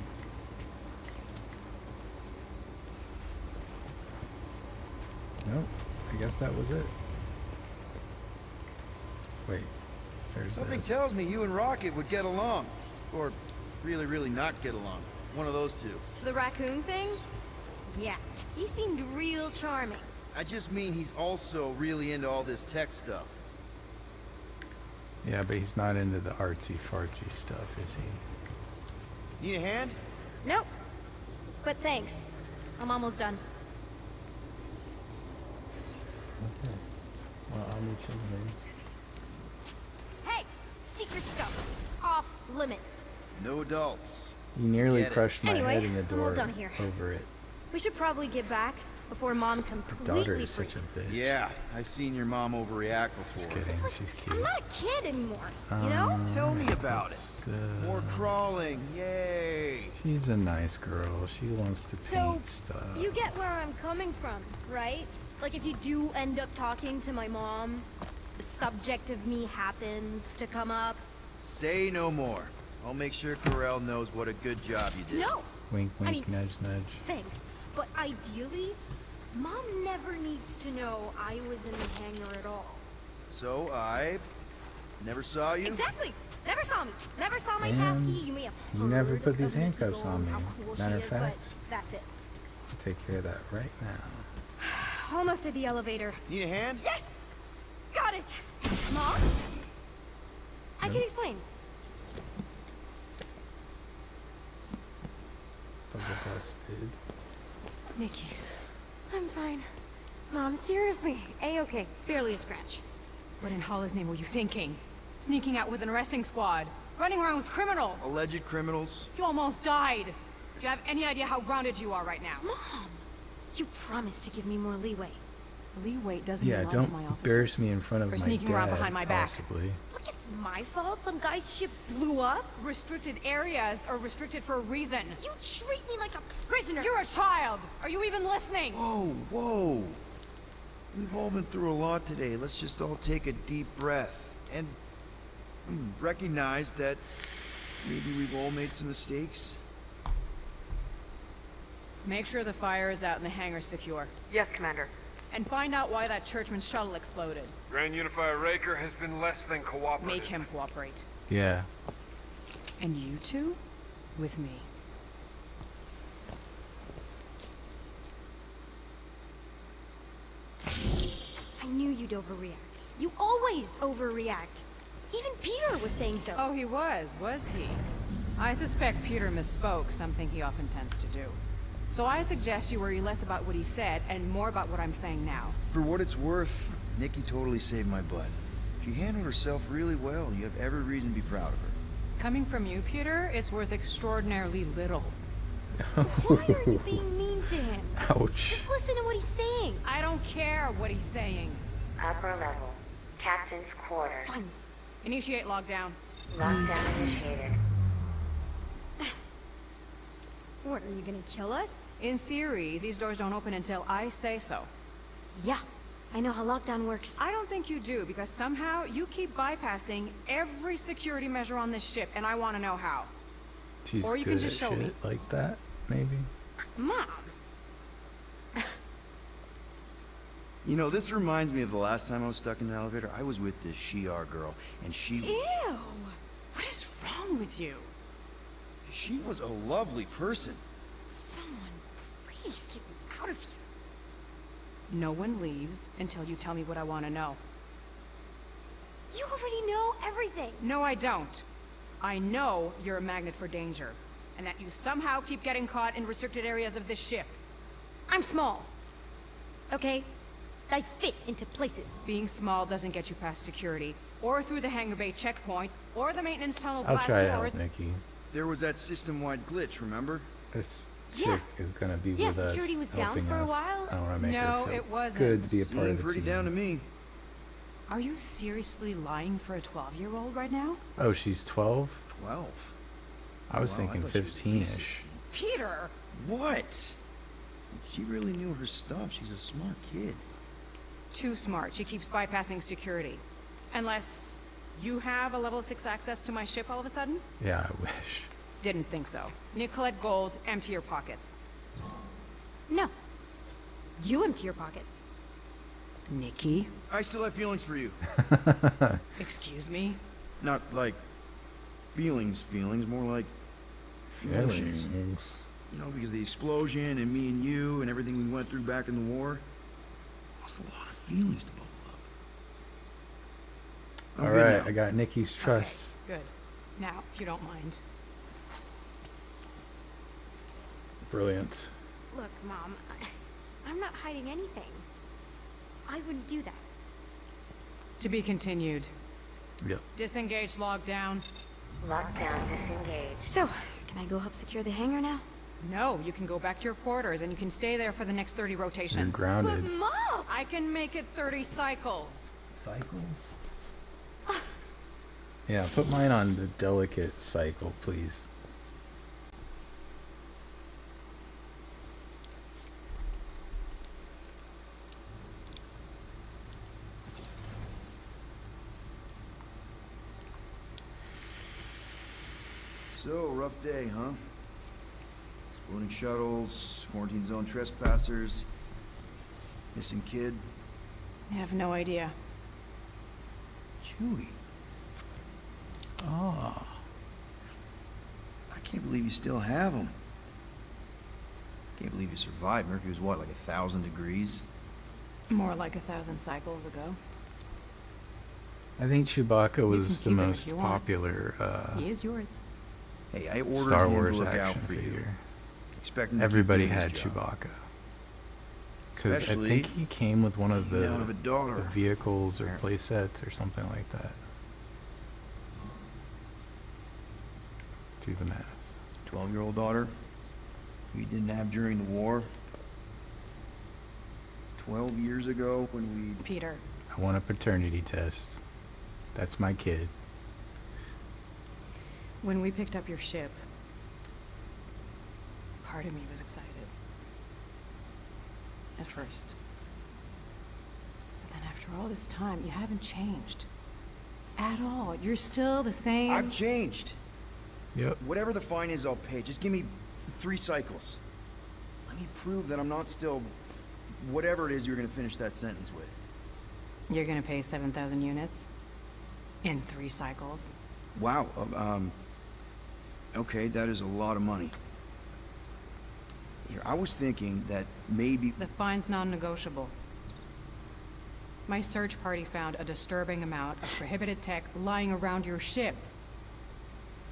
Nope, I guess that was it. Wait, there's Something this. tells me you and Rocket would get along. Or really, really not get along. One of those two. The raccoon thing? Yeah. He seemed real charming. I just mean he's also really into all this tech stuff. Yeah, but he's not into the artsy-fartsy stuff, is he? Need a hand? Nope. But thanks. I'm almost done. Okay. Well, I'll meet you later. Hey! Secret stuff. Off limits. No adults. You nearly Get it. crushed my Anyway, head in the I'm all door done here. over it. We should probably get back before Mom The completely daughter is such a freaks. bitch. Yeah, I've seen your mom overreact before. Just kidding, she's cute. I'm not a kid anymore, you know? Tell me about it. It's, More crawling, yay! she's a nice girl. She wants to paint So, stuff. you get where I'm coming from, right? Like if you do end up talking to my mom, the subject of me happens to come up. Say no more. I'll make sure Corell knows what a good job you did. No! Wink, wink, I mean- nudge, nudge. Thanks. But ideally, Mom never needs to know I was in the hangar at all. So I never saw you? Exactly! Never saw me. Never saw my And passkey. You may have you never heard put these of Nikki handcuffs on Gold, me. how cool Matter she of is, fact. but that's it. I'll take care of that right now. Almost at the elevator. Need a hand? Yes! Got it! Mom? I can explain. Bubble busted. Nikki. I'm fine. Mom, seriously. A-okay. Barely a scratch. What in Hollis' name were you thinking? Sneaking out with an arresting squad? Running around with criminals? Alleged criminals? You almost died. Do you have any idea how grounded you are right now? Mom! You promised to give me more leeway. Leeway doesn't Yeah, belong to don't my officers. embarrass me in front of Or my sneaking dad, around behind my back. possibly. Look, it's my fault. Some guy's ship blew up. Restricted areas are restricted for a reason. You treat me like a prisoner. You're a child! Are you even listening? Whoa. We've all been through a lot today. Let's just all take a deep breath and recognize that maybe we've all made some mistakes. Make sure the fire is out and the hangar's secure. Yes, Commander. And find out why that churchman's shuttle exploded. Grand Unifier Raker has been less than cooperative. Make him cooperate. Yeah. And you two? With me. I knew you'd overreact. You always overreact. Even Peter was saying so. Oh, he was he? I suspect Peter misspoke, something he often tends to do. So I suggest you worry less about what he said and more about what I'm saying now. For what it's worth, Nikki totally saved my butt. She handled herself really well. You have every reason to be proud of her. Coming from you, Peter, it's worth extraordinarily little. Why are you being mean to him? Ouch. Just listen to what he's saying. I don't care what he's saying. Upper level. Captain's quarters. Fine. Initiate lockdown. Lockdown initiated. What, are you gonna kill us? In theory, these doors don't open until I say so. Yeah, I know how lockdown works. I don't think you do, because somehow you keep bypassing every security measure on this ship, and I want to know how. She's Or you good can just at show shit me. like that, maybe. Mom! You know, this reminds me of the last time I was stuck in an elevator. I was with this Shi'ar girl, and she... Ew! What is wrong with you? She was a lovely person. Someone, please get me out of here. No one leaves until you tell me what I want to know. You already know everything. No, I don't. I know you're a magnet for danger. and that you somehow keep getting caught in restricted areas of this ship. I'm small. Okay? I fit into places. Being small doesn't get you past security, or through the hangar bay checkpoint, or the maintenance tunnel I'll blast try to doors. help Nikki. There was that system-wide glitch, remember? This Yeah. chick is gonna be Yeah, with us, security was down helping for a us. while. I don't want to make No, her feel it wasn't. good to be a part of Seemed the pretty team. down to me. Are you seriously lying for a 12-year-old right now? Oh, she's 12? 12. I was Wow, thinking thought she was at least 15-ish. 16. Peter! What? She really knew her stuff. She's a smart kid. Too smart. She keeps bypassing security. Unless you have a level 6 access to my ship all of a sudden? Yeah, I wish. Didn't think so. Nicolette Gold, empty your pockets. No. You empty your pockets. Nikki? I still have feelings for you. Excuse me? Not like feelings, more like emotions. Feelings. You know, because of the explosion and me and you and everything we went through back in the war. Lost a lot of feelings to bubble up. I'm All good right, now. I got Nikki's trust. Okay, good. Now, if you don't mind. Brilliant. Look, Mom, I'm not hiding anything. I wouldn't do that. To be continued. Yep. Disengage lockdown. Lockdown disengaged. So, can I go help secure the hangar now? No, you can go back to your quarters and you can stay there for the next 30 rotations. You're grounded. But Mom! I can make it 30 cycles. Cycles? Yeah, put mine on the delicate cycle, please. So, rough day, huh? Exploding shuttles, quarantine zone trespassers, missing kid. I have no idea. Chewie. Ah. I can't believe you still have him. Can't believe you survived. Mercury was what, like 1,000 degrees? More like 1,000 cycles ago. I think Chewbacca was the keep it if most you want. popular He is yours. Hey, I ordered Star him Wars to look out action for you. figure. Expect him to keep Everybody doing his had job. Chewbacca. Because I Especially think he came with one of the the, down of a daughter. the vehicles or play sets or something like that. Do the math. 12-year-old daughter we didn't have during the war. 12 years ago when we... Peter. I want a paternity test. That's my kid. When we picked up your ship, part of me was excited. At first. But then after all this time, you haven't changed. At all. You're still the same. I've changed. Yep. Whatever the fine is, I'll pay. Just give me 3 cycles. Let me prove that I'm not still... whatever it is you're gonna finish that sentence with. You're gonna pay 7,000 units? In 3 cycles? Wow, okay, that is a lot of money. Here, I was thinking that maybe... The fine's non-negotiable. My search party found a disturbing amount of prohibited tech lying around your ship.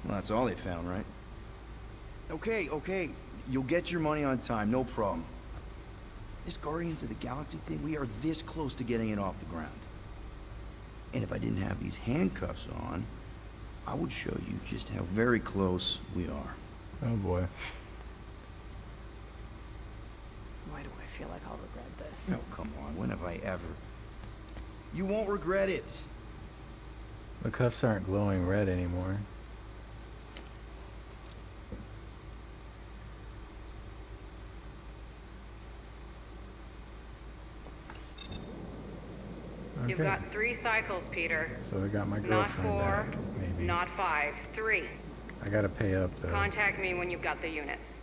Well, that's all they found, right? Okay, you'll get your money on time, no problem. This Guardians of the Galaxy thing, we are this close to getting it off the ground. And if I didn't have these handcuffs on, I would show you just how very close we are. Oh boy. Why do I feel like I'll regret this? Oh, come on, when have I ever? You won't regret it. The cuffs aren't glowing red anymore. You've got 3 cycles, Peter. So I got my Not girlfriend 4, back, maybe. not 5, 3. I gotta pay up though. Contact me when you've got the units.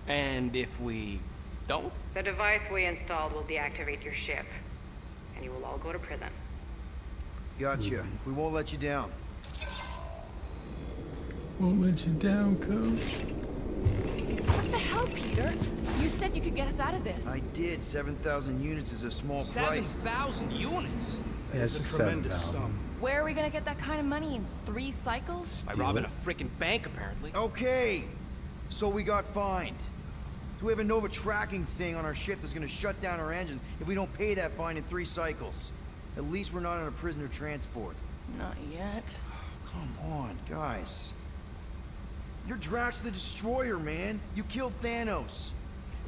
And if we don't? The device we installed will deactivate your ship, and you will all go to prison. Gotcha. We won't let you down. Won't let you down, coach. What the hell, Peter? You said you could get us out of this. I did. 7,000 units is a small price. 7,000 units? Yeah, it's It's just a tremendous 7,000. sum. Where are we gonna get that kind of money in 3 cycles? By robbing a freaking bank, apparently. Okay. So we got fined. So we have a Nova tracking thing on our ship that's gonna shut down our engines if we don't pay that fine in 3 cycles. At least we're not on a prisoner transport. Not yet. Come on, guys. You're Drax the Destroyer, man. You killed Thanos.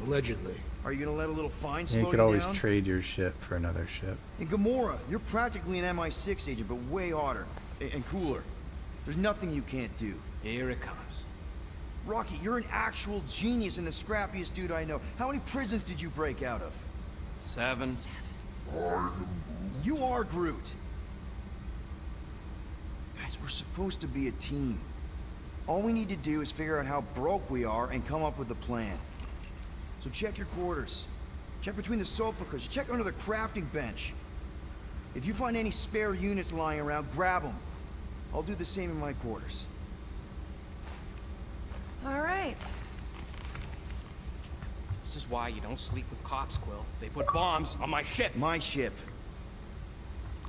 Allegedly. Are you gonna let a little fine Yeah, slow you could you always down? trade your ship for another ship. And Gamora, you're practically an MI6 agent, but way hotter and cooler. There's nothing you can't do. Here it comes. Rocky, you're an actual genius and the scrappiest dude I know. How many prisons did you break out of? 7. You are Groot. Guys, we're supposed to be a team. All we need to do is figure out how broke we are and come up with a plan. So check your quarters. Check between the sofa cushions. Check under the crafting bench. If you find any spare units lying around, grab them. I'll do the same in my quarters. All right. This is why you don't sleep with cops, Quill. They put bombs on my ship. My ship.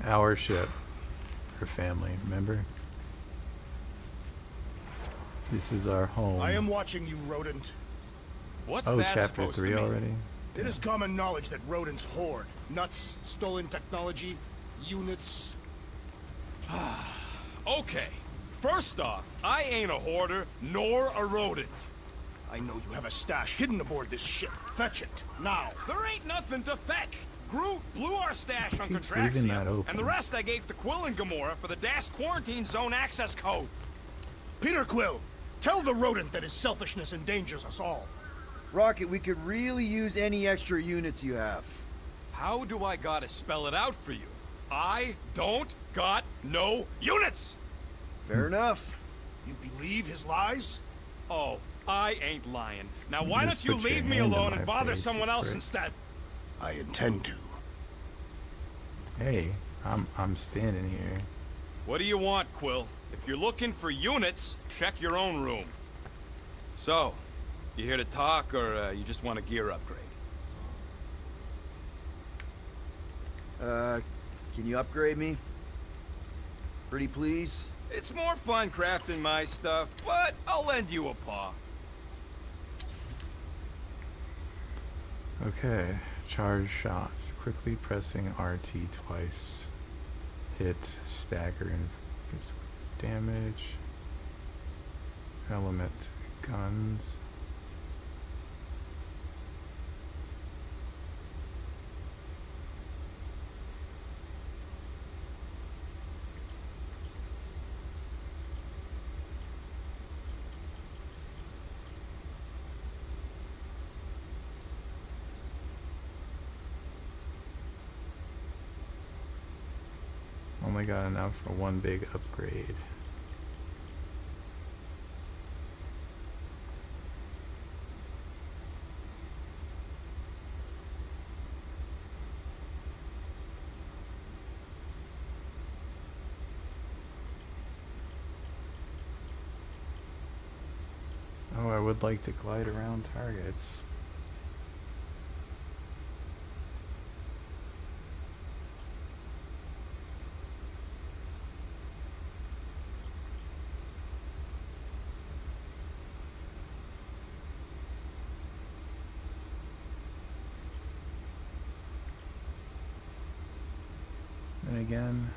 Our ship. Her family, remember? This is our home. I am watching you, rodent. What's Oh, that chapter supposed 3 to mean? already? It is common knowledge that rodents hoard nuts, stolen technology, units. Okay. First off, I ain't a hoarder nor a rodent. I know you have a stash hidden aboard this ship. Fetch it, now. There ain't nothing to fetch. Groot blew our stash on Keeps leaving that Contraxium, open. and the rest I gave to Quill and Gamora for the dashed quarantine zone access code. Peter Quill, tell the rodent that his selfishness endangers us all. Rocket, we could really use any extra units you have. How do I gotta spell it out for you? I don't got no units! Fair enough. You believe his lies? Oh, I ain't lying. Now why Just don't you put your leave me hand in alone my and bother face, someone you else prick. instead? I intend to. Hey, I'm standing here. What do you want, Quill? If you're looking for units, check your own room. So, you here to talk, or you just want a gear upgrade? Can you upgrade me? Pretty please? It's more fun crafting my stuff, but I'll lend you a paw. Okay, charge shots. Quickly pressing RT twice. Hit, stagger, and physical damage. Element guns. Only got enough for one big upgrade. Oh, I would like to glide around targets. And again,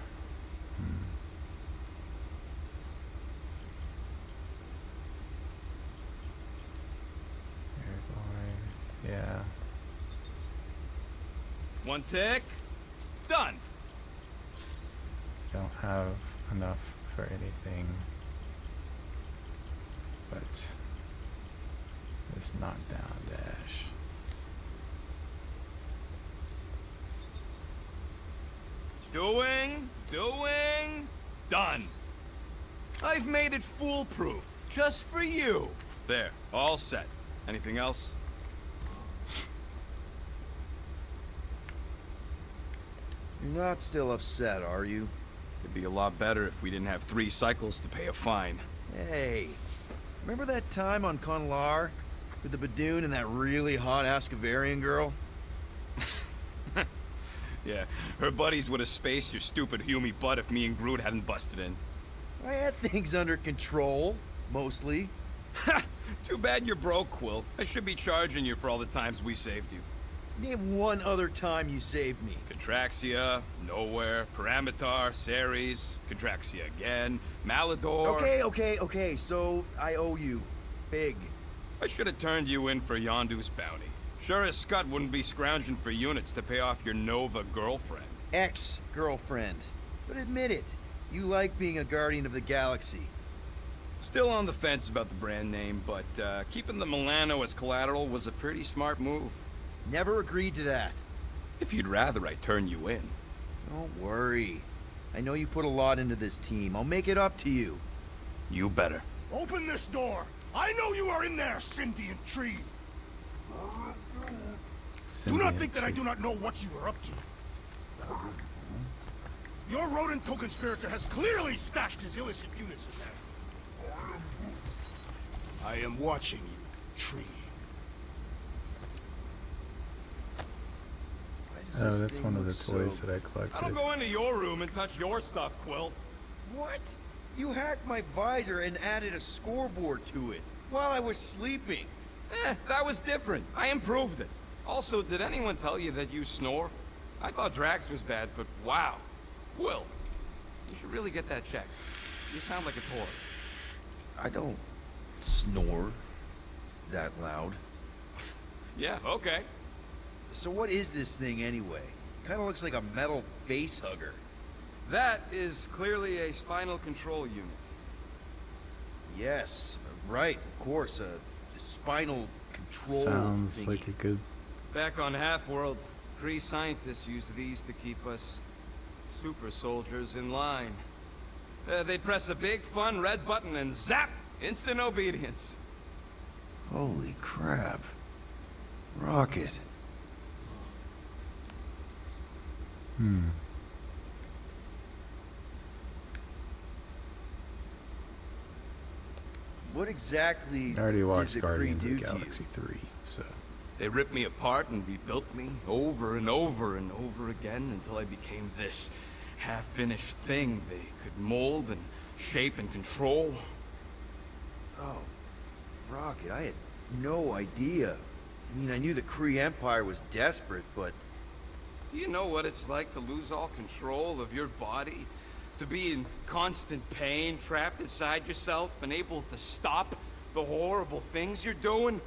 yeah. One tick. Done. Don't have enough for anything, but this knockdown dash. Doing, done. I've made it foolproof, just for you. There, all set. Anything else? You're not still upset, are you? It'd be a lot better if we didn't have 3 cycles to pay a fine. Hey, remember that time on Conlar with the Badoon and that really hot Ascavarian girl? Yeah, her buddies would have spaced your stupid Humy butt if me and Groot hadn't busted in. I had things under control, mostly. Too bad you're broke, Quill. I should be charging you for all the times we saved you. Name one other time you saved me. Contraxia, Nowhere, Paramitar, Ceres, Contraxia again, Malador... Okay, so I owe you. Big. I should have turned you in for Yondu's bounty. Sure as Scott wouldn't be scrounging for units to pay off your Nova girlfriend. Ex-girlfriend. But admit it, you like being a Guardian of the Galaxy. Still on the fence about the brand name, but keeping the Milano as collateral was a pretty smart move. Never agreed to that. If you'd rather I turn you in. Don't worry. I know you put a lot into this team. I'll make it up to you. You better. Open this door! I know you are in there, sentient tree! Do not think that I do not know what you are up to. Your rodent co-conspirator has clearly stashed his illicit units in there. I am watching you, tree. Oh, that's one of the toys that I collected. I don't go into your room and touch your stuff, Quill. What? You hacked my visor and added a scoreboard to it while I was sleeping. That was different. I improved it. Also, did anyone tell you that you snore? I thought Drax was bad, but wow. Quill, you should really get that checked. You sound like a toy. I don't snore that loud. Yeah, okay. So what is this thing anyway? Kind of looks like a metal face hugger. That is clearly a spinal control unit. Yes, right, of course, a spinal control Sounds thingy. like a good... Back on Half-World, Kree scientists use these to keep us super soldiers in line. They'd press a big, fun red button and zap! Instant obedience. Holy crap. Rocket. What exactly I already watched did the Kree Guardians do of the to you? Galaxy 3, so... They ripped me apart and rebuilt me over and over and over again until I became this half-finished thing they could mold and shape and control. Oh, Rocket, I had no idea. I mean, I knew the Kree Empire was desperate, but... Do you know what it's like to lose all control of your body? To be in constant pain, trapped inside yourself, unable to stop the horrible things you're doing?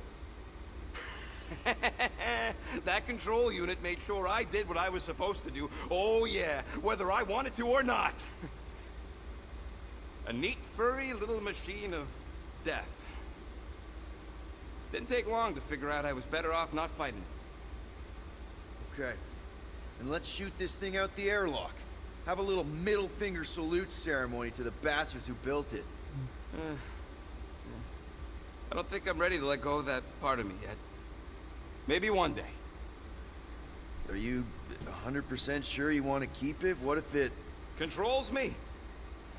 That control unit made sure I did what I was supposed to do. Oh yeah, whether I wanted to or not. A neat, furry little machine of death. Didn't take long to figure out I was better off not fighting it. Okay. And let's shoot this thing out the airlock. Have a little middle finger salute ceremony to the bastards who built it. I don't think I'm ready to let go of that part of me yet. Maybe one day. Are you 100% sure you want to keep it? What if it... Controls me?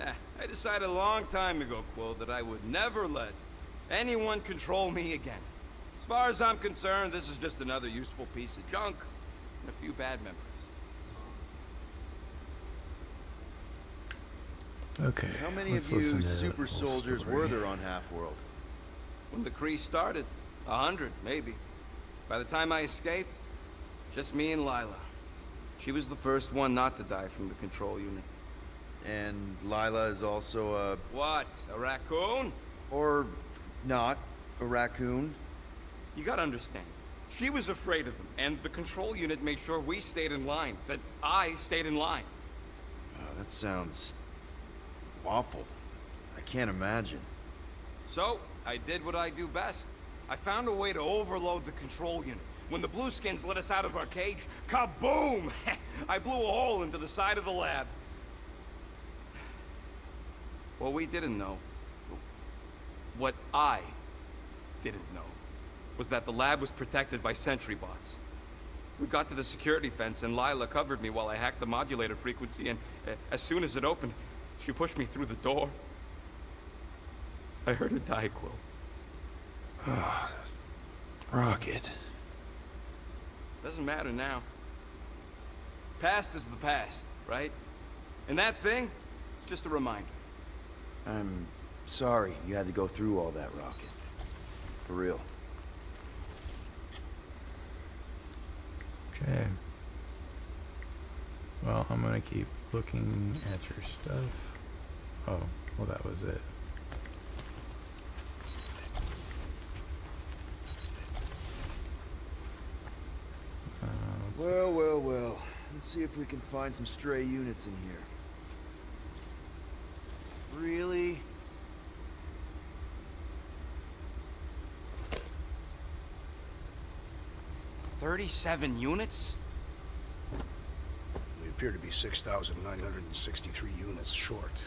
I decided a long time ago, Quill, that I would never let anyone control me again. As far as I'm concerned, this is just another useful piece of junk and a few bad memories. Okay, How many let's of you listen to the super whole soldiers story. were there on Half-World? When the Kree started, 100, maybe. By the time I escaped, just me and Lila. She was the first one not to die from the control unit. And Lila is also a... What? A raccoon? Or not, a raccoon? You gotta understand. She was afraid of them, and the control unit made sure we stayed in line, that I stayed in line. Oh, that sounds... awful. I can't imagine. So, I did what I do best. I found a way to overload the control unit. When the Blueskins let us out of our cage, kaboom! I blew a hole into the side of the lab. What we didn't know, what I didn't know, was that the lab was protected by sentry bots. We got to the security fence and Lila covered me while I hacked the modulator frequency, and as soon as it opened, she pushed me through the door. I heard her die, Quill. Oh, Rocket. Doesn't matter now. Past is the past, right? And that thing, it's just a reminder. I'm sorry you had to go through all that, Rocket. For real. Okay. Well, I'm gonna keep looking at your stuff. Oh, well, that was it. Well, well, well. Let's see if we can find some stray units in here. Really? $37 units? We appear to be 6,963 units short.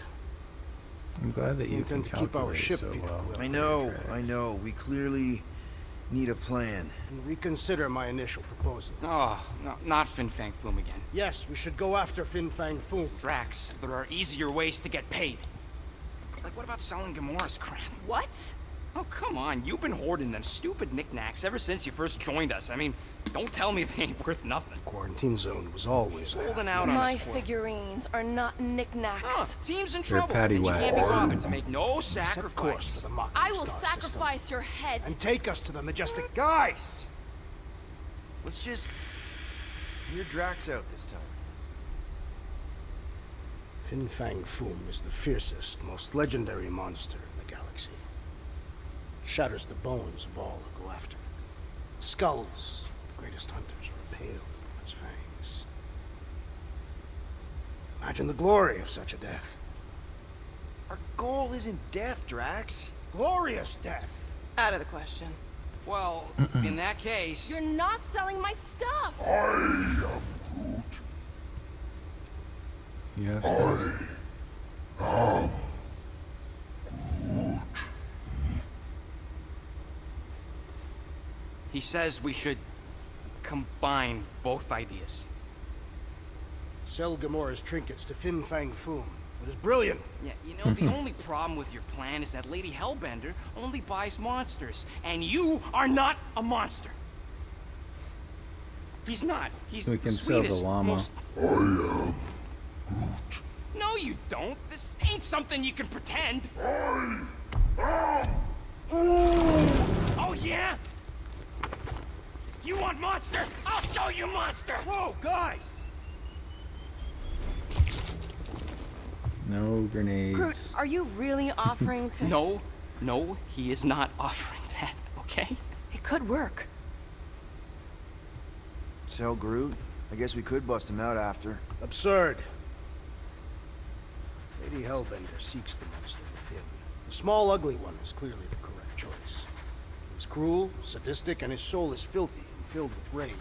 I'm glad that We you can intend to keep our calculate ship, so Peter well. Quill. I know. We clearly need a plan. And reconsider my initial proposal. Oh, no, not Fin Fang Foom again. Yes, we should go after Fin Fang Foom. Drax, there are easier ways to get paid. Like, what about selling Gamora's crap? What? Oh, come on. You've been hoarding them stupid knickknacks ever since you first joined us. I mean, don't tell me they ain't worth nothing. Quarantine zone was always Holding out on My us, Quill. figurines are not knickknacks. Huh, team's in They're trouble, patty and you can't be wags. bothered to make no Set course sacrifice. for the Mocking I will Star sacrifice system your head. and take us to the majestic. Guys! Let's just hear Drax out this time. Fin Fang Foom is the fiercest, most legendary monster in the galaxy. Shatters the bones of all who go after it. Skulls, the greatest hunters, are impaled upon its fangs. Imagine the glory of such a death. Our goal isn't death, Drax. Glorious death! Out of the question. Well, in that case... You're not selling my stuff! You have stuff. He says we should combine both ideas. Sell Gamora's trinkets to Fin Fang Foom. It is brilliant. Yeah, you know, the only problem with your plan is that Lady Hellbender only buys monsters, and you are not a monster. He's not. He's We the can sell the sweetest, llama. most... No, you don't. This ain't something you can pretend. Oh, yeah? You want monster? I'll show you monster! Whoa, guys! No grenades. Groot, are you really offering to... No, he is not offering that, okay? It could work. Sell Groot? I guess we could bust him out after. Absurd. Lady Hellbender seeks the monster within. The small, ugly one is clearly the correct choice. He's cruel, sadistic, and his soul is filthy and filled with rage.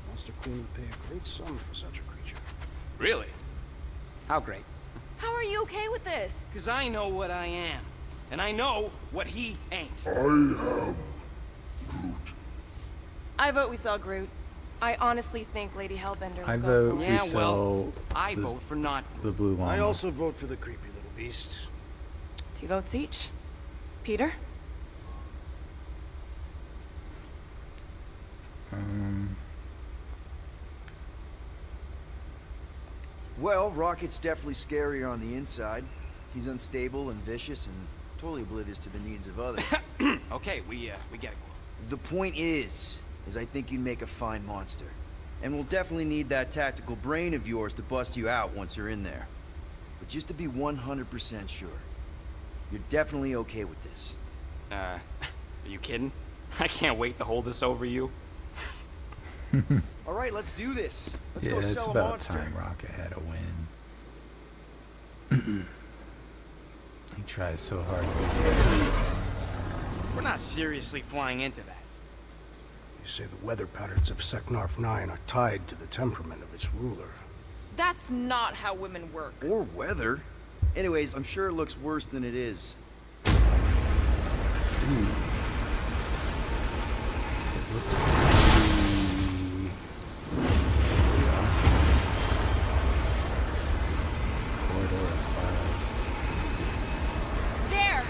Monster Queen would pay a great sum for such a creature. Really? How great? How are you okay with this? Because I know what I am. And I know what he ain't. I vote we sell Groot. I honestly think Lady Hellbender will I go vote for we it. Yeah, sell well, I the- vote for not. the blue llama. I also vote for the creepy little beast. 2 votes each. Peter? Well, Rocket's definitely scarier on the inside. He's unstable and vicious and totally oblivious to the needs of others. Okay, we get it. The point is I think you'd make a fine monster. And we'll definitely need that tactical brain of yours to bust you out once you're in there. But just to be 100% sure, you're definitely okay with this. Are you kidding? I can't wait to hold this over you. All right, let's do this. Let's Yeah, go it's sell a about monster. time Rocket had a win. He tries so hard to be good. We're not seriously flying into that. You say the weather patterns of Seknarf 9 are tied to the temperament of its ruler. That's not how women work. Or weather. Anyways, I'm sure it looks worse than it is. It looks pretty awesome. Corridor of clouds. There!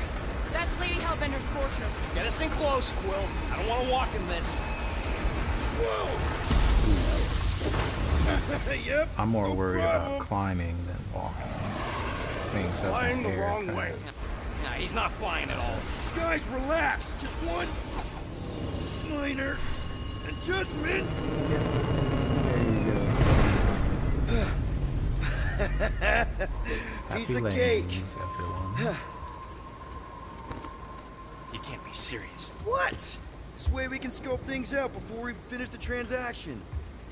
That's Lady Hellbender's fortress. Get us in close, Quill. I don't want to walk in this. Yep. I'm more no worried problem. about climbing than walking. Things up Flying in the the air wrong kinda- way. Nah, he's not flying at all. Guys, relax. Just one minor adjustment. Piece of cake. landings, everyone. You can't be serious. What? This way we can scope things out before we finish the transaction.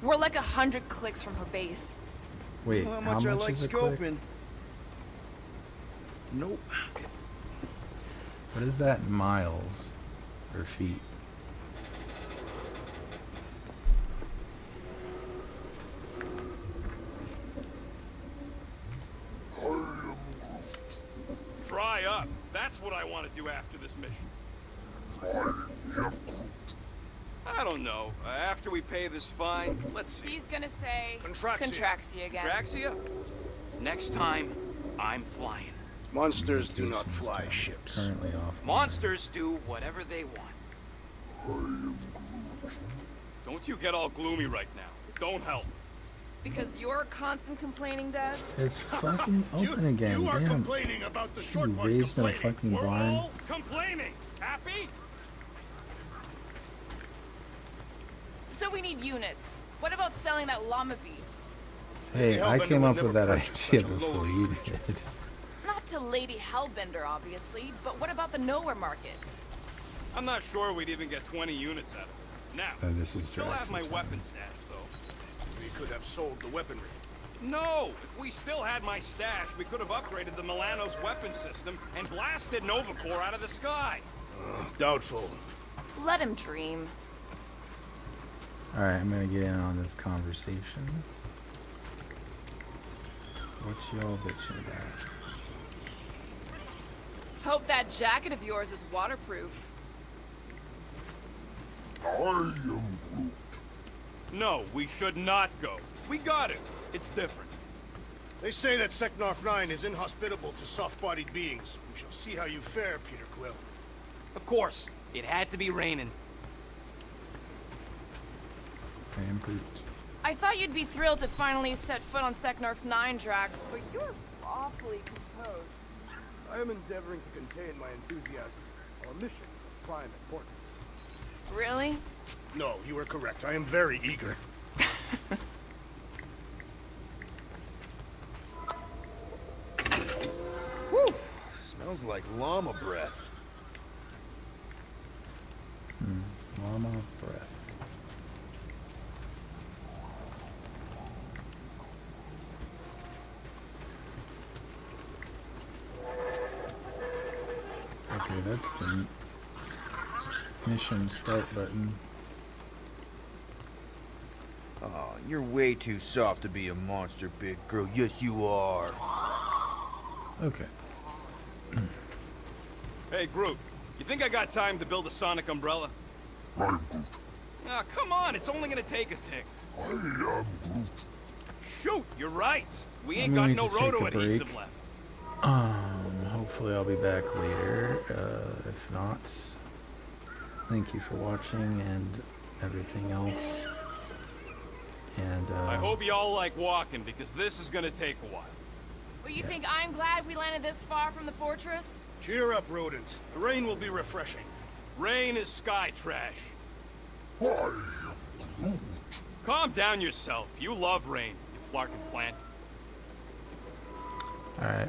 We're like 100 clicks from her base. Wait, You know how much I like is a click? scoping. Nope. What is that in miles or feet? Dry up. That's what I want to do after this mission. I don't know. After we pay this fine, let's see. He's gonna say... Contraxia. Contraxia again. Traxia? Next time, I'm flying. Monsters do not Communications fly tower ships. Currently off. Monsters do whatever they want. Don't you get all gloomy right now. It don't help. Because you're constant complaining, Des? It's fucking open again. You are Damn. complaining about the short You one raised in a complaining. fucking We're barn. all complaining. Happy? So we need units. What about selling that llama beast? Hey, I Hellbender came will up with never that purchase idea such a before lowly you creature. did. Not to Lady Hellbender, obviously, but what about the nowhere market? I'm not sure we'd even get 20 units out of it. Now, And this is still have my Drax's weapon stash, though. We could have sold the weaponry. No! If we still had my stash, we could have upgraded the Milano's weapon system and blasted Novacore out of the sky. Doubtful. Let him dream. Alright, I'm gonna get in on this conversation. What y'all bitching about? Hope that jacket of yours is waterproof. No, we should not go. We got it. It's different. They say that Seknarf 9 is inhospitable to soft-bodied beings. We shall see how you fare, Peter Quill. Of course, it had to be raining. I am Groot. I thought you'd be thrilled to finally set foot on Seknarf 9, Drax, but you're awfully composed. I am endeavoring to contain my enthusiasm. Our mission is of prime importance. Really? No, you are correct. I am very eager. Woo! Smells like llama breath. Llama breath. Okay, that's the mission start button. Oh, you're way too soft to be a monster, big girl. Yes, you are. Okay. Hey, Groot, you think I got time to build a sonic umbrella? I'm Groot. Ah, come on, it's only gonna take a tick. I am Groot. Shoot, you're right. We ain't I'm got gonna no need to take roto a adhesive break. left. Hopefully I'll be back later. If not, thank you for watching and everything else. And I hope y'all like walking, because this is gonna take a while. Well, you think I'm glad we landed this far from the fortress? Cheer up, rodent. The rain will be refreshing. Rain is sky trash. I am Groot. Calm down yourself. You love rain, you flarkin' plant. Alright.